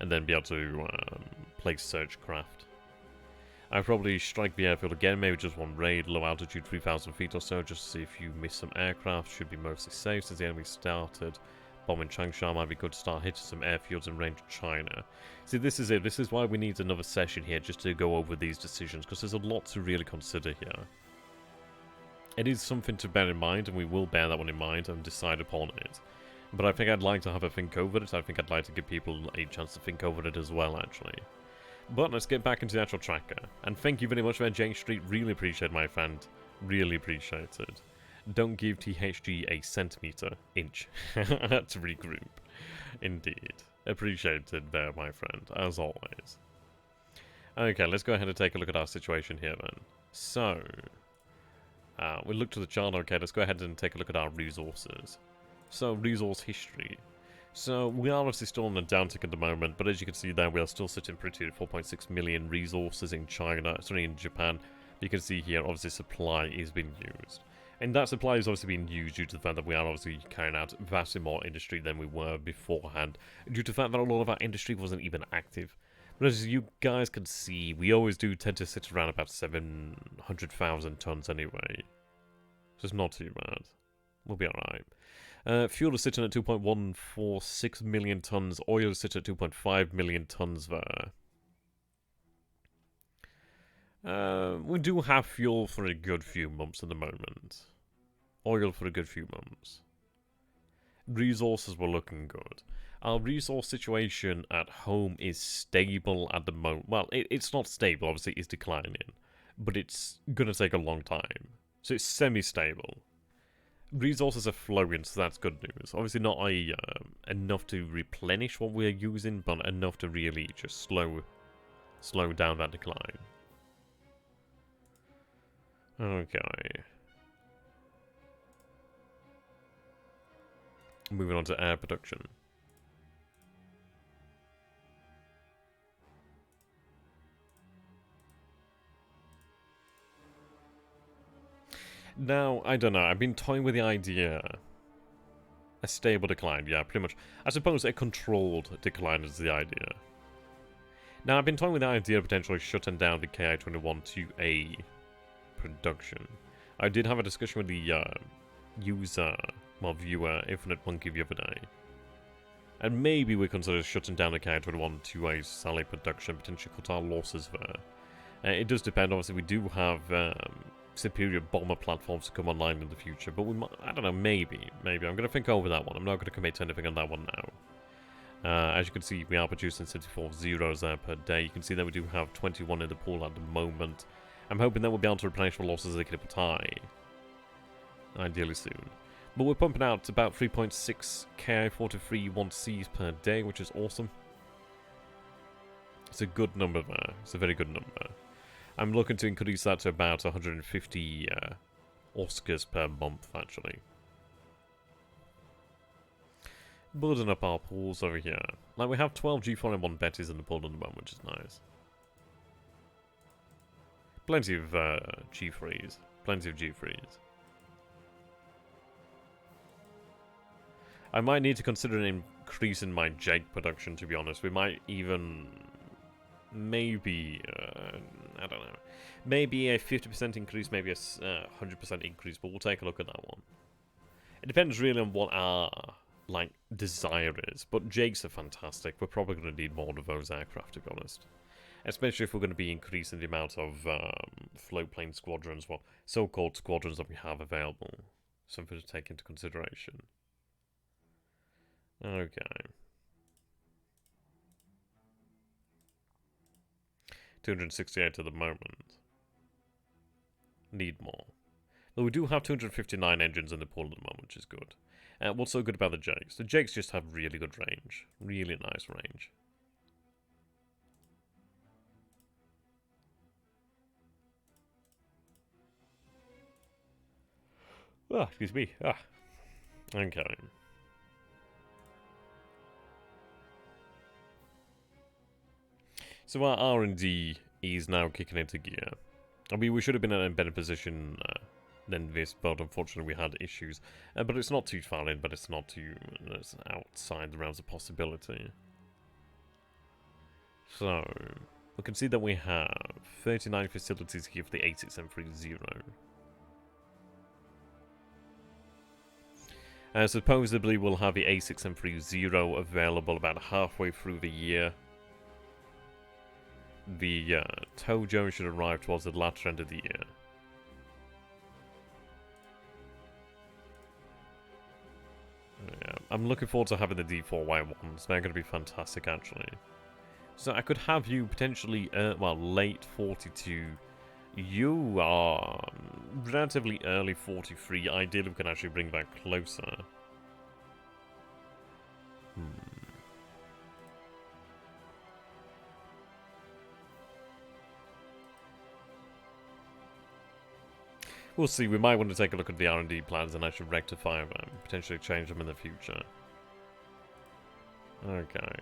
A: And then be able to place Searchcraft. I'd probably strike the airfield again, maybe just one raid, low altitude, 3,000 feet or so, just to see if you miss some aircraft. Should be mostly safe since the enemy started. Bombing Changsha might be good to start hitting some airfields in range of China. See, this is it. This is why we need another session here, just to go over these decisions, because there's a lot to really consider here. It is something to bear in mind, and we will bear that one in mind and decide upon it. But I think I'd like to have a think over it. I think I'd like to give people a chance to think over it as well, actually. But let's get back into the actual tracker. And thank you very much for J Street. Really appreciate, my friend. Really appreciate it. Don't give THG a centimetre, inch, to regroup. Indeed. Appreciated there, my friend, as always. Okay, let's go ahead and take a look at our situation here then. So... we look to the chart. Okay, let's go ahead and take a look at our resources. So, resource history. So, we are obviously still on a downtick at the moment, but as you can see there, we are still sitting pretty at 4.6 million resources in China, sorry, in Japan. You can see here, obviously, supply is being used. And that supply is obviously being used due to the fact that we are obviously carrying out vastly more industry than we were beforehand, due to the fact that a lot of our industry wasn't even active. But as you guys can see, we always do tend to sit around about 700,000 tons anyway. So it's not too bad. We'll be alright. Fuel is sitting at 2.146 million tons. Oil is sitting at 2.5 million tons there. We do have fuel for a good few months at the moment. Oil for a good few months. Resources were looking good. Our resource situation at home is stable at the moment. Well, it's not stable, obviously it's declining. But it's going to take a long time. So it's semi-stable. resources are flowing, so that's good news. Obviously not enough to replenish what we're using, but enough to really just slow down that decline. Okay. Moving on to air production. Now, I don't know, I've been toying with the idea. A stable decline, yeah, pretty much. I suppose a controlled decline is the idea. Now, I've been toying with the idea of potentially shutting down the KI-21 to a production. I did have a discussion with the viewer, Infinite Monkey, the other day. And maybe we consider shutting down the KI-21 to a solid production, potentially cut our losses there. It does depend, obviously, we do have superior bomber platforms to come online in the future, but we might, I don't know, maybe. I'm going to think over that one. I'm not going to commit to anything on that one now. As you can see, we are producing 74 zeros there per day. You can see that we do have 21 in the pool at the moment. I'm hoping that we'll be able to replenish our losses as they keep high. Ideally soon. But we're pumping out about 3.6 KI-43-1Cs per day, which is awesome. It's a good number there. It's a very good number. I'm looking to increase that to about 150 Oscars per month, actually. Building up our pools over here. Like, we have 12 G4M1 Bettys in the pool at the moment, which is nice. Plenty of G3s. Plenty of G3s. I might need to consider increasing my Jake production, to be honest. We might even... maybe... I don't know. Maybe a 50% increase, maybe a 100% increase, but we'll take a look at that one. It depends really on what our, like, desire is. But Jakes are fantastic. We're probably going to need more of those aircraft, to be honest. Especially if we're going to be increasing the amount of float plane squadrons, well, so-called squadrons that we have available. Something to take into consideration. Okay. 268 at the moment. Need more. Though we do have 259 engines in the pool at the moment, which is good. What's so good about the Jakes? The Jakes just have really good range. Really nice range. Ah, excuse me. Ah. Okay. So our R&D is now kicking into gear. I mean, we should have been in a better position than this, but unfortunately we had issues. But it's not too far in, but it's not too... it's outside the realms of possibility. So, we can see that we have 39 facilities here for the A6730. Supposedly we'll have the A6730 available about halfway through the year. The Tojo should arrive towards the latter end of the year. Yeah, I'm looking forward to having the D4Y1s. They're going to be fantastic, actually. So I could have you potentially, well, late 42. You are relatively early 43. Ideally, we can actually bring that closer. We'll see, we might want to take a look at the R&D plans and actually rectify them, potentially change them in the future. Okay.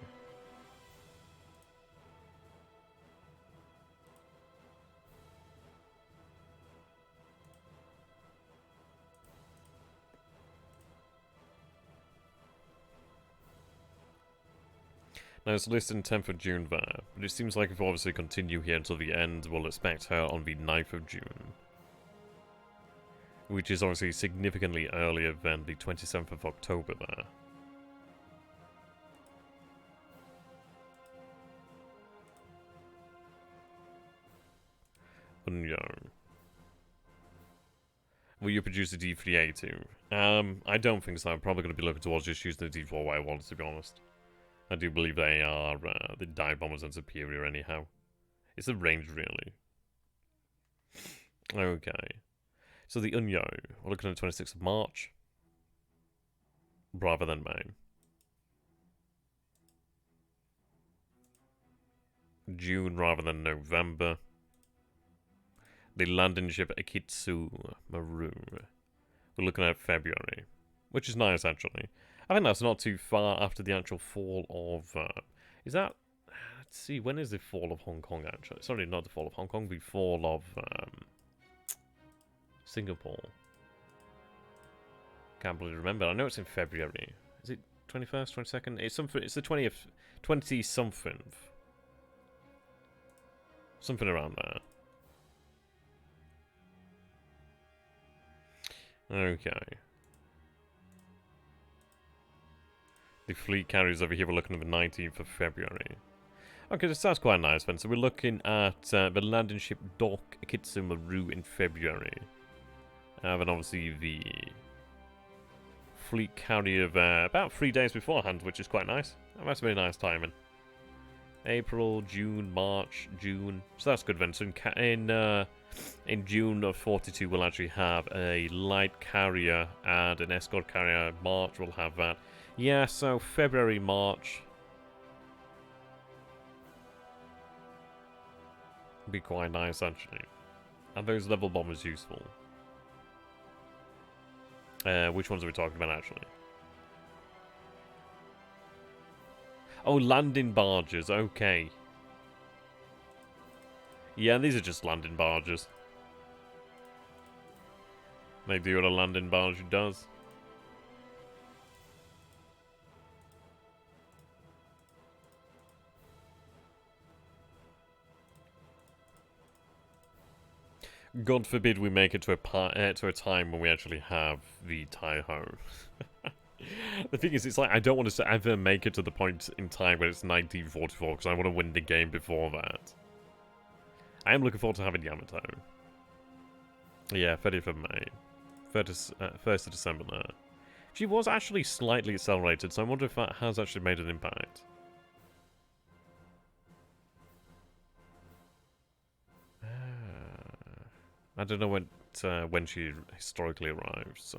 A: Now it's listed 10th of June there, but it seems like if we obviously continue here until the end, we'll expect her on the 9th of June. Which is obviously significantly earlier than the 27th of October there. Unknown. Will you produce a D3A too? I don't think so. I'm probably going to be looking towards just using the D4Y1s, to be honest. I do believe they are the dive bombers and superior anyhow. It's the range, really. Okay. So the Unyo, we're looking at the 26th of March. rather than May. June rather than November. The landing ship Akitsu Maru. We're looking at February, which is nice actually. I think that's not too far after the actual fall of. Is that? Let's see. When is the fall of Hong Kong actually? Sorry, not the fall of Hong Kong. The fall of Singapore. Can't believe remember. I know it's in February. Is it 21st, 22nd? It's something. It's the 20th, 20 something. Something around there. Okay. The fleet carriers over here, we're looking at the 19th of February. Okay, this sounds quite nice then. So we're looking at the landing ship dock Akitsu Maru in February. Then obviously the fleet carrier about 3 days beforehand, which is quite nice. That's very nice timing. April, June, March, June. So that's good then. So in June of 42, we'll actually have a light carrier and an escort carrier. March, we'll have that. Yeah, so February, March. Be quite nice, actually. And those level bombers useful. Which ones are we talking about, actually? Oh, landing barges. Okay. Yeah, these are just landing barges. They do what a landing barge does. God forbid we make it to a time when we actually have the Taiho. The thing is, it's like, I don't want to ever make it to the point in time where it's 1944, because I want to win the game before that. I am looking forward to having Yamato. Yeah, 30th of May. 1st of December there. She was actually slightly accelerated, so I wonder if that has actually made an impact. I don't know when she historically arrived, so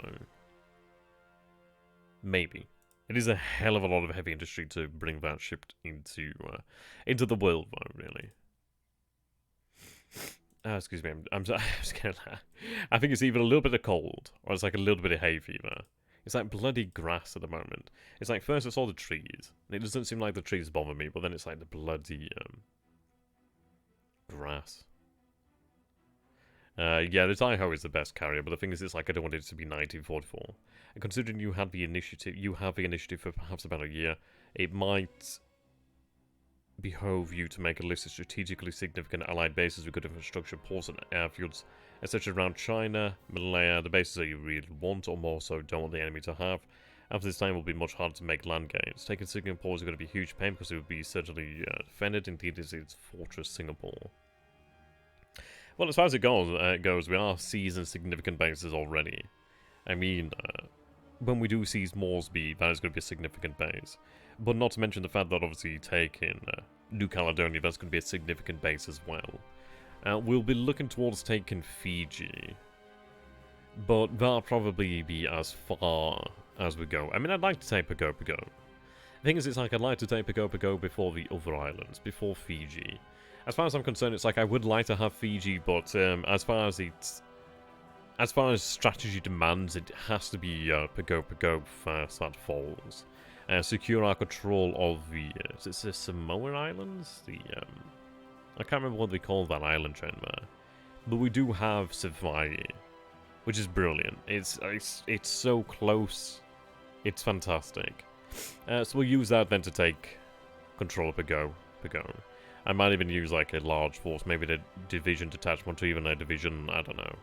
A: maybe. It is a hell of a lot of heavy industry to bring that ship into the world, though. Really. Excuse me. I'm scared. I think it's either a little bit of cold or it's like a little bit of hay fever. It's like bloody grass at the moment. It's like first it's all the trees. And it doesn't seem like the trees bother me, but then it's like the bloody grass. Yeah, the Taiho is the best carrier, but the thing is, it's like I don't want it to be 1944. And considering you have the initiative for perhaps about a year, it might behove you to make a list of strategically significant allied bases with good infrastructure, ports and airfields, etc. around China, Malaya, the bases that you really want or more so don't want the enemy to have. After this time, it will be much harder to make land gains. Taking Singapore is going to be a huge pain because it will be certainly defended. Indeed, it's Fortress Singapore. Well, as far as it goes, we are seizing significant bases already. I mean, when we do seize Moresby, that is going to be a significant base. But not to mention the fact that obviously taking New Caledonia, that's going to be a significant base as well. We'll be looking towards taking Fiji. But that'll probably be as far as we go. I mean, I'd like to take Pago Pago. The thing is, it's like I'd like to take Pago Pago before the other islands, before Fiji. As far as I'm concerned, it's like I would like to have Fiji, but as far as strategy demands, it has to be Pago Pago first that falls. Secure our control of the is it the Samoan Islands? I can't remember what they call that island chain there, but we do have Savai, which is brilliant. It's so close, it's fantastic. So we'll use that then to take control of Pago Pago. I might even use like a large force, maybe the division detachment or even a division, I don't know.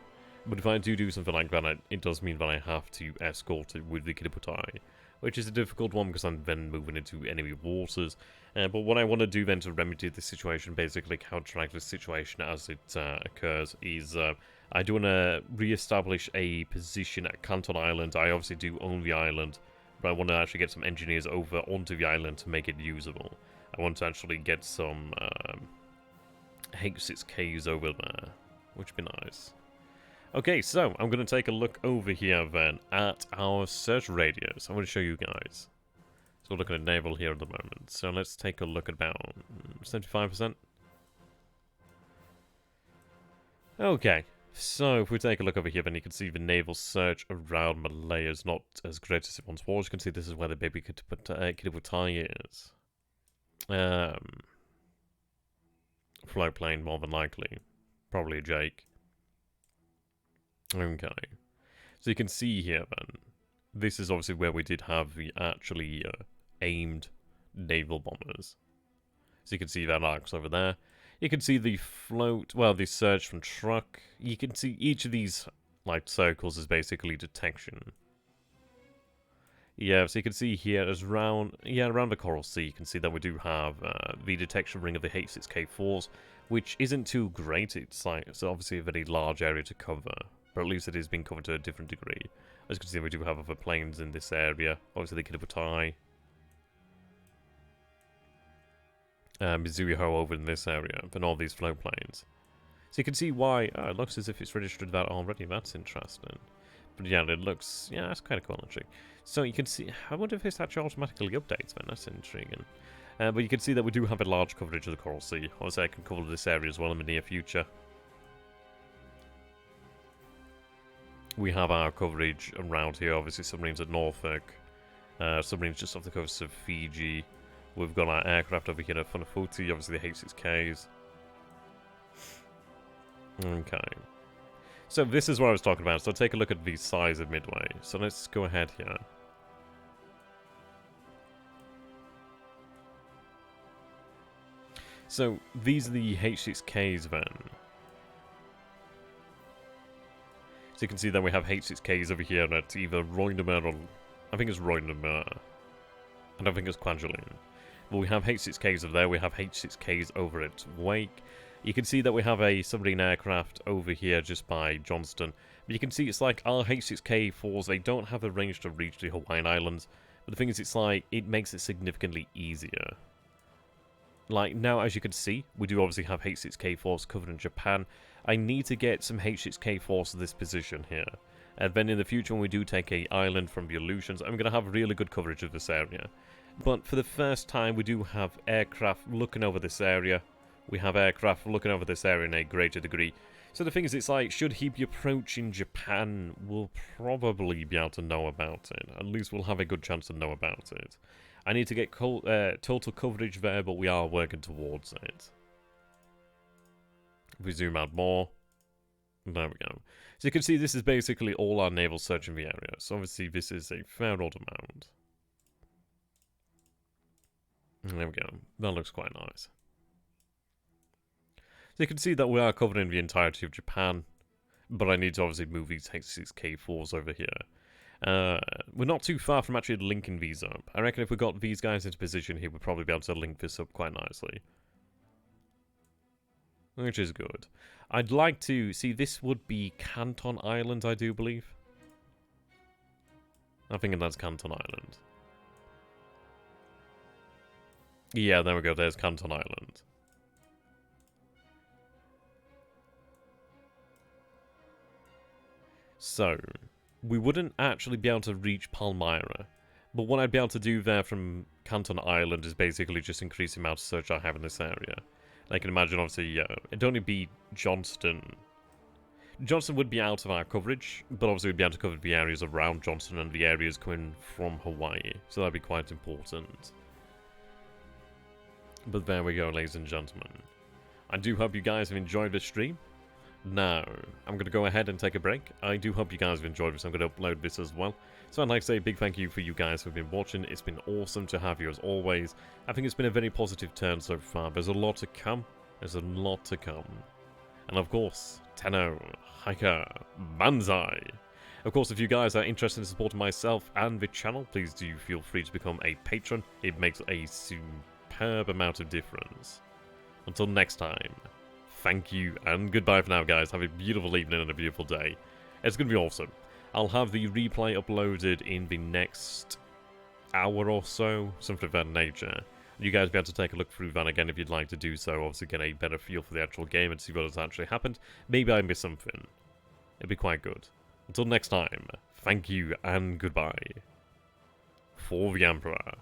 A: But if I do something like that, it does mean that I have to escort it with the Kiriputai, which is a difficult one because I'm then moving into enemy waters. But what I want to do then to remedy the situation, basically counteract the situation as it occurs, is I do want to re-establish a position at Canton Island. I obviously do own the island, but I want to actually get some engineers over onto the island to make it usable. I want to actually get some H6Ks over there, which would be nice. Okay, so I'm going to take a look over here then at our search radius. I'm going to show you guys. So we're looking at naval here at the moment. So let's take a look at about 75%. Okay, so if we take a look over here, then you can see the naval search around Malaya is not as great as it once was. You can see this is where the baby Kilgore is. Float plane, more than likely. Probably a Jake. Okay. So you can see here then, this is obviously where we did have the actually aimed naval bombers. So you can see that arcs over there. You can see the float, well, the search from Trukk. You can see each of these like circles is basically detection. Yeah, so you can see here as around the Coral Sea, you can see that we do have the detection ring of the H6K4s, which isn't too great. It's obviously a very large area to cover, but at least it is being covered to a different degree. As you can see, we do have other planes in this area. Obviously, the Kilgore, Mizuho over in this area, and all these float planes. So you can see why it looks as if it's registered that already. That's interesting. But yeah, it looks, yeah, that's kind of cool actually. So you can see, I wonder if this actually automatically updates, man. That's intriguing. But you can see that we do have a large coverage of the Coral Sea. Obviously, I can cover this area as well in the near future. We have our coverage around here. Obviously, submarines at Norfolk. Submarines just off the coast of Fiji. We've got our aircraft over here at Funafuti. Obviously, the H6Ks. Okay. So this is what I was talking about. So take a look at the size of Midway. So let's go ahead here. So these are the H6Ks then. So you can see that we have H6Ks over here at either Roinemer or... I think it's Roinemer. I don't think it's Kwajalein. But we have H6Ks over there. We have H6Ks over at Wake. You can see that we have a submarine aircraft over here just by Johnston. But you can see it's like our H6K4s, they don't have the range to reach the Hawaiian Islands. But the thing is, it's like, it makes it significantly easier. Like, now as you can see, we do obviously have H6K4s covered in Japan. I need to get some H6K4s to this position here. And then in the future, when we do take a island from the Aleutians, I'm going to have really good coverage of this area. But for the first time, we do have aircraft looking over this area. We have aircraft looking over this area in a greater degree. So the thing is, it's like, should he be approaching Japan, we'll probably be able to know about it. At least we'll have a good chance to know about it. I need to get total coverage there, but we are working towards it. If we zoom out more, there we go. So you can see this is basically all our naval search in the area. So obviously this is a fair old amount. There we go. That looks quite nice. So you can see that we are covering the entirety of Japan, but I need to obviously move these H6K4s over here. We're not too far from actually linking these up. I reckon if we got these guys into position here, we'd probably be able to link this up quite nicely. Which is good. I'd like to see, this would be Canton Island, I do believe. I'm thinking that's Canton Island. Yeah, there we go, there's Canton Island. So, we wouldn't actually be able to reach Palmyra, but what I'd be able to do there from Canton Island is basically just increase the amount of search I have in this area. I can imagine, obviously, it'd only be Johnston. Johnston would be out of our coverage, but obviously we'd be able to cover the areas around Johnston and the areas coming from Hawaii, so that'd be quite important. But there we go, ladies and gentlemen. I do hope you guys have enjoyed this stream. Now, I'm going to go ahead and take a break. I do hope you guys have enjoyed this. I'm going to upload this as well. So I'd like to say a big thank you for you guys who've been watching. It's been awesome to have you as always. I think it's been a very positive turn so far. There's a lot to come. There's a lot to come. And of course, Tenno, Heika, Banzai. Of course, if you guys are interested in supporting myself and the channel, please do feel free to become a patron. It makes a superb amount of difference. Until next time. Thank you, and goodbye for now, guys. Have a beautiful evening and a beautiful day. It's going to be awesome. I'll have the replay uploaded in the next hour or so, something of that nature. You guys will be able to take a look through that again if you'd like to do so. Obviously get a better feel for the actual game and see what has actually happened. Maybe I missed something. It'd be quite good. Until next time, thank you and goodbye. For the Emperor.